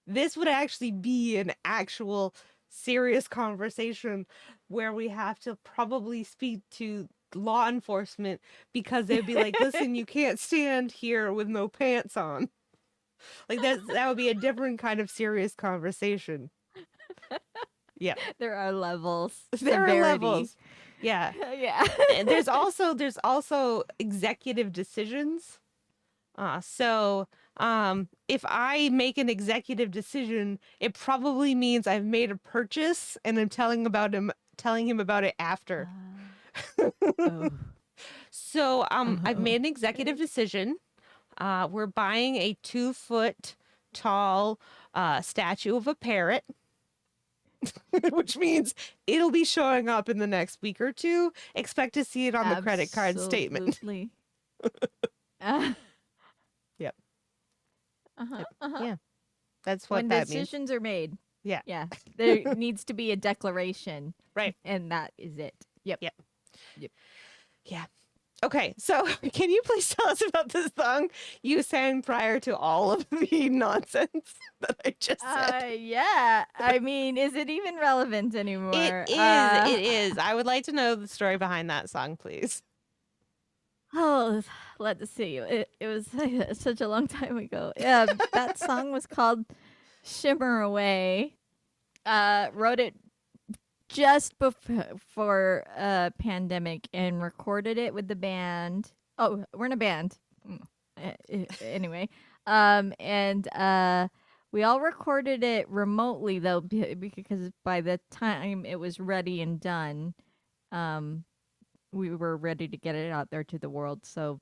this would actually be an actual serious conversation where we have to probably speak to law enforcement because they'd be like, listen, you can't stand here with no pants on. Like that would be a different kind of serious conversation. Yeah. There are levels. There are Severity. levels. Yeah. Yeah. And there's also executive decisions. If I make an executive decision, it probably means I've made a purchase and I'm telling him about it after. Oh. So I've Oh. made an executive decision. We're buying a 2-foot tall statue of a parrot. Which means it'll be showing up in the next week or two. Expect to see it on the credit card statement. Absolutely. Yep. Uh-huh. Yep. Uh-huh. Yeah. That's what When that means. decisions are made. Yeah. Yeah. There needs to be a declaration. Right. And that is it. Yep. Yep. Yep. Yeah. Okay, so can you please tell us about this song you sang prior to all of the nonsense that I just said? Yeah. I mean, is it even relevant anymore? It is. It is. I would like to know the story behind that song, please. Oh, let's see. It was such a long time ago. Yeah, that song was called "Shimmer Away." Wrote it just before pandemic and recorded it with the band. Oh, we're in a band. Anyway, and we all recorded it remotely though because by the time it was ready and done, we were ready to get it out there to the world. So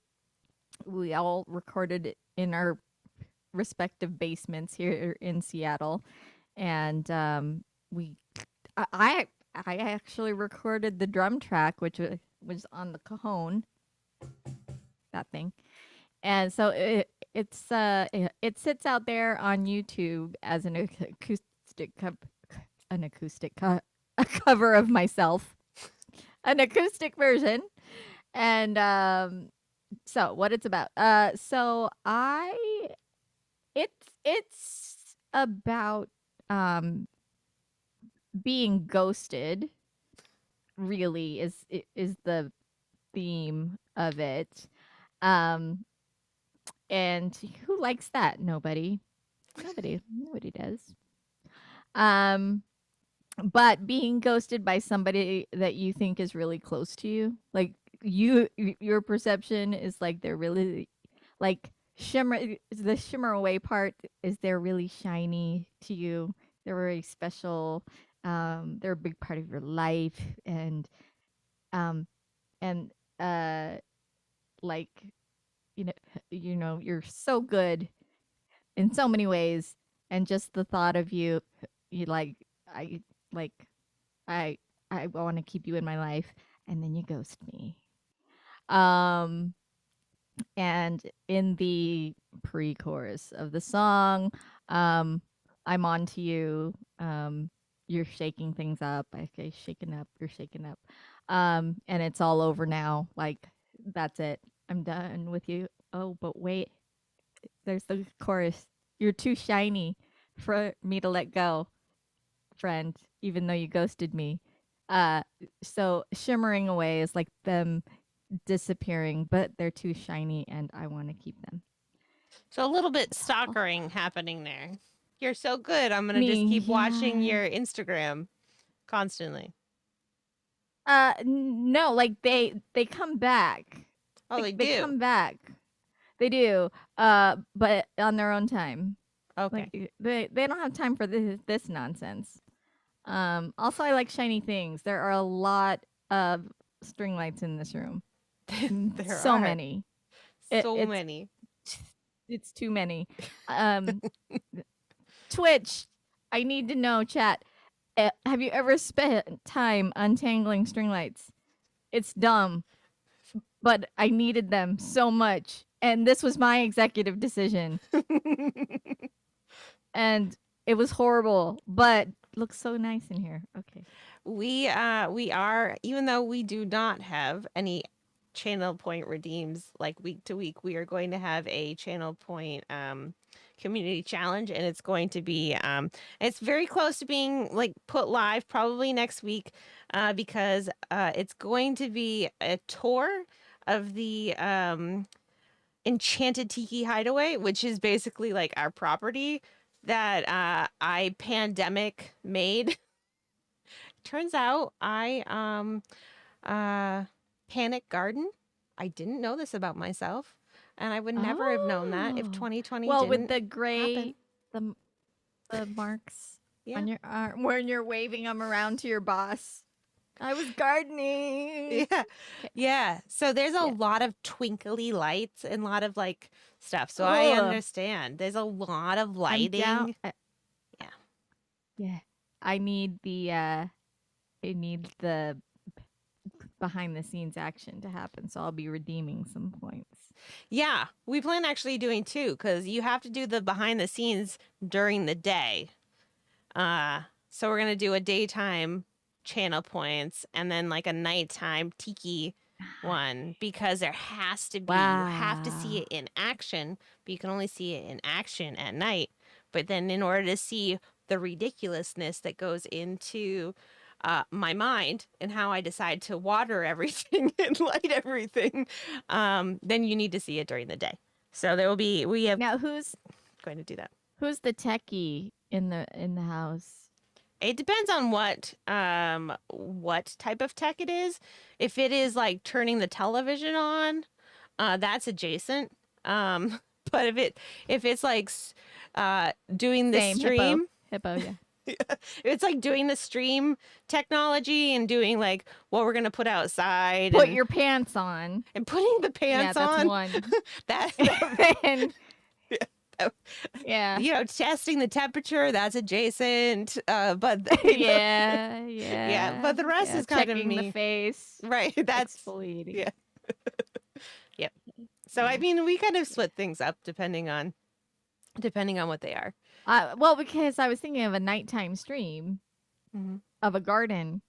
we all recorded it in our respective basements here in Seattle, and I actually recorded the drum track, which was on the cajon, that thing, and so it sits out there on YouTube as an a cover of myself, an acoustic version, and so what it's about. It's about being ghosted. Really is the theme of it. And who likes that? Nobody. Nobody does. But being ghosted by somebody that you think is really close to you, like your perception is like they're really like the shimmer away part is they're really shiny to you. They're very special. They're a big part of your life, um and like you're so good in so many ways, and just the thought of you I like I I want to keep you in my life, and then you ghost me. Um and in the pre-chorus of the song, um I'm on to you. You're shaking things up. Okay, shaking up, you're shaking up. And it's all over now. Like, that's it. I'm done with you. Oh, but wait, there's the chorus. You're too shiny for me to let go, friend, even though you ghosted me. So shimmering away is like them disappearing, but they're too shiny and I want to keep them. So a little bit stalkering happening there. You're so good. I'm going to just Me, keep watching yeah. your Instagram constantly. No, like they come back. Oh, Like, they they do. come back. They do. But on their own time. Okay. Like they don't have time for this nonsense. Also, I like shiny things. There are a lot of string lights in this room. There So are many. so many. It's too many. Twitch, I need to know, chat. Have you ever spent time untangling string lights? It's dumb, but I needed them so much, and this was my executive decision, and it was horrible, but looks so nice in here. Okay. We are, even though we do not have any channel point redeems like week to week, we are going to have a channel point community challenge, and it's going to be it's very close to being like put live probably next week, because it's going to be a tour of the Enchanted Tiki Hideaway, which is basically like our property that I pandemic made. Turns out I panic garden. I didn't know this about myself, and I would never have known that if Oh. 2020 Well, with didn't the gray, happen. the the marks Yeah. on your arm when you're waving them around to your boss. I was gardening. Yeah. Yeah. So there's a Yeah. lot of twinkly lights and a lot of like stuff. So I Ugh. understand. There's a lot of I'm down. lighting. Yeah. Yeah. I need the behind the scenes action to happen, so I'll be redeeming some points. Yeah. We plan actually doing two because you have to do the behind the scenes during the day. So we're gonna do a daytime channel points and then like a nighttime tiki one because there has to be you have to see Wow. it in action, but you can only see it in action at night. But then in order to see the ridiculousness that goes into my mind and how I decide to water everything and light everything, then you need to see it during the day. So there will be we have Now, who's going to do that. the techie in the house? It depends on what type of tech it is. If it is like turning the television on, that's adjacent. But if it's like doing the Same stream, hippo, yeah. if it's like doing the stream technology and doing like what we're gonna put outside Put and, your pants on. and putting the Yeah, pants that's on, one. that And- yeah. you know, testing the temperature, that's adjacent. But Yeah. yeah, but the rest yeah, is kind of checking the me. face. Right. That's Exfoliating. yeah. Yep. So I mean, we kind of split things up depending on what they are. Well, because I was thinking of a nighttime stream Mhm. of a garden.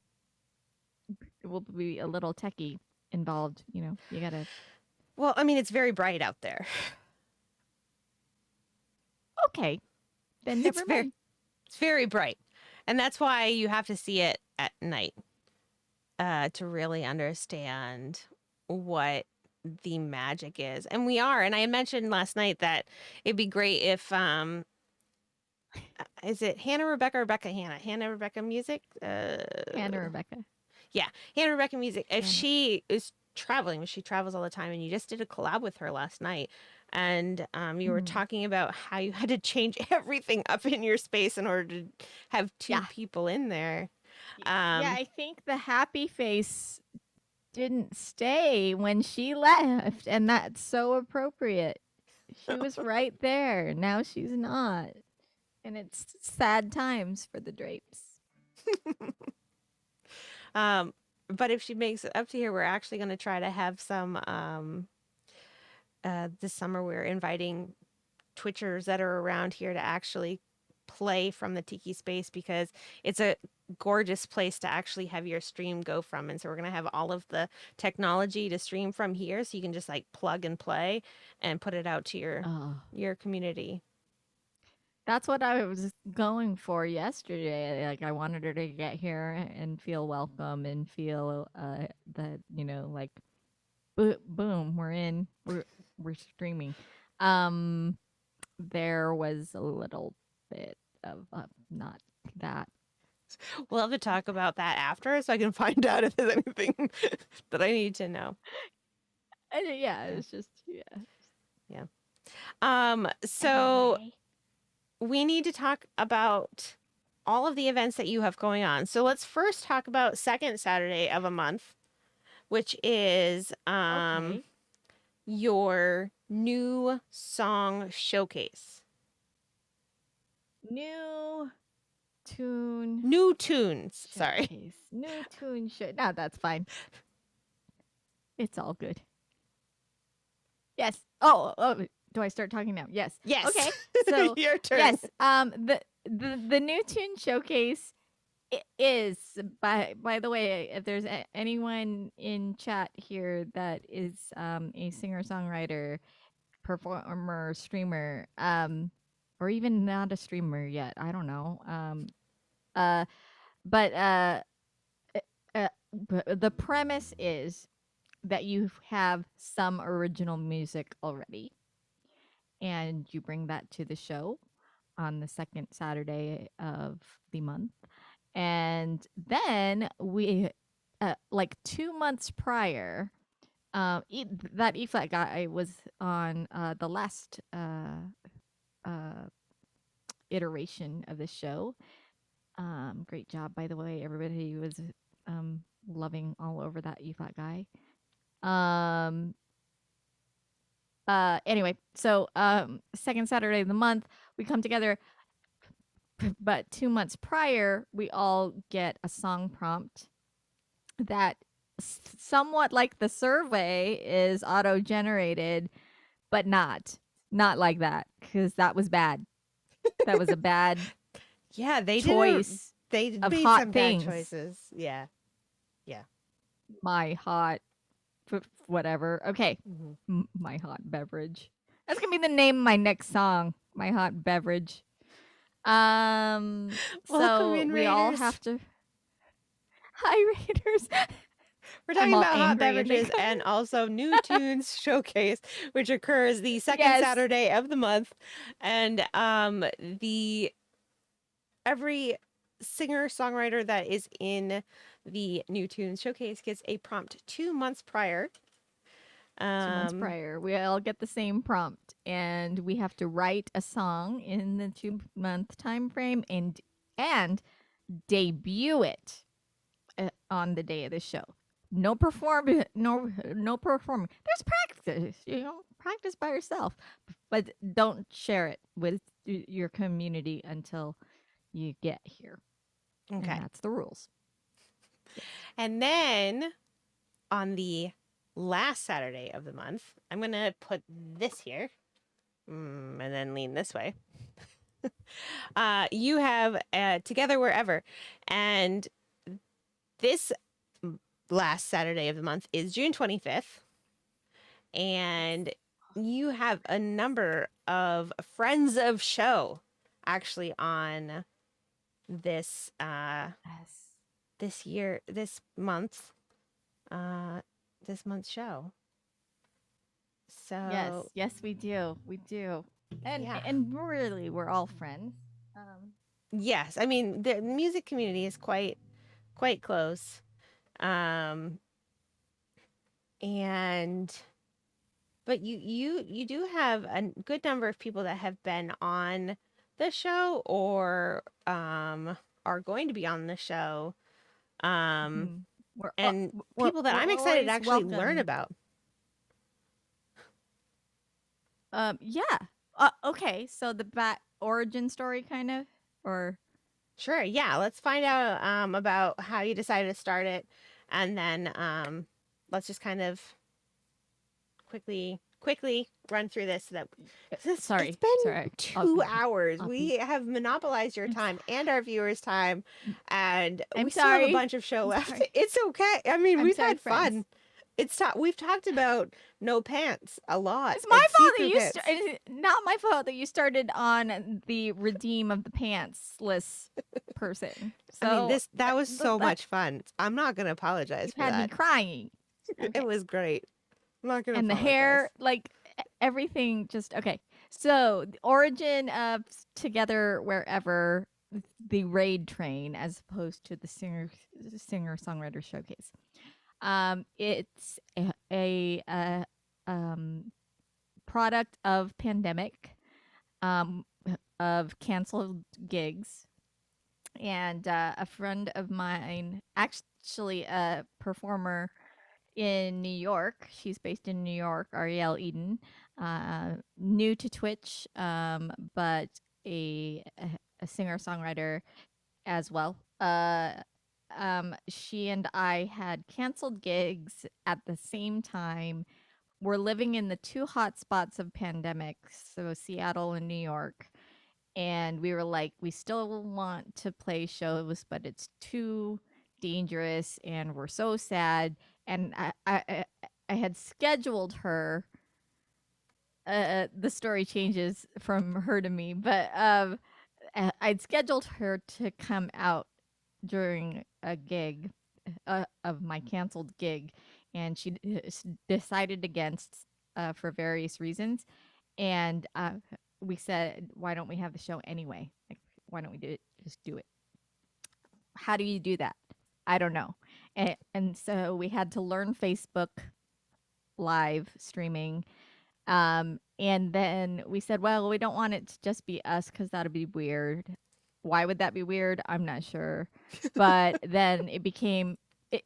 It will be a little techie involved. You know, you gotta. Well, I mean, it's very bright out there. Okay, then It's never very, mind. it's very bright, and that's why you have to see it at night to really understand what the magic is. And we are. And I mentioned last night that it'd be great if is it Hannah Rebecca or Rebecca Hannah? Hannah Rebecca Music? Hannah Rebecca. Yeah, Hannah Rebecca Music. If Hannah. she is traveling, she travels all the time, and you just did a collab with her last night, and you were Mhm. talking about how you had to change everything up in your space in order to have two Yeah. people in there. Yeah, I think the happy face didn't stay when she left, and that's so appropriate. She was right there. Now she's not. And it's sad times for the drapes. But if she makes it up to here, we're actually going to try to have some. This summer, we're inviting Twitchers that are around here to actually play from the Tiki space because it's a gorgeous place to actually have your stream go from. And so we're going to have all of the technology to stream from here so you can just like plug and play and put it out to your community. That's what I was going for yesterday. Like I wanted her to get here and feel welcome and feel that, you know, like boom, we're in. We're streaming. There was a little bit of not that. We'll have to talk about that after so I can find out if there's anything that I need to know. Yeah, it's just So Anyway. we need to talk about all of the events that you have going on. So let's first talk about second Saturday of a month, which is Okay. your new song showcase. New tune. New tunes. Sorry. Showcase. New tune show. No, that's fine. It's all good. Yes. Oh, do I start talking now? Yes. Yes. Okay. So your turn. yes. The new tune showcase is by the way, if there's anyone in chat here that is a singer songwriter, performer, streamer, or even not a streamer yet. I don't know. Uh, but the premise is that you have some original music already, and you bring that to the show on the second Saturday of the month. And then we, like 2 months prior, that E flat guy was on the last uh, iteration of the show. Great job, by the way. Everybody was loving all over that E flat guy. Um, anyway, so second Saturday of the month, we come together. But 2 months prior, we all get a song prompt that somewhat like the survey is auto generated, but not like that, because that was bad. That was a bad Yeah, choice they of made hot some bad things. choices. Yeah. Yeah. My hot whatever. Okay. Hmm. My hot beverage. That's gonna be the name of my next song. My hot beverage. Welcome So in, we all Raiders. have to. Hi, Raiders. We're I'm talking all about hot angry and they beverages come. and also New Tunes Showcase, which occurs the second Yes. Saturday of the month. And the every singer songwriter that is in the New Tunes Showcase gets a prompt 2 months prior. 2 months prior, we all get the same prompt, and we have to write a song in the 2 month time frame and debut it on the day of the show. No performing. There's practice, practice by yourself, but don't share it with your community until you get here, and Okay. that's the rules. Yes. And then on the last Saturday of the month, I'm going to put this here and then lean this way. You have Together Wherever. And this last Saturday of the month is June 25th. And you have a number of friends of show actually on this Yes. this month's show. Yes, So yes, we do. We do. And yeah. and really we're all friends. Yes, I mean the music community is quite close. Um and but you do have a good number of people that have been on the show or are going to be on the show. Um Mhm. We're and we're people that we're I'm excited to always actually learn welcome. about. Yeah. Okay, so the back origin story kind of, or Sure, yeah, let's find out about how you decided to start it, and then let's just kind of quickly run through this so that it's sorry, been sorry. I'll 2 hours. I'll be We have monopolized your I'm time sorry. and our viewers' time, and I'm we still have a sorry. bunch of show I'm left. sorry. It's okay. I mean, I'm we've sorry, had friends. fun. We've talked about no pants a lot It's my and fault that see-through pants. it's not my fault that you started on the redeem of the pantsless person. I mean, So that was so that much fun. I'm not gonna apologize you've for had me that. crying. It Okay. was great. I'm not gonna And the apologize. hair, like everything just okay. So the origin of Together Wherever, the raid train as opposed to the singer songwriter showcase. It's a product of pandemic, um, of canceled gigs, and a friend of mine, actually a performer in New York. She's based in New York, Ariel Eden, new to Twitch, but a singer songwriter as well. She and I had canceled gigs at the same time. We're living in the two hot spots of pandemic, so Seattle and New York. And we were like, we still want to play shows, but it's too dangerous, and we're so sad. And I had scheduled her the story changes from her to me, but I'd scheduled her to come out during a gig of my canceled gig, and she decided against for various reasons. And we said, why don't we have the show anyway? Like, why don't we do it? Just do it. How do you do that? I don't know. And so we had to learn Facebook live streaming. And then we said, well, we don't want it to just be us because that'd be weird. Why would that be weird? I'm not sure. But then it became a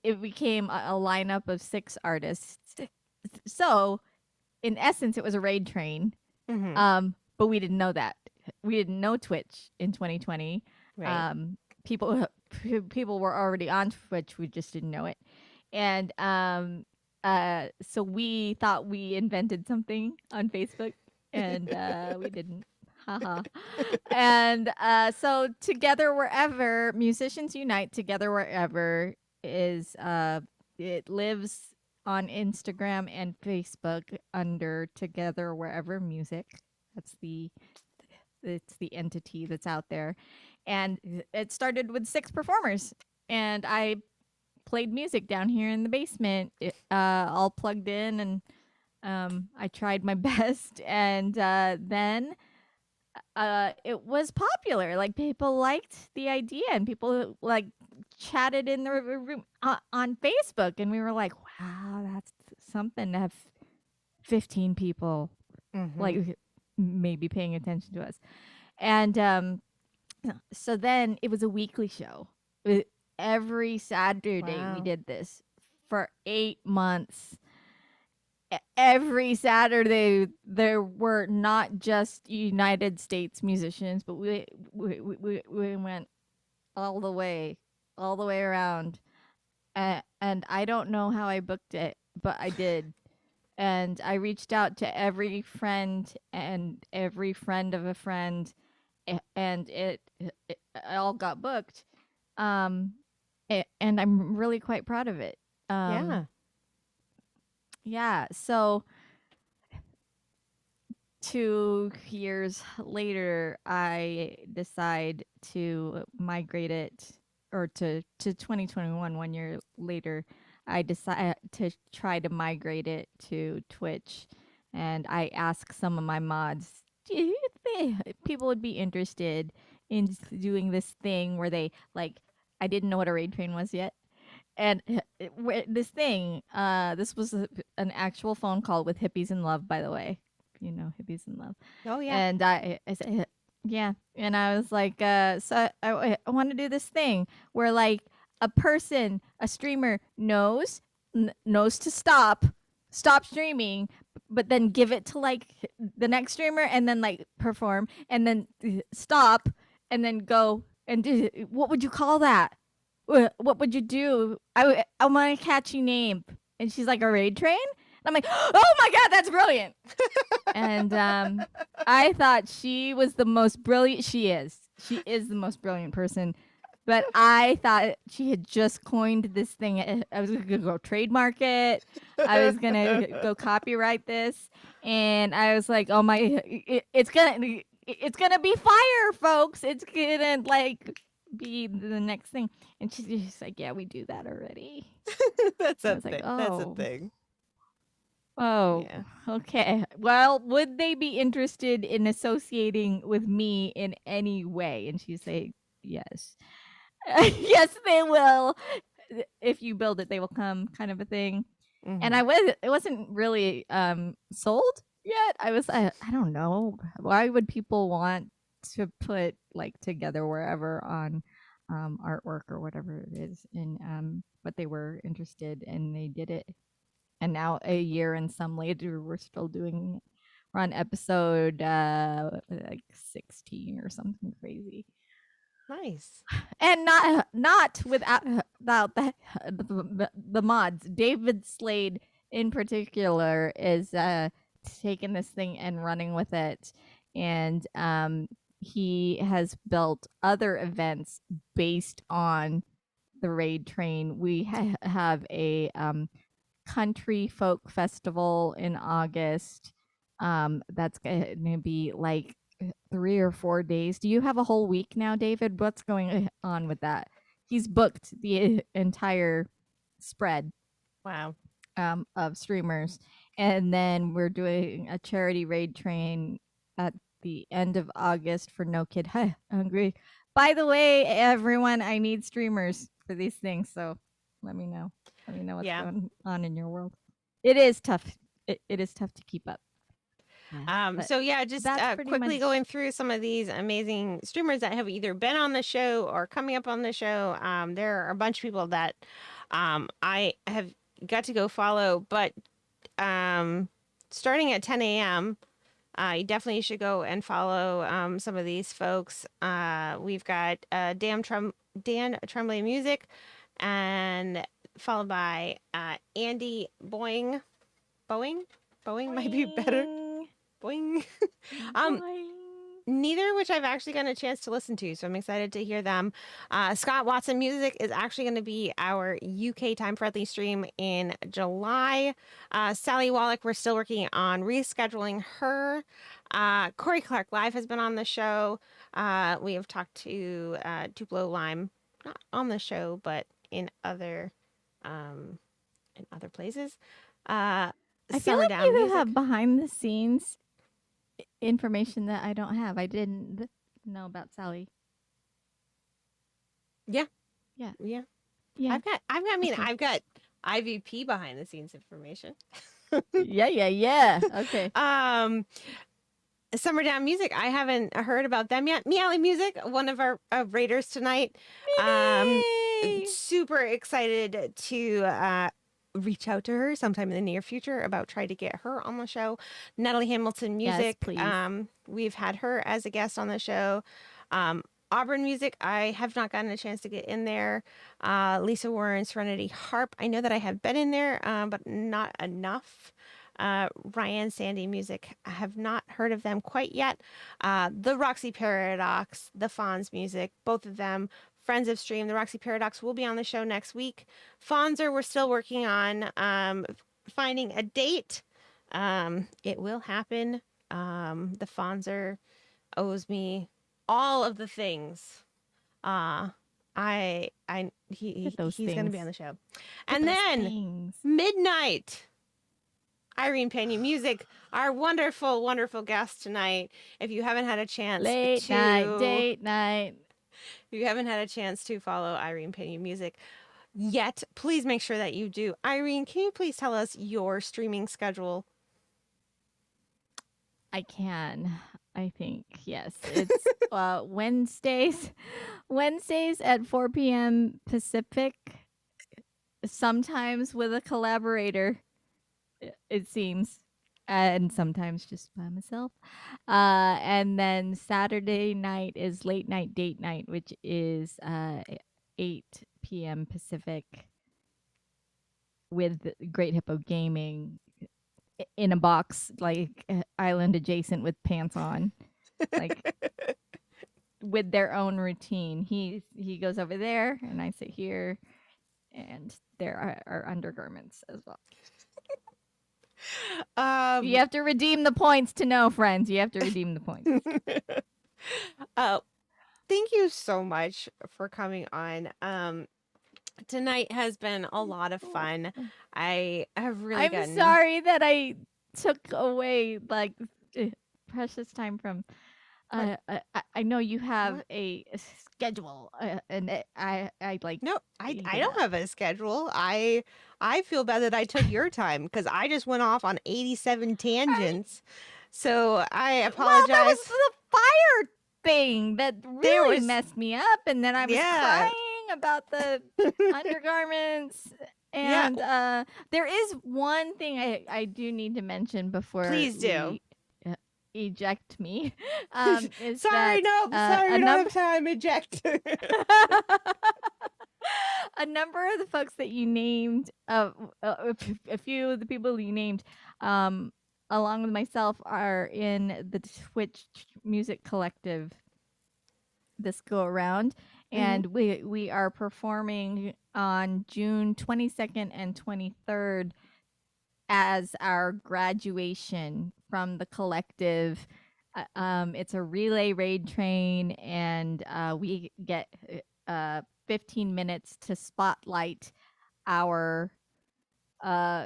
lineup of 6 artists. So in essence, it was a raid train. But we didn't know that. We didn't know Twitch in 2020. Right. People were already on Twitch. We just didn't know it. And so we thought we invented something on Facebook, and we didn't. Haha. And so Together Wherever, Musicians Unite Together Wherever is it lives on Instagram and Facebook under Together Wherever Music. That's it's the entity that's out there. And it started with 6 performers, and I played music down here in the basement, all plugged in, and I tried my best. And then it was popular. Like, people liked the idea, and people like chatted in the room on Facebook, and we were like, wow, that's something to have 15 people like maybe paying attention to us. And so then it was a weekly show. Every Saturday we Wow. did this for 8 months. Every Saturday there were not just United States musicians, but we went all the way around. And I don't know how I booked it, but I did. And I reached out to every friend and every friend of a friend, and it all got booked. And I'm really quite proud of it. Yeah. Yeah. So 2 years later, I decide to migrate it, or to 2021. 1 year later, I decide to try to migrate it to Twitch, and I ask some of my mods, do you think people would be interested in doing this thing where they like? I didn't know what a raid train was yet. And this was an actual phone call with Hippies in Love, by the way. You know, Hippies in Love. Oh yeah. And I said, yeah. And I was like, so I want to do this thing where, like, a streamer knows to stop streaming, but then give it to, like, the next streamer, and then, like, perform, and then stop, and then go and do. What would you call that? What would you do? I want a catchy name. And she's like, a raid train? And I'm like, oh my God, that's brilliant. And I thought she was the most brilliant. She is the most brilliant person. But I thought she had just coined this thing. I was going to go trademark it. I was going to go copyright this. And I was like, oh my, it's going to be fire, folks. It's going to, like, be the next thing. And she's just like, yeah, we do that already. That's I a was thing. like, That's a oh. thing. Oh, Yeah. okay. Well, would they be interested in associating with me in any way? And she's like, yes. Yes, they will. If you build it, they will come, kind of a thing. And it wasn't really sold yet. I was I don't know. Why would people want to put, like, Together Wherever on artwork or whatever it is? And but they were interested, and they did it. And now, a year and some later, we're still doing it. We're on episode like 16 or something crazy. Nice. And not without the mods. David Slade in particular is taking this thing and running with it. And he has built other events based on the raid train. We have a country folk festival in August. That's going to be like 3 or 4 days. Do you have a whole week now, David? What's going on with that? He's booked the entire spread Wow. of streamers, and then we're doing a charity raid train at the end of August for No Kid Hungry. By the way, everyone, I need streamers for these things, so let me know. Let me know what's Yeah. going on in your world. It is tough. It is tough to keep up. But So yeah, just that's pretty quickly much going through some of these amazing streamers that have either been on the show or coming up on the show. There are a bunch of people that I have got to go follow, but starting at 10 a.m., you definitely should go and follow some of these folks. We've got Dan Tremblay Music, and followed by Andy Boeing might be better. Boing. um, Boing. Neither which I've actually gotten a chance to listen to, so I'm excited to hear them. Scott Watson Music is actually going to be our UK time friendly stream in July. Sally Wallach, we're still working on rescheduling her. Corey Clark Live has been on the show. We have talked to Tupelo Lime, not on the show, but um, in other places. I feel Summer like Down you Music. have behind the scenes information that I don't have. I didn't know about Sally. Yeah. Yeah. Yeah. Yeah. Okay. I've got IVP behind the scenes information. Yeah. Okay. Summer Down Music. I haven't heard about them yet. Meowly Music, one of our raiders tonight. Yay! Super excited to reach out to her sometime in the near future about trying to get her on the show. Natalie Hamilton Yes, Music. please. We've had her as a guest on the show. Auburn Music, I have not gotten a chance to get in there. Lisa Warren, Serenity Harp. I know that I have been in there, but not enough. Ryan Sandy Music. I have not heard of them quite yet. The Roxy Paradox, the Fonz Music, both of them friends of stream. The Roxy Paradox will be on the show next week. Fonzer, we're still working on finding a date. It will happen. The Fonzer owes me all of the things. He's going to be on the show. And then midnight. Irene Pena Music, our wonderful, wonderful guest tonight. If you haven't had a chance Date night. If you haven't had a chance to follow Irene Pena Music yet, please make sure that you do. Irene, can you please tell us your streaming schedule? I can. I think yes. It's Wednesdays at 4 p.m. Pacific. Sometimes with a collaborator, it seems, and sometimes just by myself. And then Saturday night is late night date night, which is 8 p.m. Pacific with Great Hippo Gaming in a box, like island adjacent with pants on, like with their own routine. He goes over there, and I sit here, and there are undergarments as well. You have to redeem the points to know, friends. You have to redeem the points. Thank you so much for coming on. Tonight has been a lot of fun. I have really I'm sorry that I took away like precious time from. I know you have a schedule, and I like. No, I don't have a schedule. I feel bad that I took your time because I just went off on 87 tangents. So I apologize. Well, that was the fire thing that really messed me up, and then I was crying about the undergarments. And there is one thing I do need to mention before please do eject me. Sorry, don't have time. Eject. A number of the folks that you named, a few of the people you named, along with myself, are in the Twitch Music Collective this go around, and we are performing on June 22nd and 23rd as our graduation from the collective. It's a relay raid train, and we get 15 minutes to spotlight our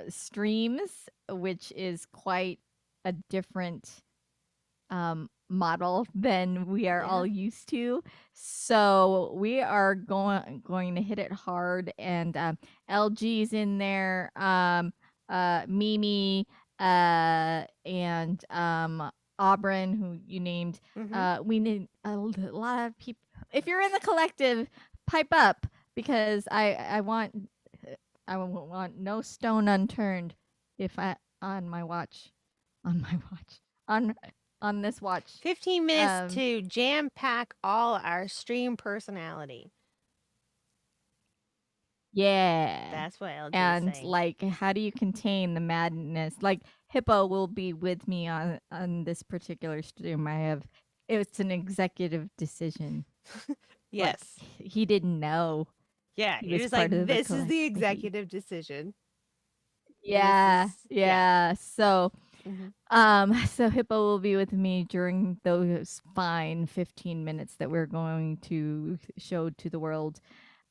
streams, which is quite a different model than we are Yeah. all used to. So we are going to hit it hard, and LG's in there, Mimi, and Auburn, who you named. We need a lot of people. If you're in the collective, pipe up, because I want no stone unturned if I on my watch on on this watch. 15 minutes to jam pack all our stream personality. Yeah. That's what LG is And saying. like, how do you contain the madness? Like, Hippo will be with me on this particular stream. It's an executive decision. Yes. Like, he didn't know. Yeah, He he was was like, part of the this is the collective. executive decision. Yeah, is- yeah. So, Mhm. so Hippo will be with me during those fine 15 minutes that we're going to show to the world.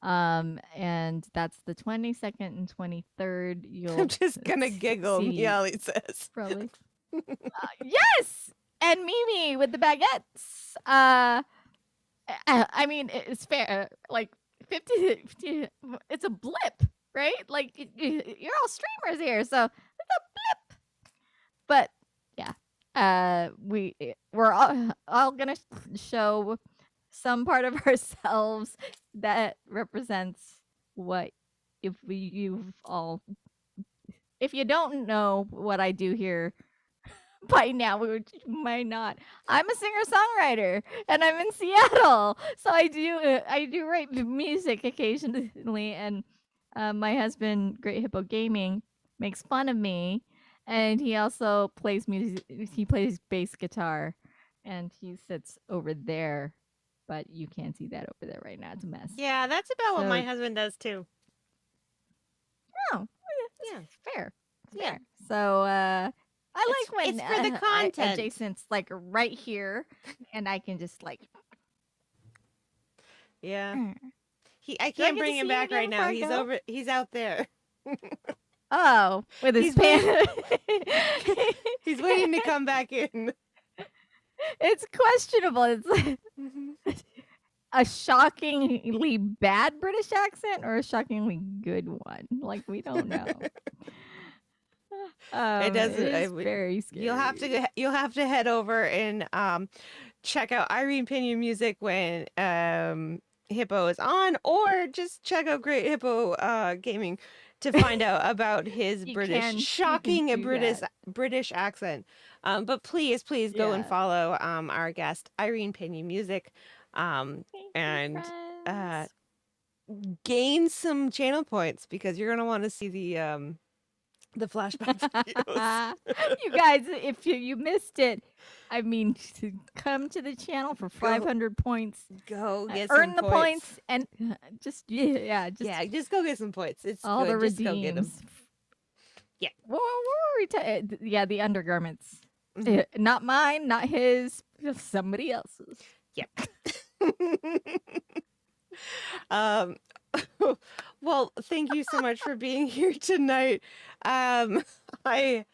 And that's the 22nd and 23rd. You'll I'm just gonna giggle, see Miali says. probably. Yes, and Mimi with the baguettes. I mean, it's fair. Like 50, it's a blip, right? Like you're all streamers here, so it's a blip. But yeah, we're all gonna show some part of ourselves that represents what if you don't know what I do here by now, which you might not. I'm a singer-songwriter, and I'm in Seattle, so I do write music occasionally, and my husband, Great Hippo Gaming, makes fun of me, and he also plays music. He plays bass guitar, and he sits over there, but you can't see that over there right now. It's a mess. Yeah, that's about what So- my husband does too. Oh, Yeah. it's fair. It's Yeah. fair. So I It's- like when it's for the content. Jason's like right here, and I can just like. Yeah. "Mm." I I can't get bring to him see him back again right now. before I go? He's out there. Oh, with his He's pants. He's waiting to come back in. It's questionable. It's like Mhm. a shockingly bad British accent or a shockingly good one. Like we don't know. It does. It is very scary. You'll have to head over and check out Irene Pena Music when Hippo is on, or just check out Great Hippo Gaming to find out about his You British can shocking do British accent. But please go and Yeah. follow our guest Irene Pena Music, Thank and you, friends. gain some channel points because you're gonna want to see the flashback videos. You guys, if you missed it, I mean, to come to the channel for 500 points, Go get earn some the points, and just just go get some points. It's all good. the Just go get them. redeems. Yeah. What were we yeah, the undergarments. Mhm. Not mine, not his, somebody else's. um well, thank you so much for being here tonight. I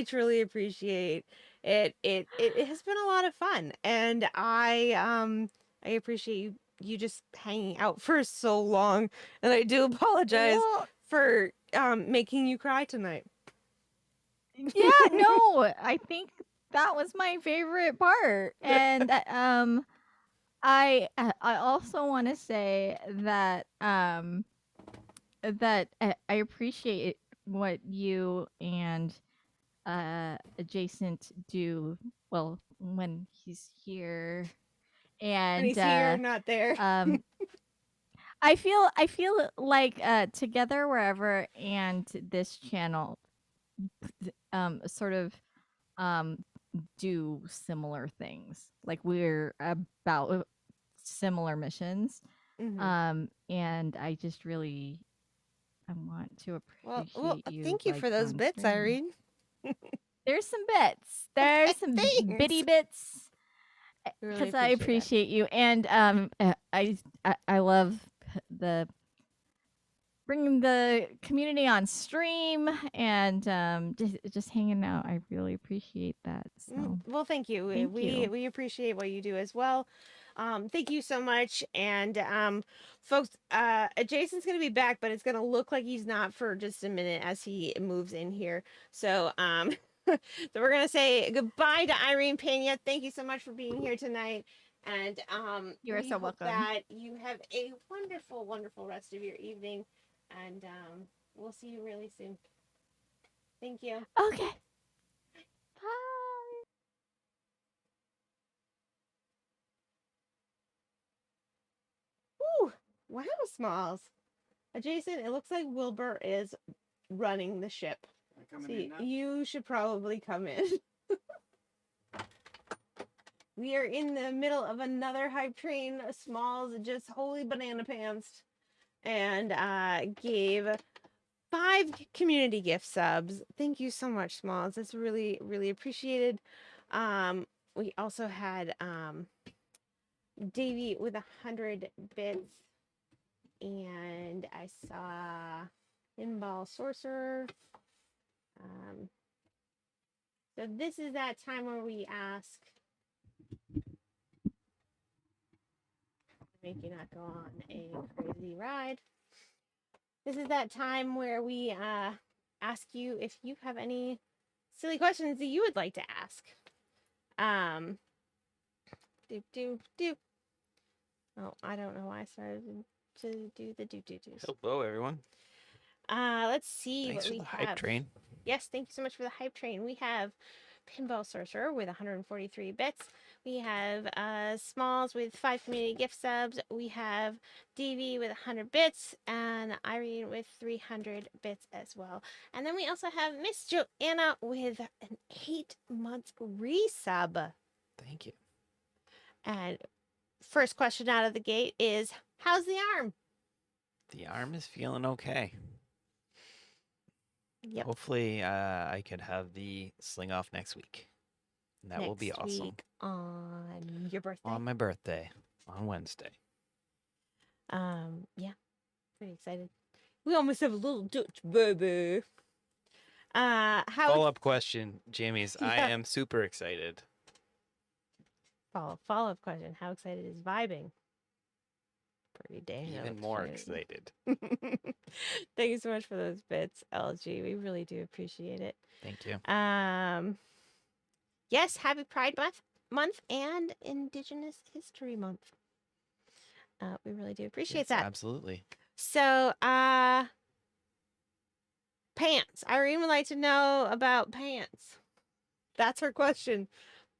truly appreciate it. It has been a lot of fun, and I appreciate you just hanging out for so long, and I do apologize Well, for making you cry tonight. yeah, no, I think that was my favorite part, and I also want to say that I appreciate what you and adjacent do well when he's here, and When he's here, not there. I feel like Together Wherever and this channel sort of do similar things. Like we're about similar missions. Mhm. And I just really I want to Well, appreciate you. thank you like, for those on bits, stream. Irene. There's some bits. There's some bitty Thanks. bits. Really Because I appreciate that. appreciate you, and I love the bringing the community on stream and just hanging out. I really appreciate that. So Well, thank you. thank you. We appreciate what you do as well. Thank you so much. And folks, Jason's gonna be back, but it's gonna look like he's not for just a minute as he moves in here. So so we're gonna say goodbye to Irene Pena. Thank you so much for being here tonight. And You are we so hope welcome. that you have a wonderful, wonderful rest of your evening. And we'll see you really soon. Thank you. Okay. Bye. Woo! Wow, Smalls. Jason, it looks like Wilbur is running the ship. See, you should probably come in. We are in the middle of another hype train. Smalls just holy banana pants and gave 5 community gift subs. Thank you so much, Smalls. That's really, really appreciated. We also had Davey with 100 bits. And I saw Pinball Sorcerer. So this is that time where we ask, make you not go on a crazy ride. This is that time where we ask you if you have any silly questions that you would like to ask. Oh, I don't know why I started to do the do-do-dos. Hello, everyone. Let's see Thanks what for we the have. hype train. Yes, thank you so much for the hype train. We have Pinball Sorcerer with 143 bits. We have Smalls with 5 community gift subs. We have DV with 100 bits and Irene with 300 bits as well. And then we also have Miss Joanna with an 8-month resub. Thank you. And first question out of the gate is, how's the arm? The arm is feeling okay. Yep. Hopefully, I could have the sling off next week. And that will be Next awesome. week on your birthday. On my birthday, on Wednesday. Yeah, pretty excited. We almost have a little Dutch baby. How Follow-up question, Jamie's. I Yeah. am super excited. follow-up question? How excited is vibing? Pretty dang Even more excited. Thank you so much for those bits, LG. We really do appreciate it. Thank you. Yes, happy Pride month and Indigenous History Month. We really do appreciate that. Absolutely. So, pants. Irene would like to know about pants. That's her question.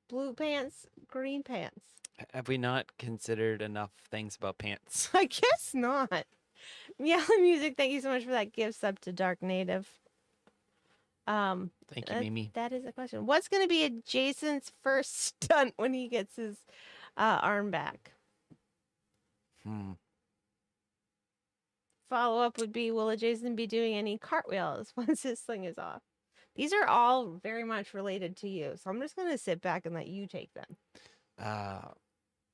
Blue pants, green pants. Have we not considered enough things about pants? I guess not. IslandVibingPresents, thank you so much for that gift sub to Dark Native. Thank you, Mimi. That is a question. What's going to be Jason's first stunt when he gets his arm back? Follow up would be, will Jason be doing any cartwheels once his sling is off? These are all very much related to you, so I'm just going to sit back and let you take them.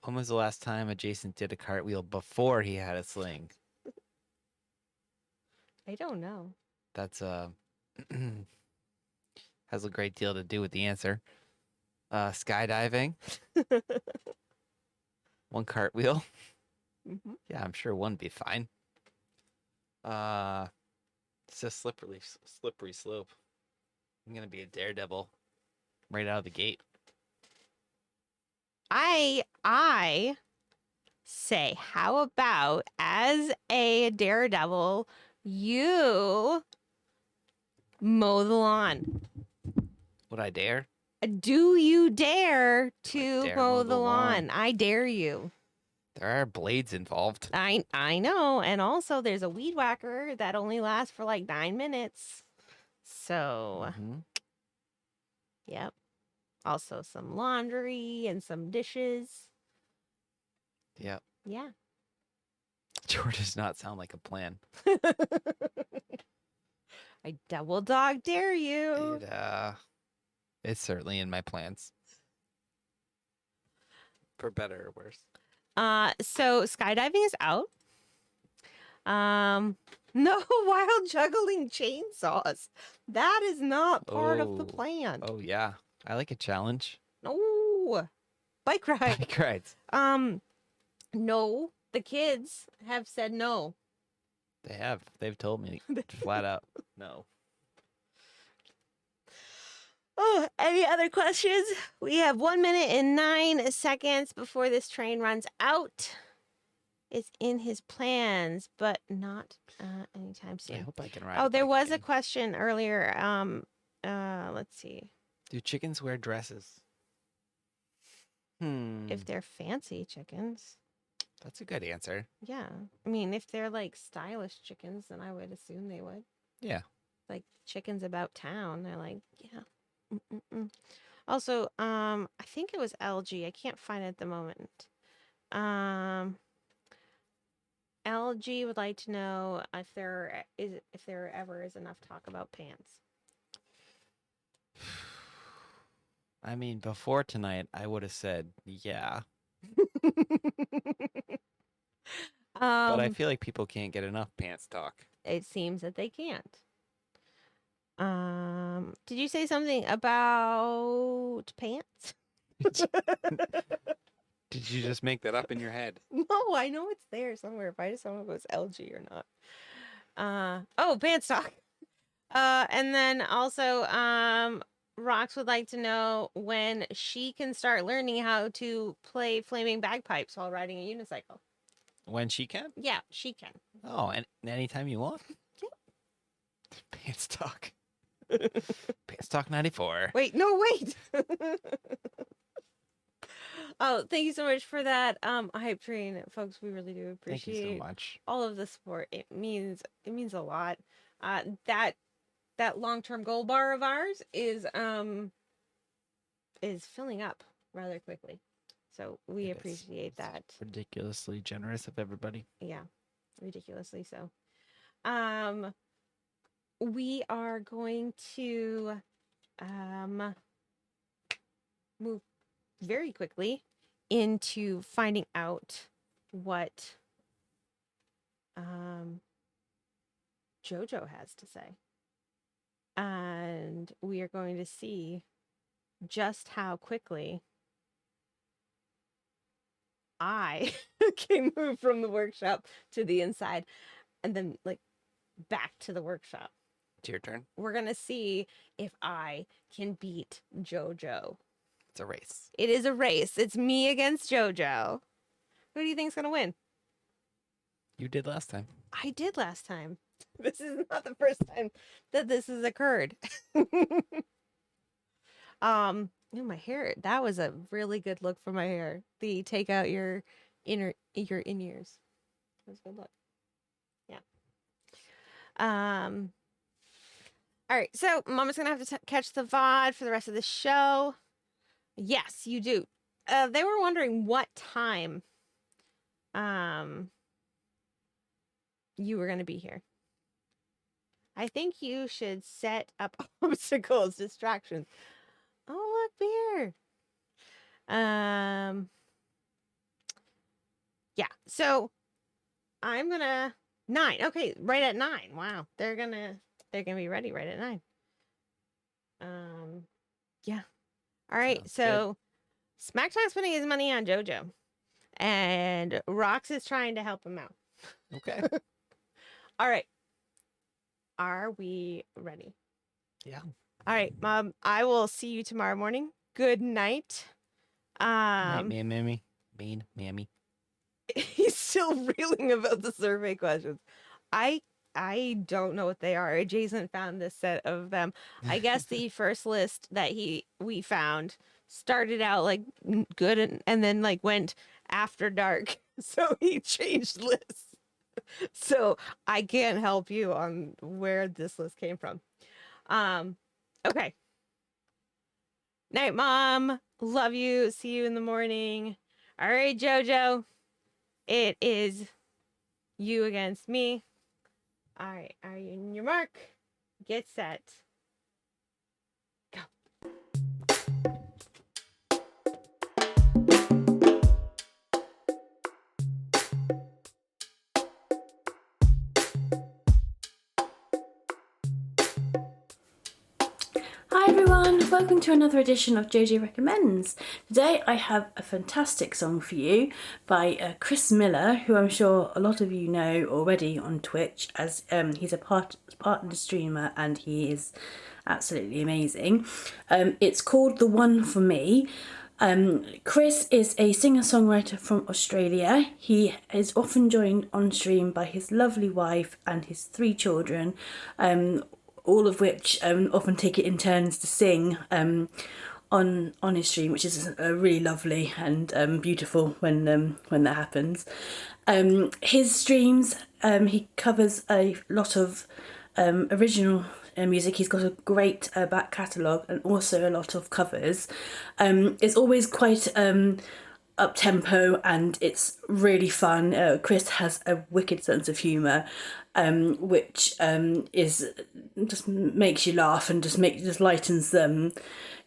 When was the last time Jason did a cartwheel before he had a sling? I don't know. That's has a great deal to do with the answer. Skydiving. One cartwheel. Mm-hmm. Yeah, I'm sure one would be fine. It's a slippery slope. I'm gonna be a daredevil right out of the gate. I say, how about as a daredevil, you mow the lawn? Would I dare? Do you dare to dare mow the lawn? I dare you. There are blades involved. I know, and also there's a weed whacker that only lasts for like 9 minutes. So, yep. Also some laundry and some dishes. Yep. Yeah. Sure does not sound like a plan. I double dog dare you. It's certainly in my plans. For better or worse. So skydiving is out. No wild juggling chainsaws. That is not part of the Oh. plan. Oh yeah. I like a challenge. No. Bike ride. Bike rides. No. The kids have said no. They have. They've told me flat out. No. Oh, any other questions? We have 1 minute and 9 seconds before this train runs out. It's in his plans, but not anytime I soon. hope I can ride. Oh, a there bike was a again. question earlier. Let's see. Do chickens wear dresses? If they're fancy chickens. That's a good answer. Yeah. I mean, if they're like stylish chickens, then I would assume they would. Yeah. Like chickens about town. They're like, yeah. Mm-mm-mm. Also, I think it was LG. I can't find it at the moment. LG would like to know if there ever is enough talk about pants. I mean, before tonight, I would have said yeah. But I feel like people can't get enough pants talk. It seems that they can't. Did you say something about pants? Did you just make that up in your head? No, I know it's there somewhere. If I just don't know if it was LG or not. Oh, pants talk. And then also, Rox would like to know when she can start learning how to play flaming bagpipes while riding a unicycle. When she can? Yeah, she can. Oh, and anytime you want? Yep. Pants talk. Pants talk 94. Wait, no, wait. Oh, thank you so much for that hype train, folks. We really do appreciate Thank you so much. all of the support. It means a lot. That long-term goal bar of ours is filling up rather quickly. So we appreciate It's that. ridiculously generous of everybody. Yeah, ridiculously so. We are going to move very quickly into finding out what JoJo has to say. And we are going to see just how quickly I can move from the workshop to the inside and then like back to the workshop. It's your turn. We're going to see if I can beat JoJo. It's a race. It is a race. It's me against JoJo. Who do you think's going to win? You did last time. I did last time. This is not the first time that this has occurred. My hair, that was a really good look for my hair. The take out your in-ears. That was a good look. Yeah. All right, so Mama's gonna have to catch the VOD for the rest of the show. Yes, you do. They were wondering what time you were gonna be here. I think you should set up obstacles, distractions. Oh, look, beer. Yeah. So I'm gonna 9. Okay, right at 9. Wow, they're gonna be ready right at 9. Yeah. All right. Sounds So Smack Talk's putting his money on JoJo, and Rox is trying to help him out. Okay. All right. Are we ready? Yeah. All right, Mom. I will see you tomorrow morning. Good night. Night, mammy. Mean mammy. He's still reeling about the survey questions. I don't know what they are. Jason found this set of them. I guess the first list that we found started out like good and then like went after dark. So he changed lists. So I can't help you on where this list came from. Okay. Night, Mom. Love you. See you in the morning. All right, JoJo. It is you against me. All right. Are you in your mark? Get set. Go. Hi everyone, welcome to another edition of JJ Recommends. Today I have a fantastic song for you by Chris Miller, who I'm sure a lot of you know already on Twitch, as he's a partner streamer and he is absolutely amazing. It's called The One For Me. Chris is a singer-songwriter from Australia. He is often joined on stream by his lovely wife and his 3 children, all of which often take it in turns to sing on his stream, which is really lovely and beautiful when that happens. His streams, he covers a lot of original music. He's got a great back catalogue and also a lot of covers. It's always quite up tempo and it's really fun. Chris has a wicked sense of humour, which is just makes you laugh and just lightens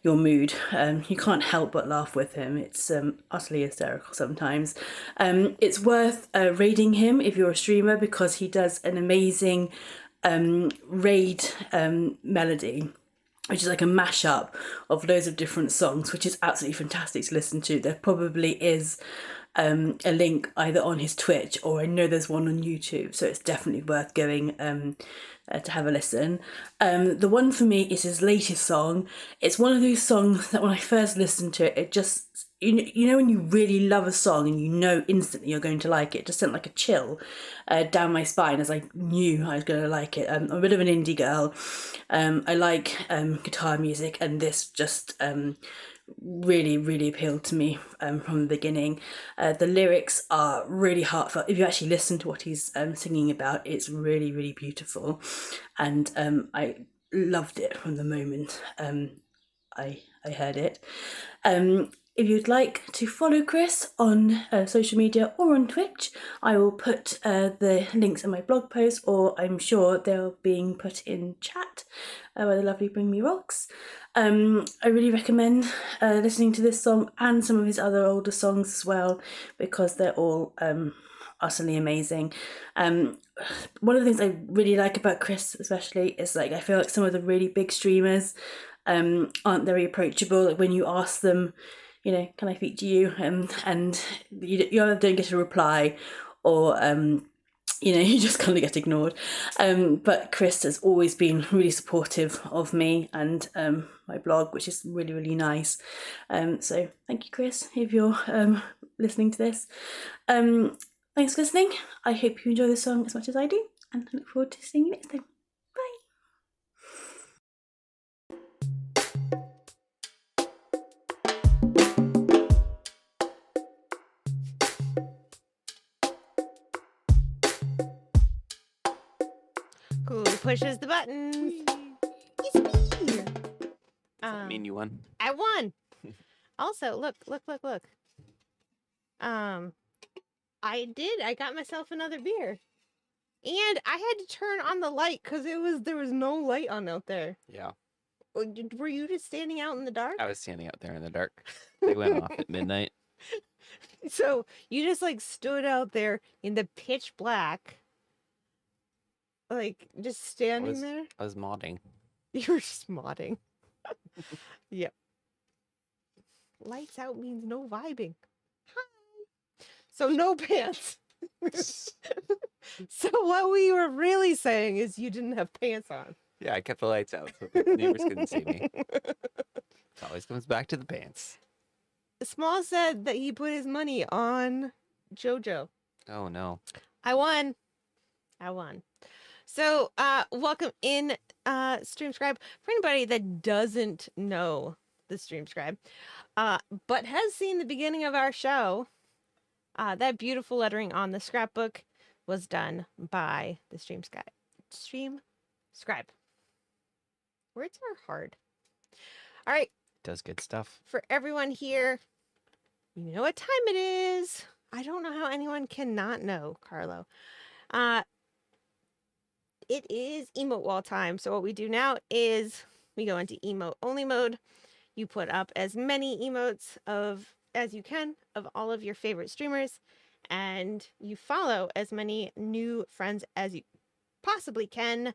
your mood. You can't help but laugh with him. It's utterly hysterical sometimes. It's worth raiding him if you're a streamer because he does an amazing raid melody, which is like a mashup of loads of different songs, which is absolutely fantastic to listen to. There probably is a link either on his Twitch or I know there's one on YouTube, so it's definitely worth going to have a listen. The One For Me is his latest song. It's one of those songs that when I first listened to it, it just, you know when you really love a song and you know instantly you're going to like it, just sent like a chill down my spine as I knew I was going to like it. I'm a bit of an indie girl. I like guitar music and this just really appealed to me from the beginning. The lyrics are really heartfelt. If you actually listen to what he's singing about, it's really beautiful, and I loved it from the moment I heard it. If you'd like to follow Chris on social media or on Twitch, I will put the links in my blog post, or I'm sure they're being put in chat by the lovely Bring Me Rocks. I really recommend listening to this song and some of his other older songs as well, because they're all utterly amazing. One of the things I really like about Chris especially is like I feel like some of the really big streamers aren't very approachable. Like when you ask them, you know, can I feature you? And you either don't get a reply or you know, you just kind of get ignored. But Chris has always been really supportive of me and my blog, which is really nice. So thank you, Chris, if you're listening to this. Thanks for listening. I hope you enjoy the song as much as I do, and I look forward to seeing you next time. Bye. Who pushes the button? It's me. Does that mean you won? I won. Also, look. I did. I got myself another beer, and I had to turn on the light because there was no light on out there. Yeah. Were you just standing out in the dark? I was standing out there in the dark. They went off at midnight. So you just like stood out there in the pitch black, like just standing there. I was modding. You were just modding. Yep. Lights out means no vibing. Hi. So no pants. So what we were really saying is you didn't have pants on. Yeah, I kept the lights out so the neighbors couldn't see me. It always comes back to the pants. Small said that he put his money on JoJo. Oh no. I won. So welcome in StreamScribe. For anybody that doesn't know the StreamScribe, but has seen the beginning of our show, that beautiful lettering on the scrapbook was done by the StreamScribe. Words are hard. All right. Does good stuff. For everyone here, you know what time it is. I don't know how anyone cannot know, Carlo. It is emote wall time. So what we do now is we go into emote only mode. You put up as many emotes as you can of all of your favorite streamers, and you follow as many new friends as you possibly can.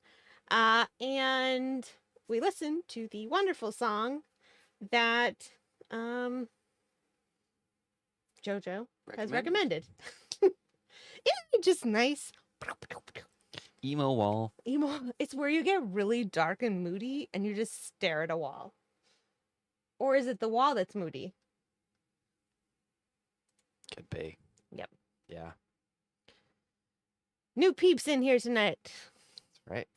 And we listened to the wonderful song that JoJo has recommended. Isn't it just nice? Emo wall. Emo, it's where you get really dark and moody and you just stare at a wall. Or is it the wall that's moody? Could be. Yep. Yeah. New peeps in here tonight. That's right.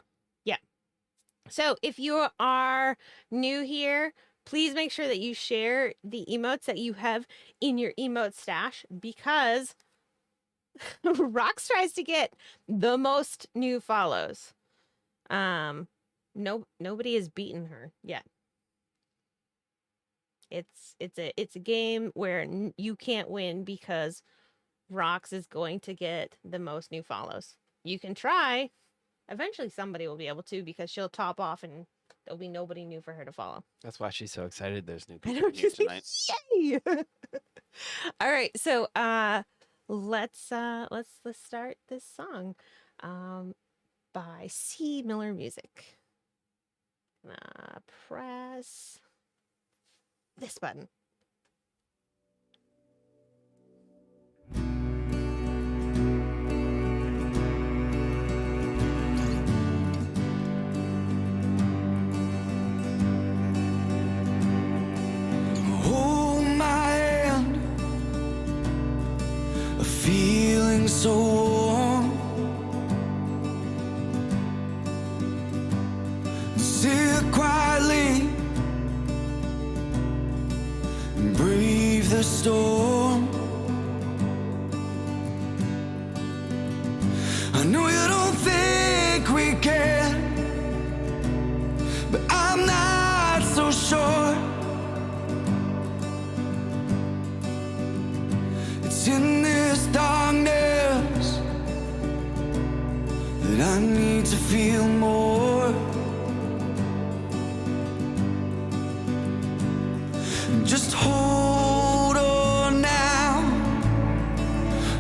So if you are new here, please make sure that you share the emotes that you have in your emote stash, because Rox tries to get the most new follows. Nobody has beaten her yet. It's a game where you can't win because Rox is going to get the most new follows. You can try. Eventually somebody will be able to, because she'll top off and there'll be nobody new for her to follow. That's why she's so excited there's new I people know, in here she's like, tonight. yay! All right, so let's start this song by C. Miller Music. Press this button. Hold my hand, a feeling so warm. Sit quietly and brave the storm. I know you don't think we can, but I'm not so sure. It's in this darkness that I need to feel more. Just hold on now,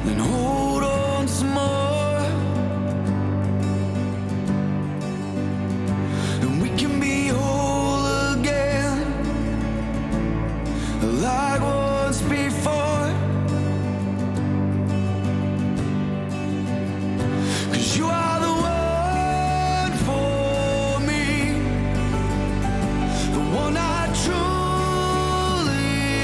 and hold on some more, and we can be whole again, like once before. 'Cause you are the one for me, the one I truly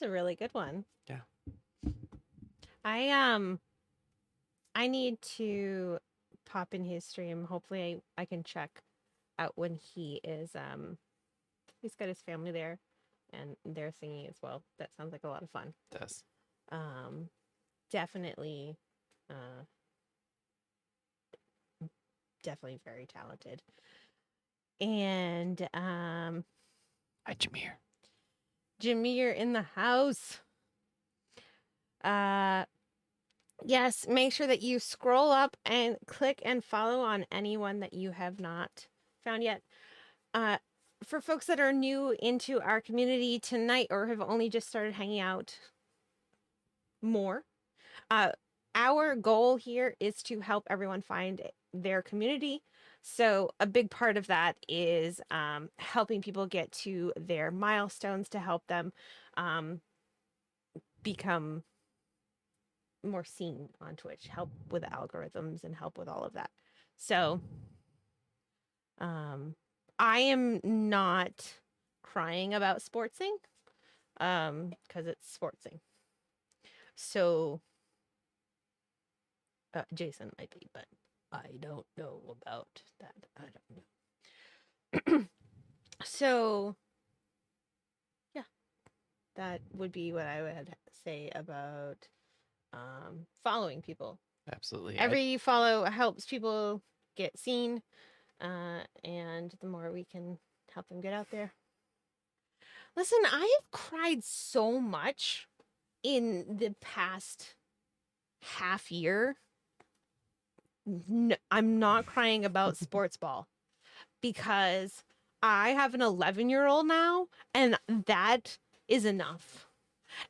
That's a really good one. Yeah. I need to pop in his stream. Hopefully I can check out when he is he's got his family there and they're singing as well. That sounds like a lot of fun. It does. Definitely definitely very talented. And Hi, Jameer. Jameer in the house. Yes, make sure that you scroll up and click and follow on anyone that you have not found yet. For folks that are new into our community tonight or have only just started hanging out more, our goal here is to help everyone find their community. So a big part of that is helping people get to their milestones to help them become more seen on Twitch, help with algorithms and help with all of that. So I am not crying about sportsing because it's sportsing. So Jason might be, but I don't know about that. I don't know. So yeah, that would be what I would say about following people. Absolutely. Every follow helps people get seen, and the more we can help them get out there. Listen, I have cried so much in the past half year. I'm not crying about sports ball because I have an 11-year-old now, and that is enough.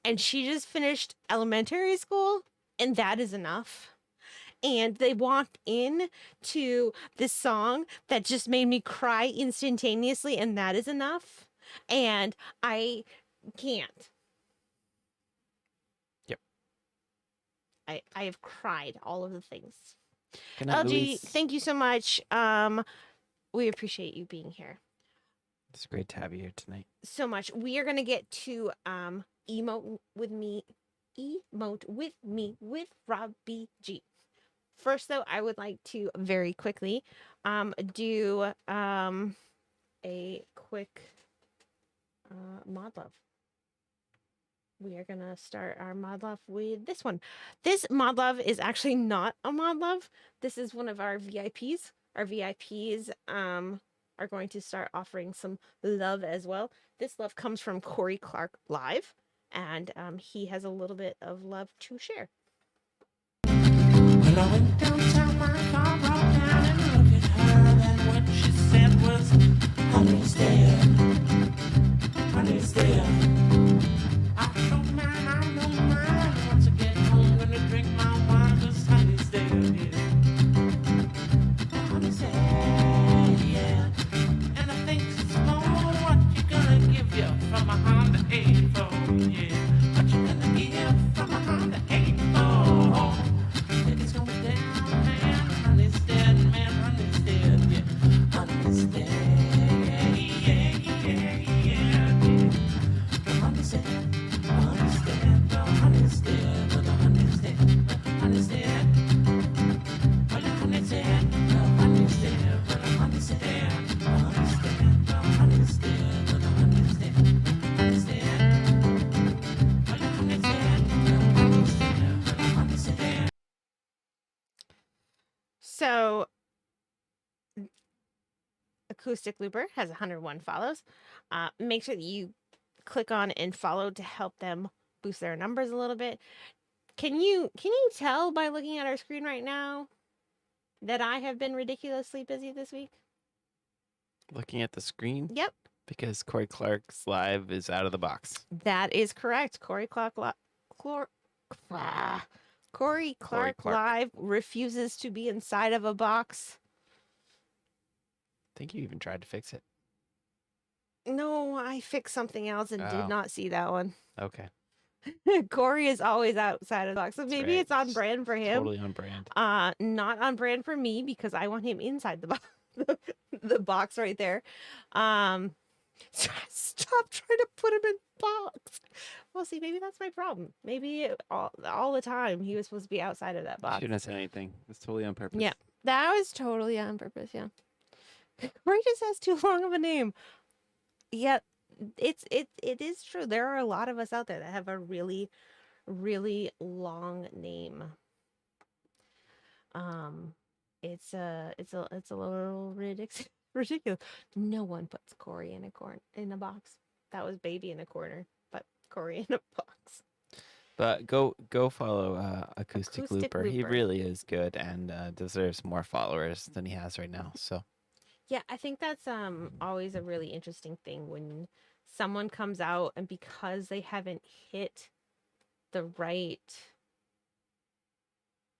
And she just finished elementary school, and that is enough. And they walked in to this song that just made me cry instantaneously, and that is enough. And I can't. Yep. I have cried all of the things. Good night, LG, Luis. thank you so much. We appreciate you being here It's great to have you here tonight. so much. We are gonna get to emote with me with Robbie G. First, though, I would like to very quickly do a quick mod love. We are going to start our mod love with this one. This mod love is actually not a mod love. This is one of our VIPs. Our VIPs are going to start offering some love as well. This love comes from Corey Clark Live, and he has a little bit of love to share. When I went downtown, my car broke down and looked at her, and what she said was, "Honey's dead, honey's dead." I don't mind, I don't mind. Once I get home, gonna drink my wine, 'cause honey's dead, yeah. Honey's dead, yeah. And I think it's more what you gonna give you from a Honda 84, yeah. What you gonna give from a Honda 84? Think it's going down, man. Honey's dead, man. Honey's dead, yeah. Honey's dead, yeah, yeah, yeah, yeah. Honey's dead, honey's dead, well, honey's dead, well, the honey's dead, well, honey's dead. Well, the honey's dead, well, honey's dead, well, the honey's dead, honey's dead, well, honey's dead, well, the honey's dead, honey's dead. Well, the honey's dead, well, honey's dead, well, the honey's dead. So, Acoustic Looper has 101 follows. Make sure that you click on and follow to help them boost their numbers a little bit. Can you tell by looking at our screen right now that I have been ridiculously busy this week? Looking at the screen, Yep, because Corey Clark's live is out of the box. that is correct. Corey Clark Live refuses to be inside of a box. I think you even tried to fix it. No, I fixed something else and Oh. did not see that one. Okay. Corey is always outside of the box. So maybe right. it's on brand for him. Totally on brand. Not on brand for me because I want him inside the box. The box right there. Stop trying to put him in box. Well, see, maybe that's my problem. Maybe all the time he was supposed to be outside of that You box. shouldn't have said anything. It's totally on purpose. Yeah, that was totally on purpose. Yeah, Corey just has too long of a name. Yeah, it is true. There are a lot of us out there that have a really, really long name. Um, it's a little ridiculous. No one puts Corey in a box. That was baby in a corner, but Corey in a box. But go follow Acoustic Acoustic Looper. He Looper. really is good and deserves more followers than he has right now. So Yeah, I think that's always a really interesting thing when someone comes out and because they haven't hit the right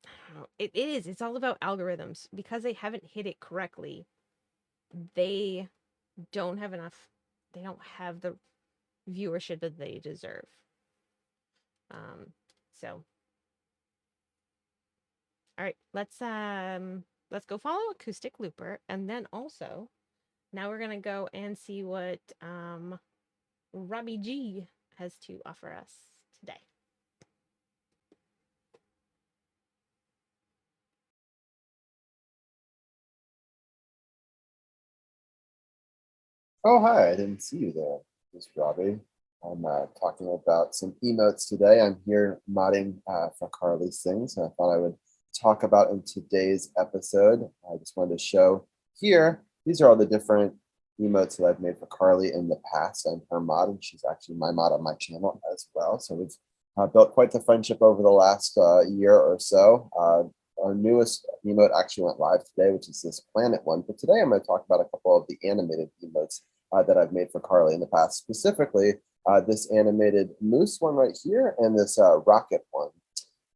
I don't know, it's all about algorithms. Because they haven't hit it correctly, they don't have enough they don't have the viewership that they deserve. So all right, let's go follow Acoustic Looper, and then also now we're gonna go and see what Robbie G has to offer us today. Oh, hi. I didn't see you there, Miss Robbie. I'm talking about some emotes today. I'm here modding for Carly's things, and I thought I would talk about in today's episode. I just wanted to show here, these are all the different emotes that I've made for Carly in the past. I'm her mod, and she's actually my mod on my channel as well. So we've built quite the friendship over the last year or so. Our newest emote actually went live today, which is this planet one. But today I'm going to talk about a couple of the animated emotes that I've made for Carly in the past, specifically this animated moose one right here and this rocket one.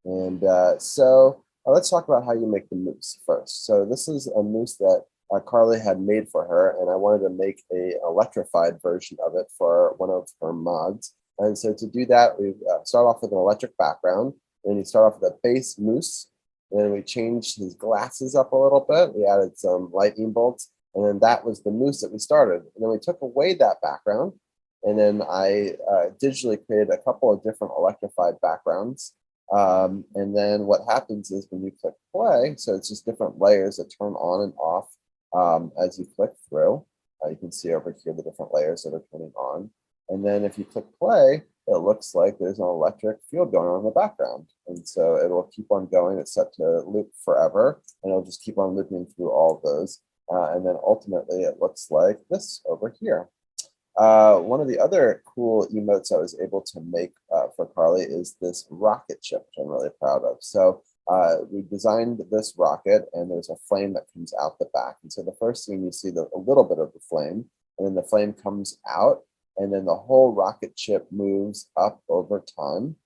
And so let's talk about how you make the moose first. So this is a moose that Carly had made for her, and I wanted to make a electrified version of it for one of her mods. And so to do that, we start off with an electric background, and you start off with a base moose, and then we changed his glasses up a little bit. We added some lightning bolts, and then that was the moose that we started. And then we took away that background, and then I digitally created a couple of different electrified backgrounds. And then what happens is when you click play, so it's just different layers that turn on and off as you click through. You can see over here the different layers that are turning on. And then if you click play, it looks like there's an electric field going on in the background. And so it'll keep on going. It's set to loop forever, and it'll just keep on looping through all of those. And then ultimately it looks like this over here. One of the other cool emotes I was able to make for Carly is this rocket ship, which I'm really proud of. So we designed this rocket, and there's a flame that comes out the back. And so the first thing you see a little bit of the flame, and then the flame comes out, and then the whole rocket ship moves up over time,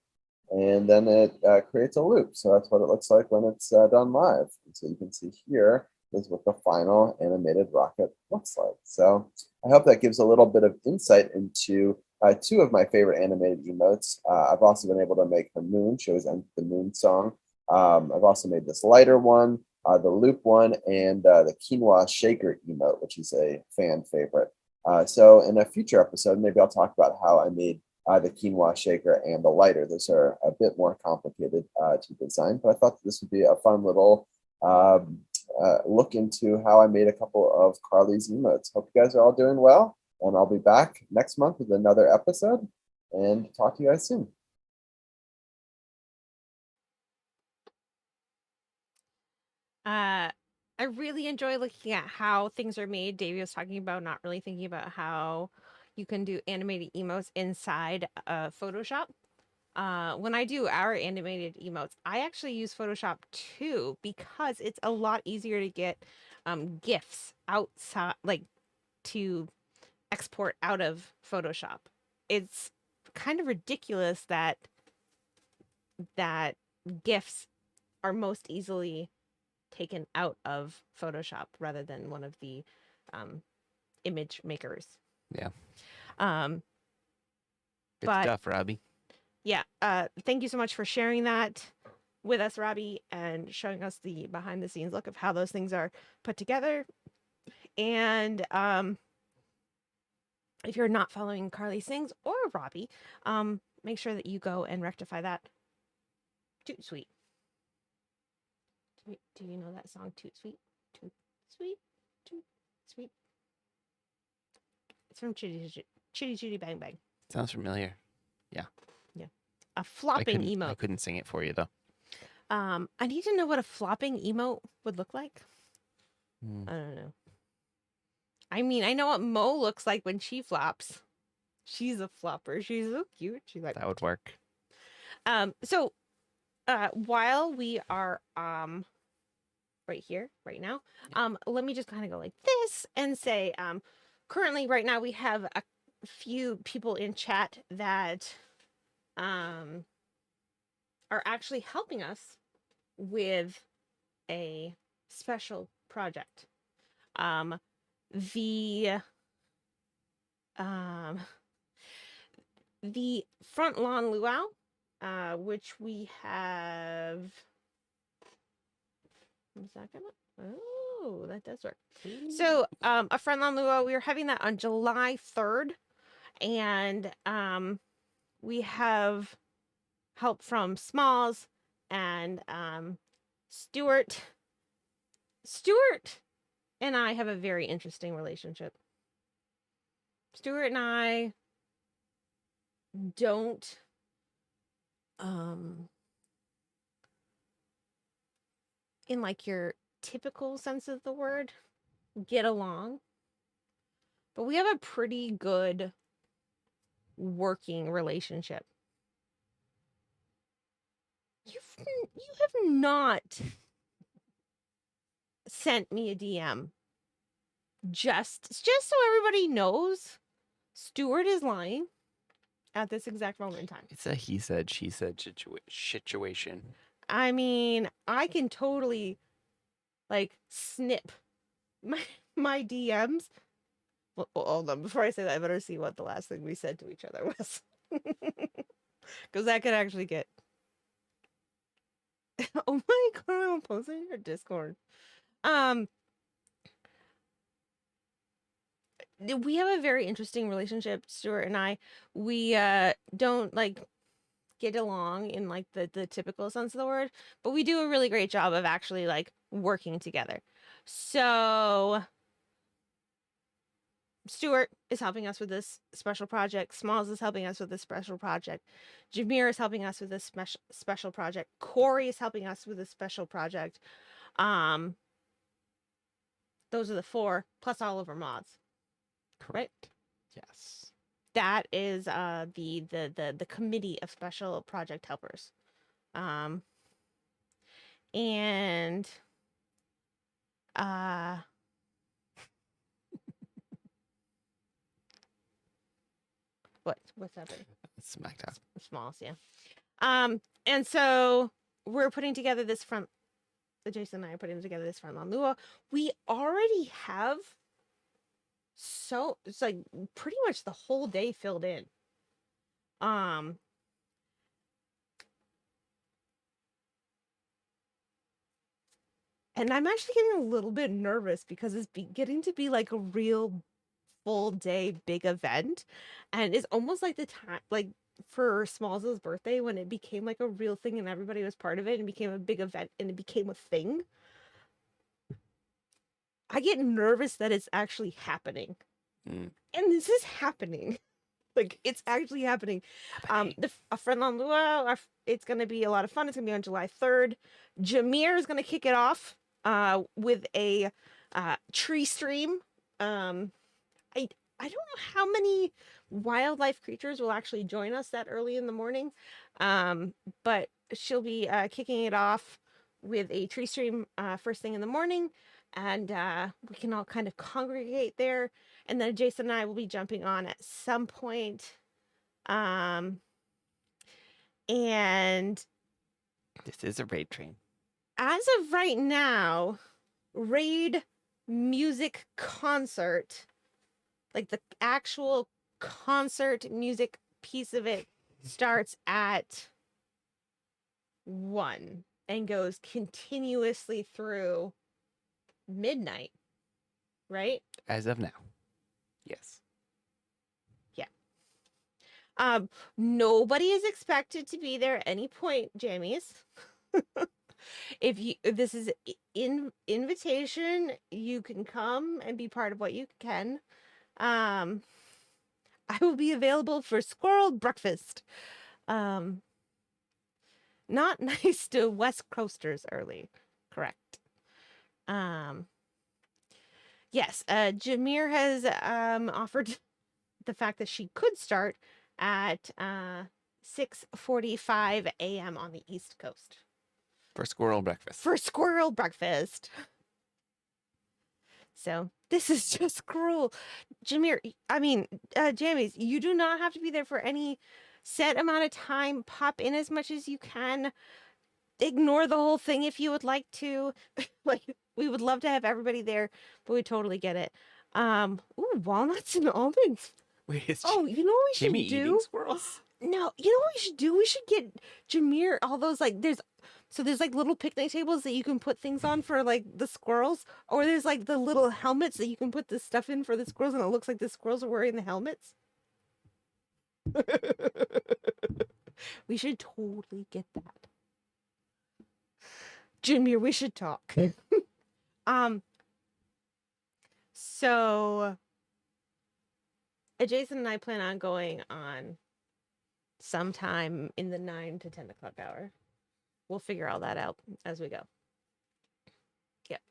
and then it creates a loop. So that's what it looks like when it's done live. And so you can see here is what the final animated rocket looks like. So I hope that gives a little bit of insight into two of my favorite animated emotes. I've also been able to make the moon, she always ends the moon song. I've also made this lighter one, the loop one, and the quinoa shaker emote, which is a fan favorite. So in a future episode, maybe I'll talk about how I made the quinoa shaker and the lighter. Those are a bit more complicated to design, but I thought this would be a fun little look into how I made a couple of Carly's emotes. Hope you guys are all doing well, and I'll be back next month with another episode, and talk to you guys soon. I really enjoy looking at how things are made. Davey was talking about not really thinking about how you can do animated emotes inside Photoshop. When I do our animated emotes, I actually use Photoshop too because it's a lot easier to get GIFs outside, like to export out of Photoshop. It's kind of ridiculous that GIFs are most easily taken out of Photoshop rather than one of the image makers. yeah, Um, good but stuff, Robbie. yeah, thank you so much for sharing that with us, Robbie, and showing us the behind the scenes look of how those things are put together. And if you're not following Carly Sings or Robbie, make sure that you go and rectify that. Toot Sweet. Do you know that song, Toot Sweet? Toot Sweet, Toot Sweet. It's from Chitty Chitty Bang Bang. Sounds familiar. A flopping emote. I couldn't sing it for you though. I need to know what a flopping emote would look like. I don't know. I mean, I know what Mo looks like when she flops. She's a flopper. She's so cute. She's like That would work. So while we are right here, right now, let me just kind of go like this and say, currently right now we have a few people in chat that are actually helping us with a special project. The front lawn luau, which we have. Is that gonna? Oh, that does work. So, a front lawn luau, we are having that on July 3rd, and we have help from Smalls and Stuart. Stuart and I have a very interesting relationship. Stuart and I don't in like your typical sense of the word get along, but we have a pretty good working relationship. You have not sent me a DM. Just so everybody knows, Stuart is lying at this exact moment in time. It's a he said, she said situation. I mean, I can totally like snip my DMs. Well, hold on. Before I say that, I better see what the last thing we said to each other was. Because that could actually get. Oh my god, I'm posting your Discord. We have a very interesting relationship, Stuart and I. We don't like get along in like the typical sense of the word, but we do a really great job of actually like working together. So Stuart is helping us with this special project. Smalls is helping us with this special project. Jameer is helping us with this special project. Corey is helping us with this special project. Those are the 4 plus all of our mods. Correct. Yes. That is the committee of special project helpers. And what's happening? Smackdown. Smalls, yeah. And so we're putting together this Jason and I are putting together this front lawn luau. We already have it's like pretty much the whole day filled in. And I'm actually getting a little bit nervous because it's getting to be like a real full day big event, and it's almost like the time like for Smalls' birthday when it became like a real thing and everybody was part of it and became a big event and it became a thing. I get nervous that it's actually happening. And this is happening. Like, it's actually happening. A friend on luau, it's going to be a lot of fun. It's going to be on July 3rd. Jameer is going to kick it off with a tree stream. I don't know how many wildlife creatures will actually join us that early in the morning, but she'll be kicking it off with a tree stream first thing in the morning, and we can all kind of congregate there, and then Jason and I will be jumping on at some point. And this is a raid train. As of right now, raid music concert, like the actual concert music piece of it, starts at 1 and goes continuously through midnight, right? As of now. Yes. Nobody is expected to be there at any point, Jammies. If this is invitation, you can come and be part of what you can. I will be available for squirrel breakfast. Not nice to West Coasters early. Correct. Yes, Jameer has offered the fact that she could start at 6:45 a.m. on the East Coast For squirrel breakfast. for squirrel breakfast. So this is just cruel. Jameer, Jammies, you do not have to be there for any set amount of time. Pop in as much as you can. Ignore the whole thing if you would like to. Like, we would love to have everybody there, but we totally get it. Ooh, walnuts and almonds. Wait, is Oh, you know what we should Jimmy do? eating squirrels? No, you know what we should do? We should get Jameer all those there's like little picnic tables that you can put things on for like the squirrels, or there's like the little helmets that you can put the stuff in for the squirrels, and it looks like the squirrels are wearing the helmets. We should totally get that. Jameer, we should talk. So Jason and I plan on going on sometime in the 9 to 10 o'clock hour. We'll figure all that out as we go. Yep.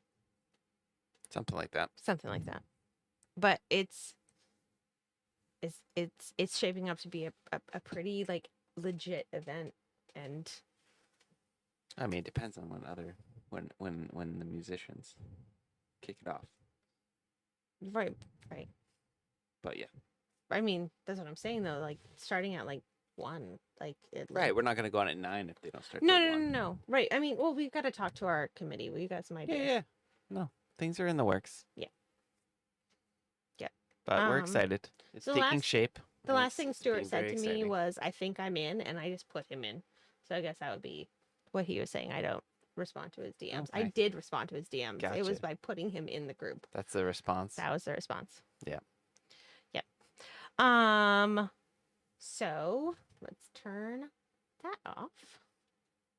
Something like that. Something like that. But it's shaping up to be a pretty like legit event, and I mean, it depends on when the musicians kick it off. right. But yeah. I mean, that's what I'm saying though. Like starting at like 1, like it. Right, we're not gonna go on at 9 if they don't start. No, till no, no, 1. no. Right. I mean, well, we've got to talk to our committee. We got some ideas. Yeah. No, things are in the works. Yeah. But we're excited. It's so taking last- shape. The and last thing it's Stuart being said very to me exciting. was, "I think I'm in," and I just put him in. So I guess that would be what he was saying. I don't respond to his DMs. I Okay. did respond to his DMs. It was Gotcha. by putting him in the group. That's the response. That was the response. Yeah. Yep. So let's turn that off.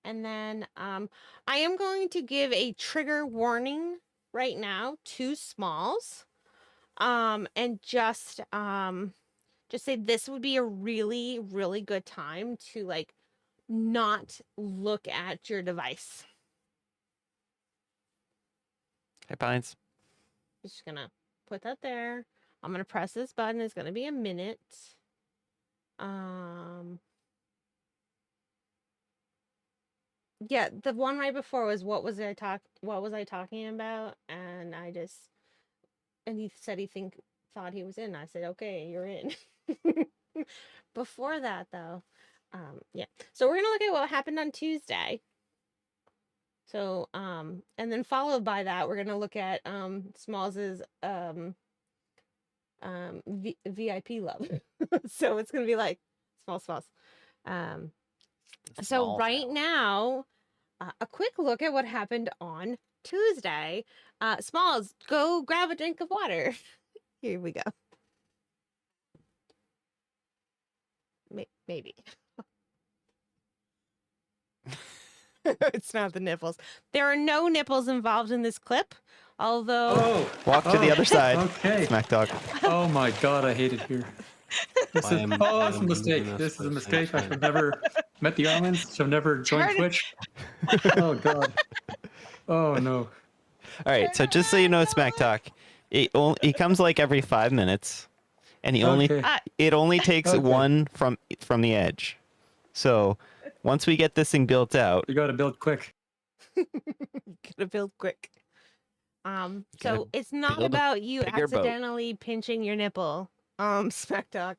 And then I am going to give a trigger warning right now to Smalls. And just say this would be a really, really good time to like not look at your device. Hey, Pines. Just gonna put that there. I'm gonna press this button. It's gonna be a minute. Yeah, the one right before was what was I talking about? And he said thought he was in. I said, okay, you're in. Before that though, yeah. So we're gonna look at what happened on Tuesday. So and then followed by that, we're gonna look at Smalls's VIP love. So it's gonna be like Smalls. So Small right town. now, a quick look at what happened on Tuesday. Smalls, go grab a drink of water. Here we go. Maybe. It's not the nipples. There are no nipples involved in this clip, although Walk to the other side. Okay. Smack talk. Oh my god, I hate it here. This is, I am- oh, I it's a am mistake. leaving This is a place. mistake. I Thanks, should never met the Armins. Should never joined Turn it- Twitch. Oh god. Oh no. All right. So just so you know, Smack talk. He comes like every 5 minutes, and it only takes Okay. one from the edge. So once we get this thing built out, You gotta build quick. gotta build quick. Gotta So it's not build a about you bigger boat. accidentally pinching your nipple. Smack talk.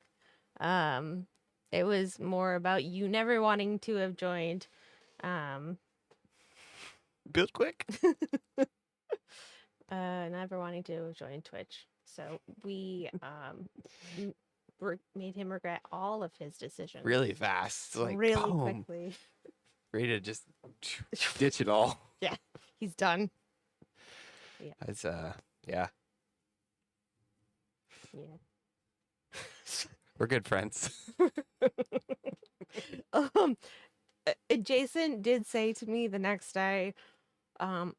It was more about you never wanting to have joined. build quick. Never wanting to have joined Twitch. So we made him regret all of his decisions Really fast. Like really boom. quickly. Ready to just ditch it all. He's done. It's yeah. Yeah. We're good friends. um, Jason did say to me the next day,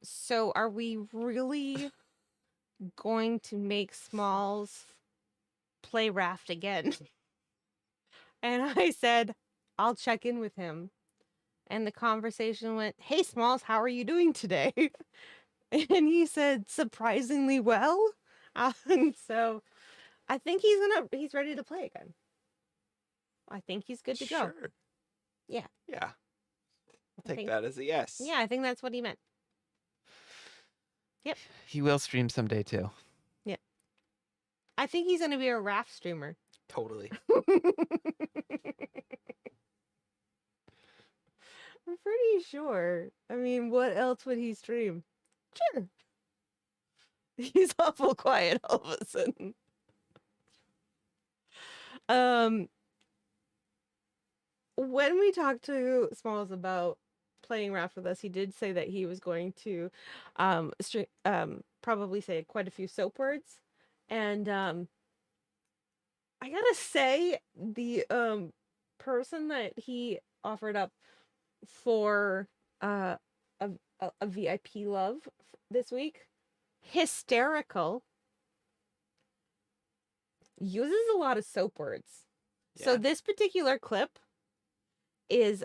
so are we really going to make Smalls play raft again? And I said, I'll check in with him. And the conversation went, hey, Smalls, how are you doing today? And he said, surprisingly well. And so I think he's ready to play again. I think he's good to go. Sure. Yeah. Yeah. I'll take think- that as a yes. Yeah, I think that's what he meant. Yep. He will stream someday too. I think he's going to be a raft streamer. Totally. I'm pretty sure. I mean, what else would he stream? Sure. He's awful quiet all of a sudden. When we talked to Smalls about playing raft with us, he did say that he was going to probably say quite a few soap words. And I gotta say, the person that he offered up for a VIP love this week, hysterical, uses a lot of soap words. So Yeah. this particular clip is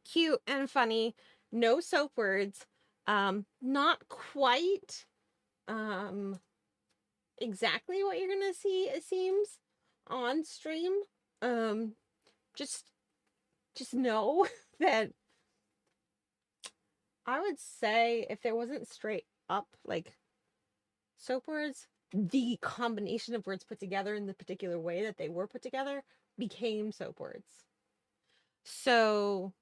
cute and funny, no soap words, not quite exactly what you're gonna see, it seems, on stream. Just know that I would say if there wasn't straight up like soap words, the combination of words put together in the particular way that they were put together became soap words. So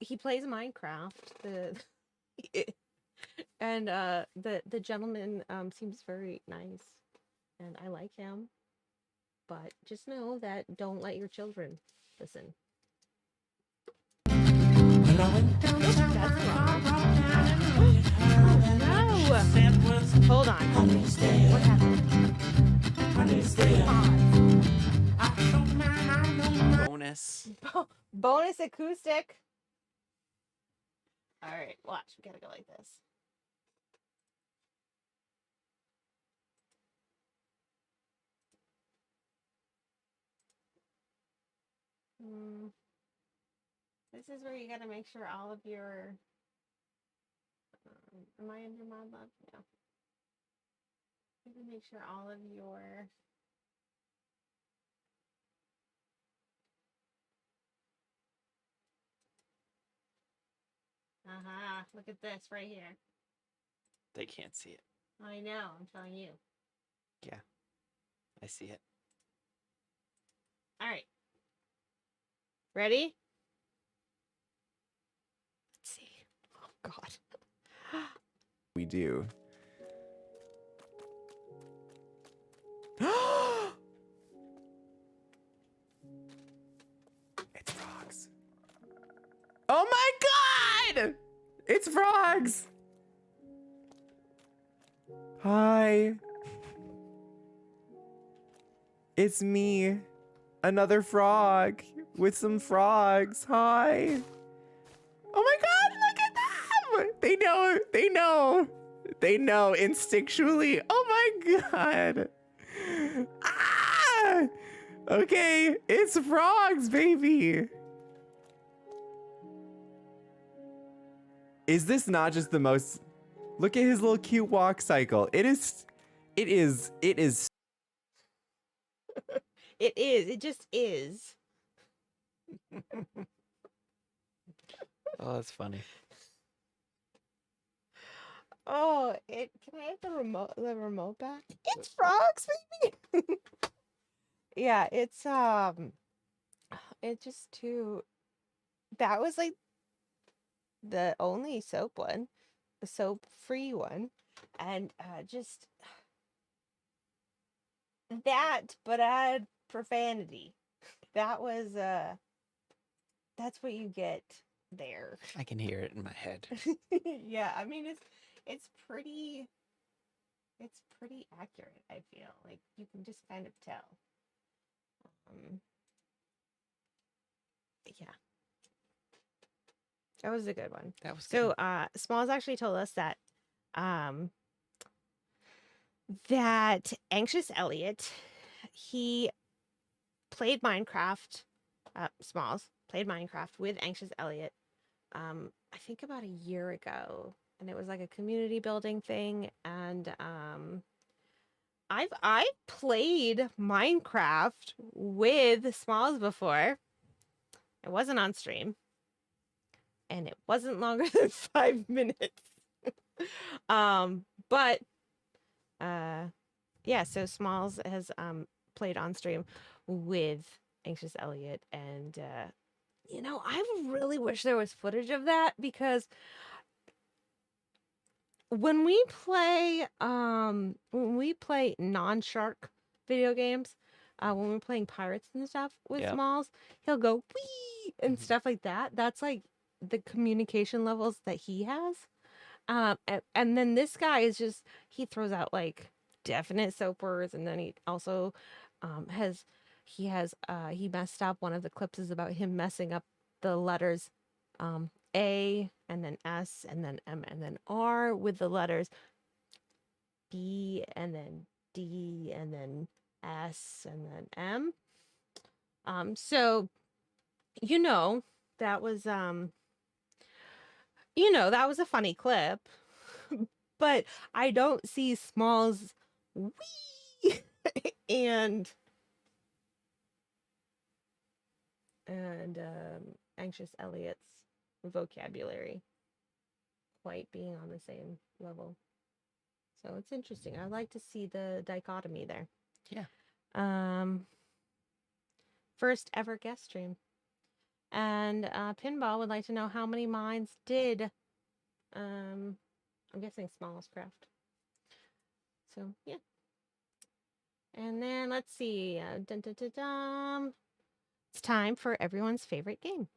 he plays Minecraft. And the gentleman seems very nice, and I like him. But just know that don't let your children listen. Well, I went downtown, That's I wrong. walked down and when you heard Oh, that no. she said was, Hold on. honey, stay What up, happened? honey, stay up. Pause. I don't mind, I don't mind. Bonus. Bonus acoustic. All right, watch. We gotta go like this. This is where you gotta make sure all of your. Am I under mod love? No. You gotta make sure all of your. Look at this right here. They can't see it. I know. I'm telling you. Yeah. I see it. All right. Ready? Let's see. Oh God. We do. It's frogs. Oh my god! It's frogs! Hi. It's me. Another frog with some frogs. Hi. Oh my god, look at them! They know instinctually. Oh my god. Ah! Okay, it's frogs, baby. Is this not just the most... Look at his little cute walk cycle. It is. It just is. Oh, that's funny. Oh, can I have the remote back? It's frogs, baby. Yeah, it's just too. That was like the only soap one, the soap free one, and just that, but add profanity. That was that's what you get there. I can hear it in my head. Yeah, I mean it's pretty it's pretty accurate, I feel. Like you can just kind of tell. Yeah. That was a good one. That was So good. Smalls actually told us that that Anxious Elliot, he played Minecraft, Smalls played Minecraft with Anxious Elliot, I think about a year ago. And it was like a community building thing. And I've played Minecraft with Smalls before. It wasn't on stream. And it wasn't longer than 5 minutes. But yeah, so Smalls has played on stream with Anxious Elliot, and I really wish there was footage of that, because when we play non-shark video games, when we're playing pirates and stuff with Yep. Smalls, he'll go wee and stuff like that. That's like the communication levels that he has. And then this guy is just, he throws out like definite soap words, and then he also he messed up, one of the clips is about him messing up the letters A and then S and then M and then R with the letters B and then D and then S and then M. So that was that was a funny clip. But I don't see Smalls wee and Anxious Elliot's vocabulary quite being on the same level. So it's interesting. I'd like to see the dichotomy there. Yeah. First ever guest stream. And Pinball would like to know how many mines did I'm guessing Smallest craft. So yeah. And then let's see. It's time for everyone's favorite game.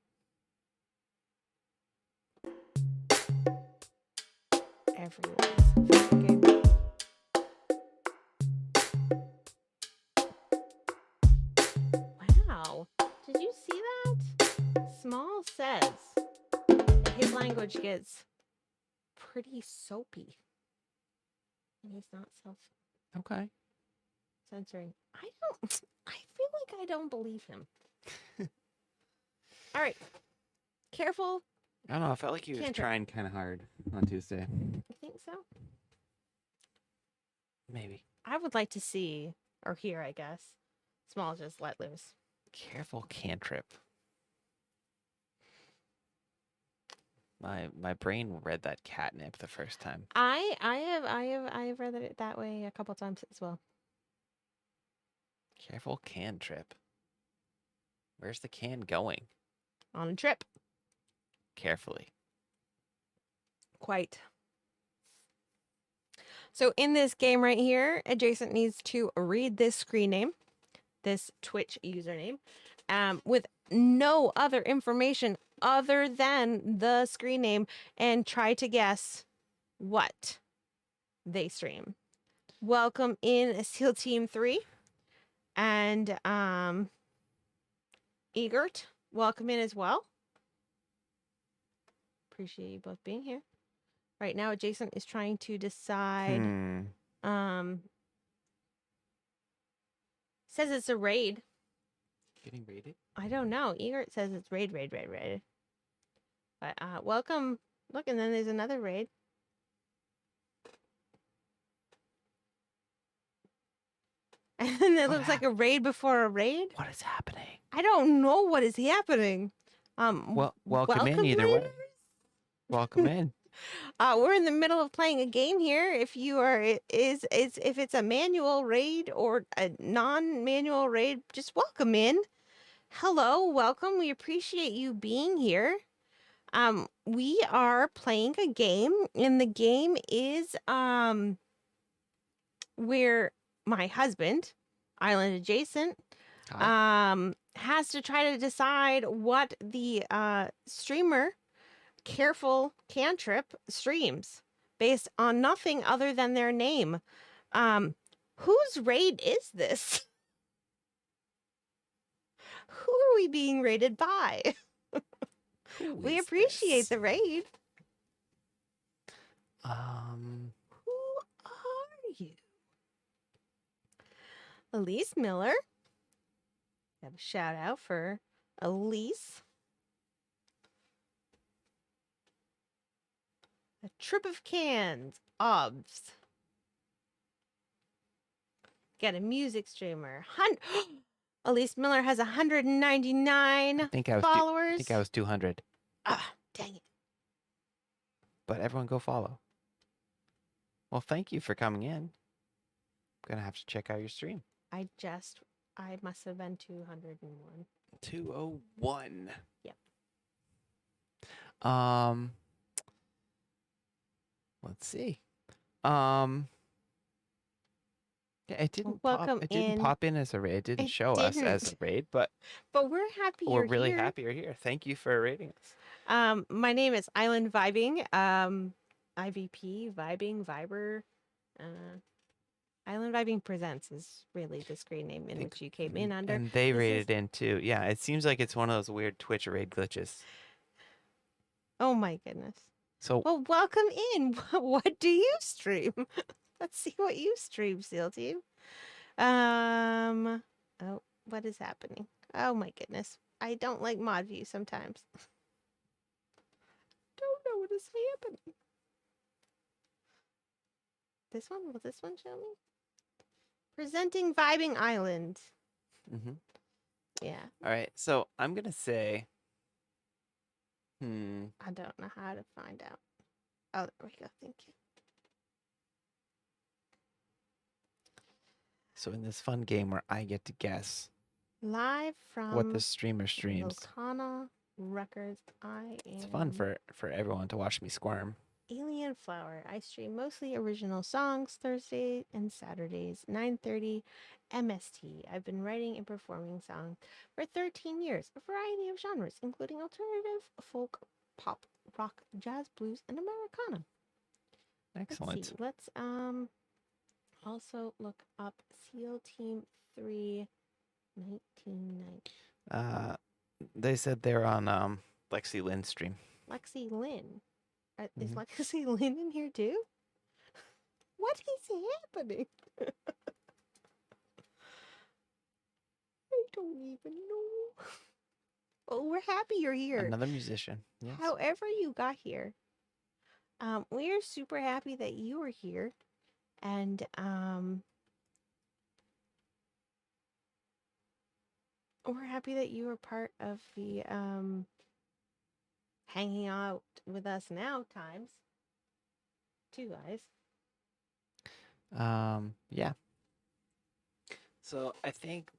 Everyone's favorite game. Wow. Did you see that? Small says that his language gets pretty soapy. And he's not Okay. censoring. I feel like I don't believe him. All right. Careful. I don't know. I felt like he was Cantrip. trying kind of hard on Tuesday. You think so? Maybe. I would like to see, or hear, I guess, Small just let loose. Careful cantrip. My brain read that catnip the first time. I have read it that way a couple times as well. Careful cantrip. Where's the can going? On a trip. Carefully. Quite. So in this game right here, Adjacent needs to read this screen name, this Twitch username, with no other information other than the screen name, and try to guess what they stream. Welcome in SEAL Team 3. And Egert, welcome in as well. Appreciate you both being here. Right now, Adjacent is trying to decide. Says it's a raid. Getting raided? I don't know. Egert says it's raid. But welcome. Look, and then there's another raid. And then it looks like a raid before a raid. What is happening? I don't know what is happening. Welcome in either way. Welcome in. We're in the middle of playing a game here. If you are if it's a manual raid or a non-manual raid, just welcome in. Hello, welcome. We appreciate you being here. We are playing a game, and the game is where my husband, Island Adjacent, has to try to decide what the streamer Careful Cantrip streams based on nothing other than their name. Whose raid is this? Who are we being raided by? Who We is appreciate this? the raid. Um, Who are you? Elise Miller. Got a shout out for Elise. A trip of cans. Obs. Get a music streamer. Elise Miller has 199 I think I was followers. I think I was 200. Ah, dang it. But everyone go follow. Well, thank you for coming in. I'm gonna have to check out your stream. I must have been 201. 201. Yep. Let's see. Yeah, it didn't Welcome pop. It didn't in. pop in as a raid. It didn't show us as a didn't. raid, but But we're happy we're you're really here. happy you're here. Thank you for rating us. My name is Island Vibing. IVP, Vibing, Viber. Island Vibing Presents is really the screen name in which you came in under. And they This rated is- in too. Yeah, it seems like it's one of those weird Twitch raid glitches. Oh my goodness. So Well, welcome in. What do you stream? Let's see what you stream, SEAL Team. Oh, what is happening? Oh my goodness. I don't like mod view sometimes. Don't know what is happening. This one? Will this one show me? Presenting Vibing Island. mhm. Yeah. All right. So I'm gonna say, I don't know how to find out. Oh, there we go. Thank you. So in this fun game where I get to guess Live from what the streamer streams, Locana Records. I am it's fun for everyone to watch me squirm. Alien Flower. I stream mostly original songs Thursday and Saturdays, 9:30 MST. I've been writing and performing songs for 13 years, a variety of genres, including alternative, folk, pop, rock, jazz, blues, and Americana. Excellent. Let's also look up SEAL Team 3 1990. They said they're on Lexi Lynn's stream. Lexi Lynn. Is Mhm. Lexi Lynn in here too? What is happening? I don't even know. Well, we're happy you're here. Another musician. Yes. However you got here, we are super happy that you were here, and we're happy that you were part of the hanging out with us now times. Two guys. Yeah. So I think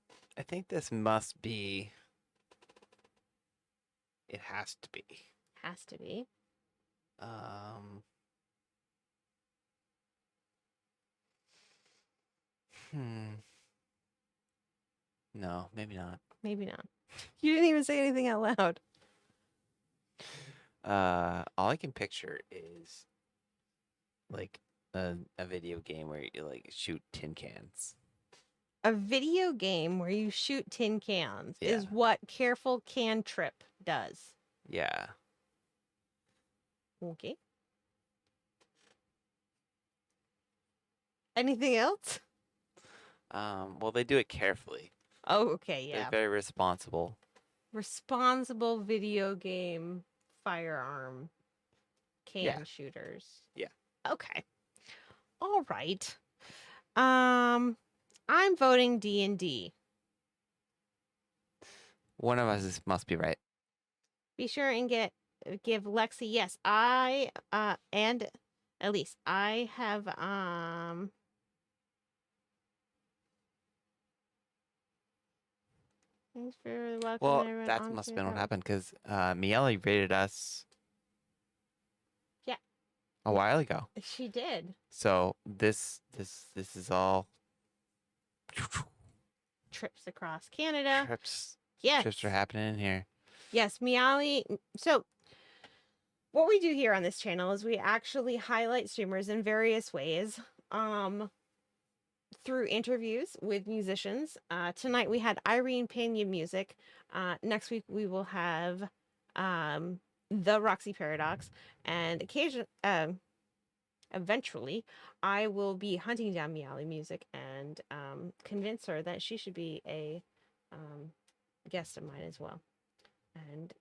this must be. It has to be. Has to be. No, maybe not. Maybe not. You didn't even say anything out loud. All I can picture is like a video game where you like shoot tin cans. A video game where you shoot tin cans is Yeah. what Careful Can Trip does. Yeah. Okay. Anything else? Well, they do it carefully. Oh, okay, yeah. They're very responsible. Responsible video game firearm can Yeah. shooters. Yeah. Okay. All right. I'm voting D&D. One of us must be right. Be sure and give Lexi. Yes, I and Elise. I have Thanks for welcoming Well, everyone that onto must have the been what show. happened because Miele rated us. Yeah. A while ago. She did. So this is all Trips across Canada. trips. Yes. Trips are happening in here. Yes, Miali. So, what we do here on this channel is we actually highlight streamers in various ways. through interviews with musicians. Tonight we had IrenePenaMusic. Next week we will have um, the Roxy Paradox, and eventually I will be hunting down Meowly Music and convince her that she should be a guest of mine as well. And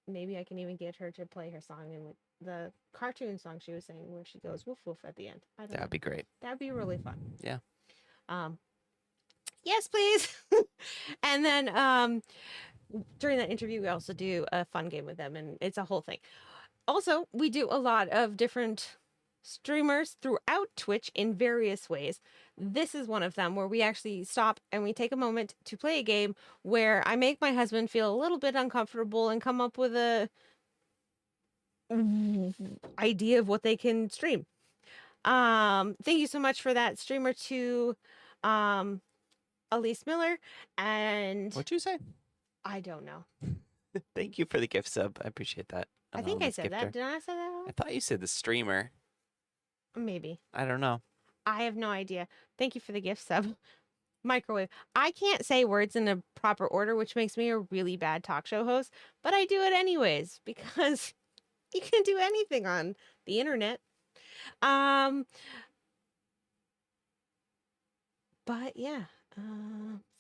maybe I can even get her to play her song in the cartoon song she was saying where she goes woof woof at the end. I don't know. That'd be great. That'd be really fun. Yeah. Yes, please. And then during that interview, we also do a fun game with them, and it's a whole thing. Also, we do a lot of different streamers throughout Twitch in various ways. This is one of them where we actually stop and we take a moment to play a game where I make my husband feel a little bit uncomfortable and come up with a idea of what they can stream. Thank you so much for that, streamer to Elise Miller. And What'd you say? I don't know. Thank you for the gift sub. I appreciate that. I think I Anonymous said gifter. that. Did I say that? I thought you said the streamer. Maybe. I don't know. I have no idea. Thank you for the gift sub. Microwave. I can't say words in a proper order, which makes me a really bad talk show host, but I do it anyways because you can do anything on the internet. But yeah,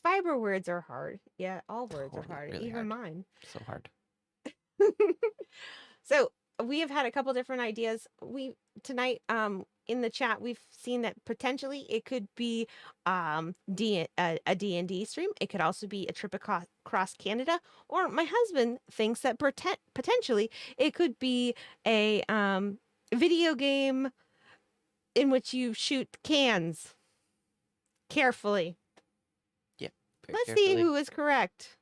fiber words are hard. Yeah, all words are hard, really even hard. mine. So hard. So we have had a couple different ideas. Tonight in the chat we've seen that potentially it could be a D&D stream. It could also be a trip across Canada, or my husband thinks that potentially it could be a video game in which you shoot cans carefully. Yep. Let's see who is correct.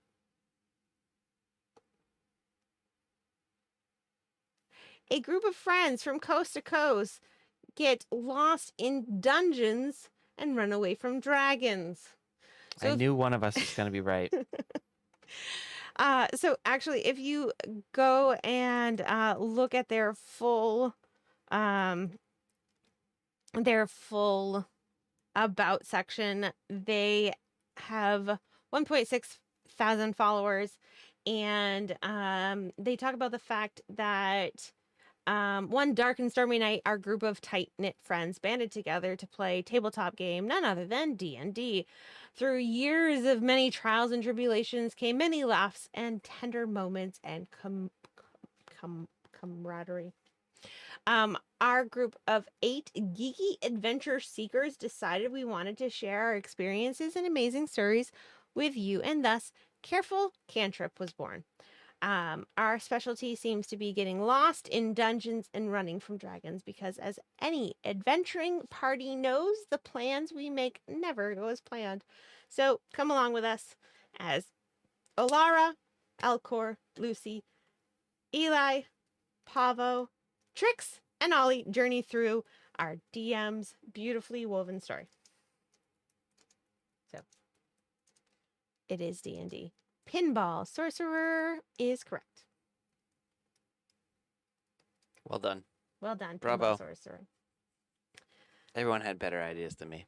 A group of friends from coast to coast get lost in dungeons and run away from dragons. I knew one of us was going to be right. So actually, if you go and look at their full about section, they have 1.6 thousand followers, and they talk about the fact that one dark and stormy night, our group of tight-knit friends banded together to play tabletop game, none other than D&D. Through years of many trials and tribulations came many laughs and tender moments and camaraderie. Our group of 8 geeky adventure seekers decided we wanted to share our experiences and amazing stories with you, and thus Careful Cantrip was born. Our specialty seems to be getting lost in dungeons and running from dragons because, as any adventuring party knows, the plans we make never go as planned. So come along with us as Olara, Elcor, Lucy, Eli, Pavo, Trix, and Ollie journey through our DM's beautifully woven story. So it is D&D. Pinball Sorcerer is correct. Well done. Well done, Bravo. Pinball Sorcerer. Everyone had better ideas than me.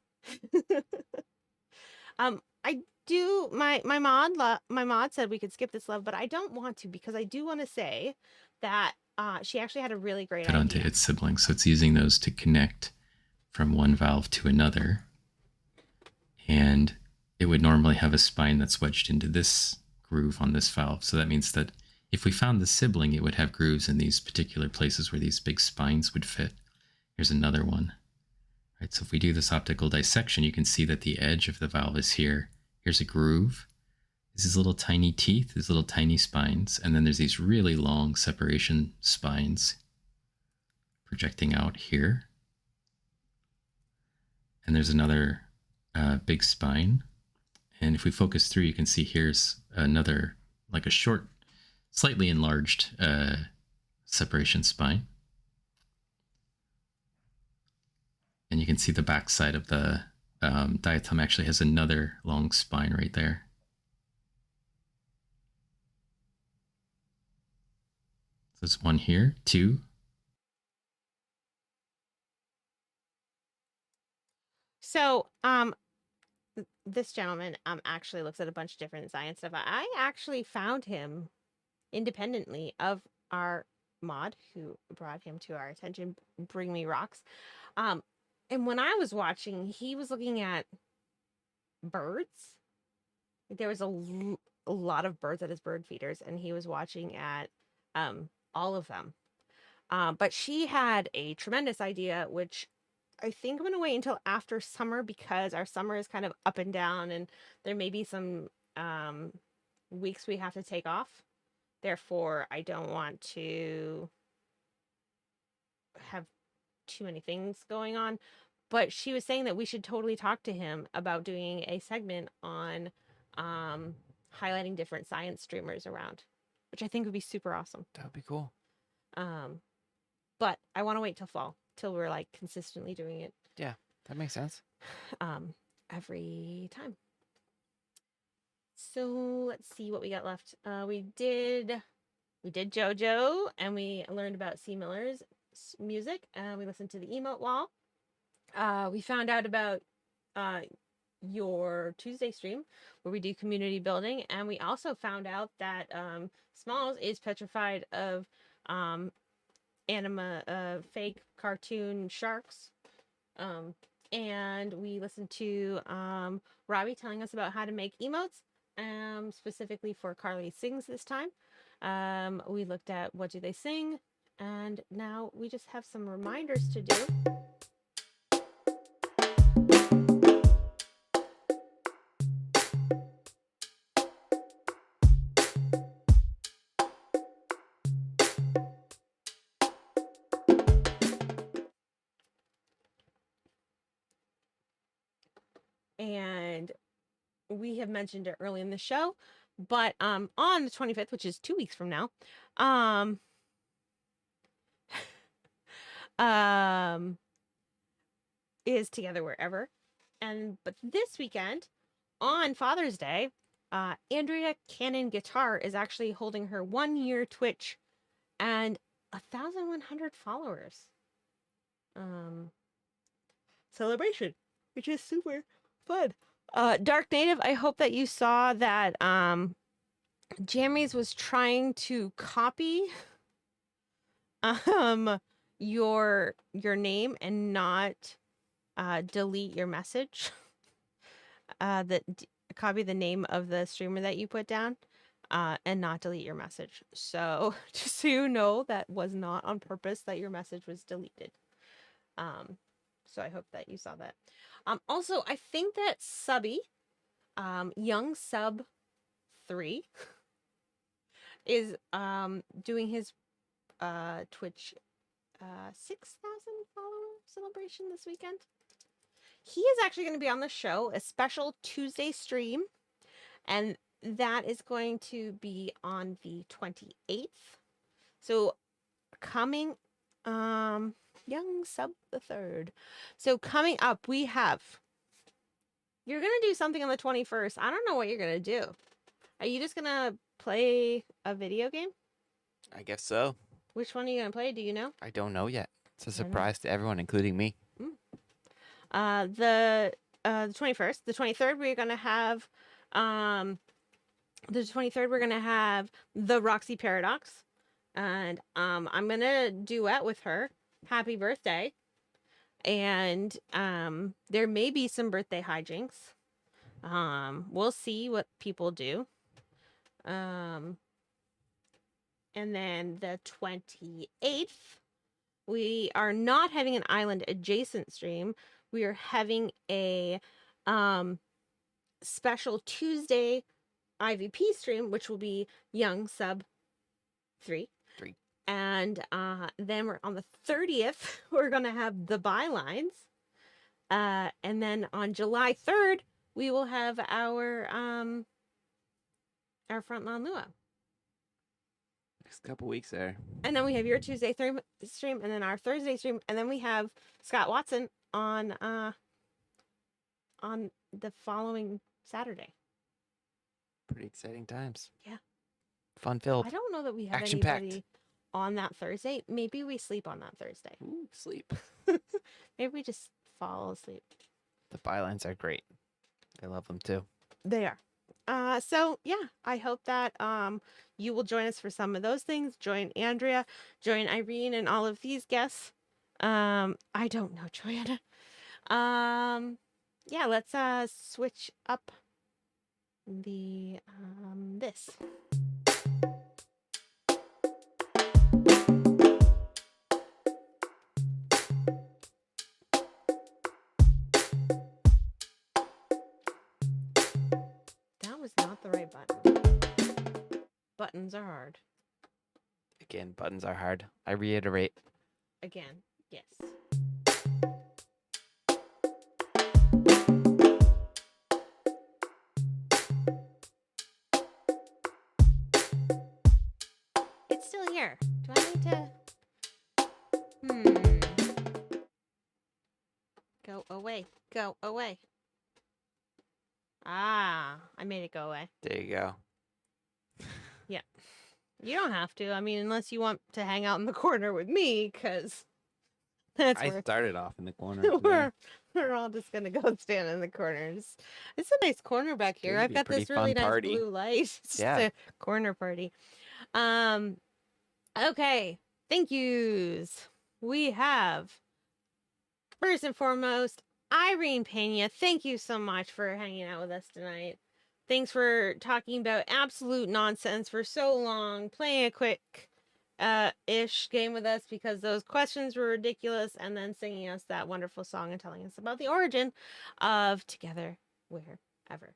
I do my mod said we could skip this love, but I don't want to because I do want to say that she actually had a really great Put onto idea. its siblings, so it's using those to connect from one valve to another, and it would normally have a spine that's wedged into this groove on this valve. So that means that if we found the sibling, it would have grooves in these particular places where these big spines would fit. Here's another one. Right, so if we do this optical dissection, you can see that the edge of the valve is here. Here's a groove. These little tiny teeth, these little tiny spines, and then there's these really long separation spines projecting out here. And there's another big spine. And if we focus through, you can see here's another, like a short, slightly enlarged separation spine. And you can see the back side of the diatom actually has another long spine right there. So there's one here, two. So, this gentleman actually looks at a bunch of different science stuff. I actually found him independently of our mod who brought him to our attention, Bring Me Rocks. And when I was watching, he was looking at birds. There was a lot of birds at his bird feeders, and he was watching at all of them. But she had a tremendous idea, which I think I'm going to wait until after summer because our summer is kind of up and down, and there may be some weeks we have to take off. Therefore, I don't want to have too many things going on. But she was saying that we should totally talk to him about doing a segment on highlighting different science streamers around, which I think would be super awesome. That would be cool. But I want to wait till fall, till we're like consistently doing it. Yeah, that makes sense. Every time. So let's see what we got left. We did JoJo, and we learned about C. Miller's music. We listened to the emote wall. We found out about your Tuesday stream where we do community building, and we also found out that Smalls is petrified of fake cartoon sharks. And we listened to Robbie telling us about how to make emotes, specifically for Carly Sings this time. We looked at What Do They Sing, and now we just have some reminders to do. And we have mentioned it early in the show, but on the 25th, which is 2 weeks from now, is Together Wherever. But this weekend, on Father's Day, Andrea Cannon Guitar is actually holding her 1-year Twitch and 1,100 followers celebration, which is super fun. Dark Native, I hope that you saw that Jammies was trying to copy your name and not delete your message. Copy the name of the streamer that you put down and not delete your message. So just so you know, that was not on purpose that your message was deleted. So I hope that you saw that. Also, I think that Subby, Young Sub 3, is doing his Twitch 6,000 follower celebration this weekend. He is actually going to be on the show, a special Tuesday stream, and that is going to be on the 28th. So coming Young Sub the 3rd. So coming up, we have, you're going to do something on the 21st. I don't know what you're going to do. Are you just going to play a video game? I guess so. Which one are you going to play? Do you know? I don't know yet. It's a surprise to everyone, including me. The 21st. The 23rd, we're going to have, the Roxy Paradox. And I'm going to duet with her. Happy birthday. And there may be some birthday hijinks. We'll see what people do. And then the 28th, we are not having an island adjacent stream. We are having a special Tuesday IVP stream, which will be Young Sub 3. And then we're on the 30th, we're going to have the bylines. And then on July 3rd, we will have our Frontline Lua. Next couple weeks there. And then we have your Tuesday stream, and then our Thursday stream, and then we have Scott Watson on the following Saturday. Pretty exciting times. Yeah. Fun filled. I don't know that we have Action-packed. anybody on that Thursday. Maybe we sleep on that Thursday. Ooh, sleep. Maybe we just fall asleep. The bylines are great. I love them too. They are. So yeah, I hope that you will join us for some of those things. Join Andrea, join Irene, and all of these guests. I don't know Joanna. Yeah, let's switch up the this. That was not the right button. Buttons are hard. Again, buttons are hard. I reiterate. Again, yes. It's still here. Do I need to? Go away. Go away. Ah, I made it go away. There you go. Yeah. You don't have to. I mean, unless you want to hang out in the corner with me, because that's I where started off in the corner. today. we're all just gonna go stand in the corners. It's a nice corner back here. It'd I've be a got this pretty really fun nice party. blue light. It's just Yeah. a corner party. Okay. Thank yous. We have first and foremost Irene Pena. Thank you so much for hanging out with us tonight. Thanks for talking about absolute nonsense for so long, playing a quick ish game with us because those questions were ridiculous, and then singing us that wonderful song and telling us about the origin of Together Wherever.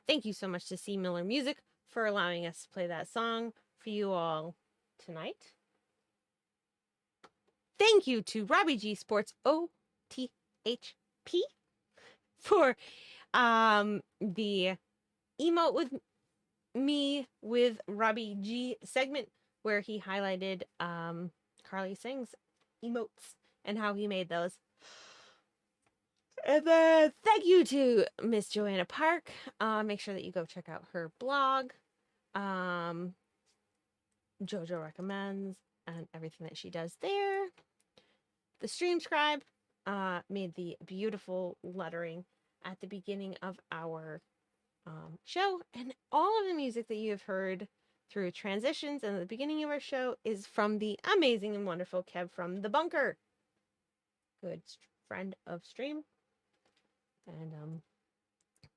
Thank you so much to C. Miller Music for allowing us to play that song for you all tonight. Thank you to Robbie G Sports OTHP for the emote with me with Robbie G segment where he highlighted Carly Sings emotes and how he made those. And then thank you to Miss Joanna Park. Make sure that you go check out her blog. JoJo recommends and everything that she does there. The stream scribe made the beautiful lettering at the beginning of our show, and all of the music that you have heard through transitions and the beginning of our show is from the amazing and wonderful Kev from the Bunker, good friend of stream, and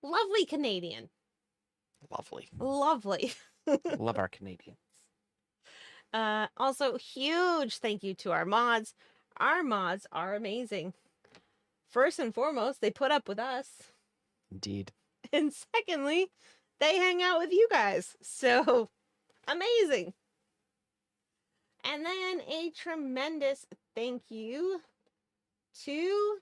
lovely Canadian. Lovely. Love our Canadians. Also, huge thank you to our mods. Our mods are amazing. First and foremost, they put up with us. Indeed. And secondly, they hang out with you guys. So amazing. And then a tremendous thank you to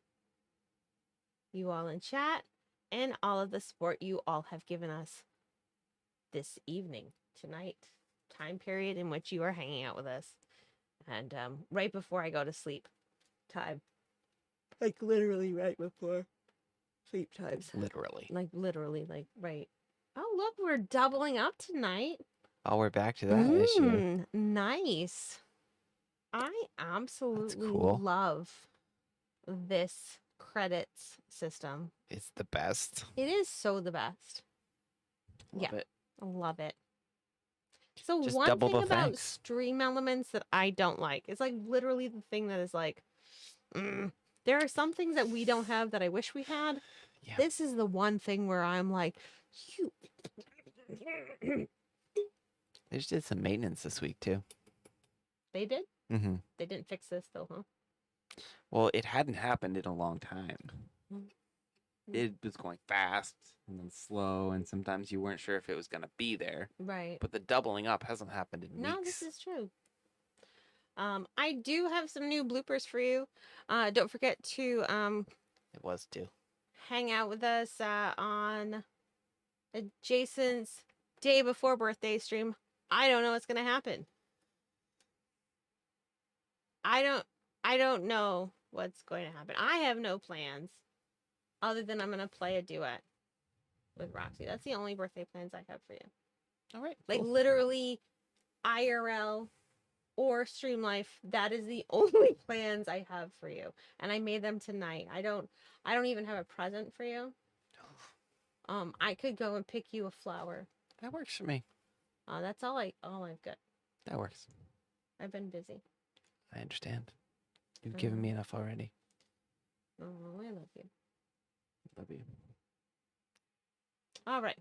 you all in chat and all of the support you all have given us this evening, tonight, time period in which you are hanging out with us. And right before I go to sleep time. Like literally right before sleep times. Literally. Like literally, like right. Oh, look, we're doubling up tonight. Oh, we're back to that issue. Nice. I absolutely cool. love this credits system. It's the best. It is so the best. Love it. I love it. So Just one double thing the about thanks. stream elements that I don't like, it's like literally the thing that is like, there are some things that we don't have that I wish we had. Yeah. This is the one thing where I'm like, you. They just did some maintenance this week too. They did? Mm-hmm. They didn't fix this though, huh? Well, it hadn't happened in a long time. Mm. It was going fast and then slow, and sometimes you weren't sure if it was going to be there. Right. But the doubling up hasn't happened in No, weeks. this is true. I do have some new bloopers for you. Don't forget to It was too. hang out with us on Jason's day before birthday stream. I don't know what's gonna happen. I don't know what's going to happen. I have no plans other than I'm gonna play a duet with Roxy. That's the only birthday plans I have for you. All right. Like cool. literally IRL or Stream Life. That is the only plans I have for you. And I made them tonight. I don't even have a present for you. I could go and pick you a flower. That works for me. That's all I've got. That works. I've been busy. I understand. You've given me enough already. Oh, I love you. Love you. All right.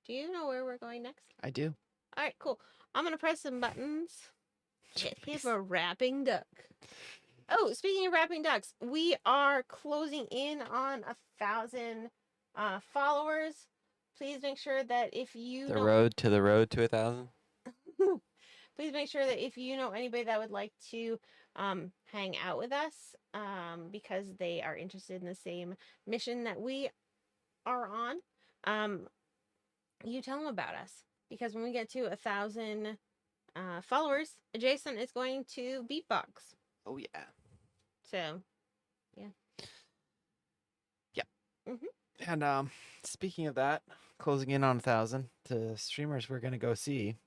Do you know where we're going next? I do. All right, cool. I'm gonna press some buttons. Here's a wrapping duck. Oh, speaking of wrapping ducks, we are closing in on 1,000 followers. Please make sure that if you The know, road to 1,000. please make sure that if you know anybody that would like to hang out with us, because they are interested in the same mission that we are on, you tell them about us. Because when we get to 1,000 followers, Jason is going to beatbox. Oh yeah. So, yeah. Yep. Mm-hmm. And speaking of that, closing in on 1,000, the streamers we're gonna go see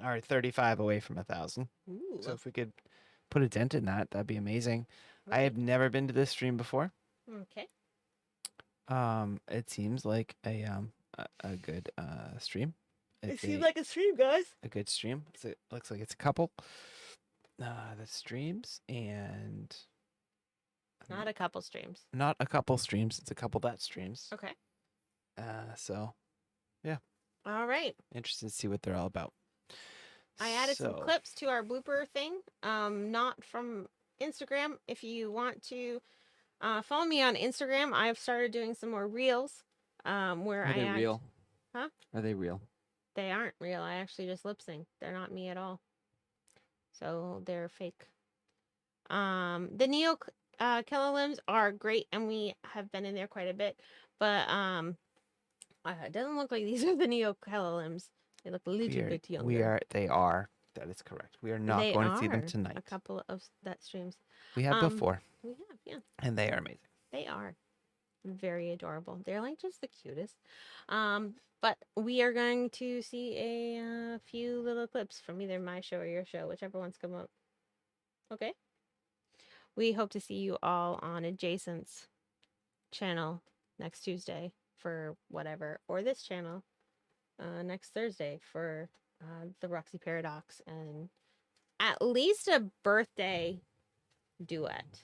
are 35 away from 1,000. Ooh. So if we could put a dent in that, that'd be amazing. I Okay. have never been to this stream before. Okay. It seems like a good stream. It seems like a stream, guys. a good stream. It looks like it's a couple that streams, and Not a couple streams. not a couple streams. It's a couple that streams. Okay. So All right. interested to see what they're all about. I added some So, clips to our blooper thing. Not from Instagram. If you want to follow me on Instagram, I've started doing some more reels. Where Are I they act- real? Huh? Are they real? They aren't real. I actually just lip sync. They're not me at all. So they're fake. The Neo Killer Limbs are great, and we have been in there quite a bit. But it doesn't look like these are the Neo Killer Limbs. They look a little bit younger. They are. That is correct. We are not They going to see them are tonight. A couple of that streams. We have before, We have, yeah. and they are amazing. They are very adorable. They're like just the cutest. But we are going to see a few little clips from either my show or your show, whichever ones come up. Okay. We hope to see you all on Adjacent's channel next Tuesday for whatever, or this channel next Thursday for the Roxy Paradox, and at least a birthday duet.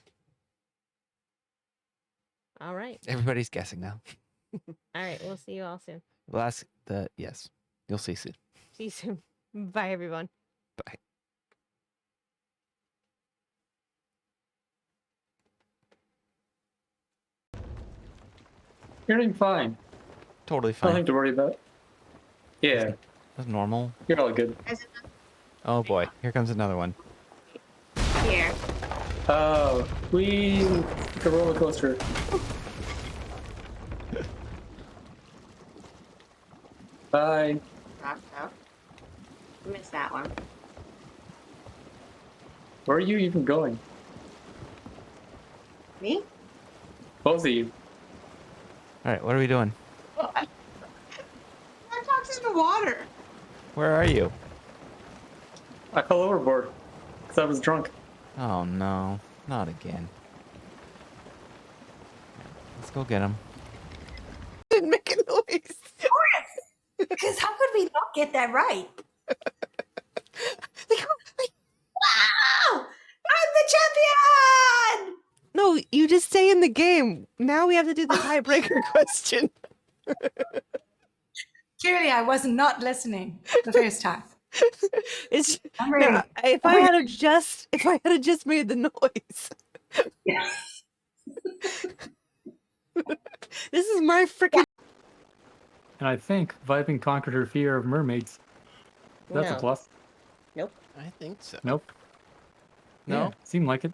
All right. Everybody's guessing now. All right. We'll see you all soon. We'll ask yes. You'll see soon. See you soon. Bye, everyone. Bye. You're doing fine. Totally fine. Nothing to worry about. Yeah, That's normal. you're all good. Oh boy, here comes another one. Here. We like a roller coaster. Bye. Missed that one. Where are you even going? Me? Both of you. All right, what are we doing? I talked in the water. Where are you? I fell overboard because I was drunk. Oh no, not again. Let's go get him. Didn't make a noise. Because how could we not get that right? Wow! I'm the champion! No, you just stay in the game. Now we have to do the tiebreaker question. Clearly, I was not listening the first time. It's I'm ready. no, if I had just made the noise. This is my freaking. And I think Vibing conquered her fear of mermaids. That's a No. plus. Nope. I think so. Nope. No? Yeah, seemed like it.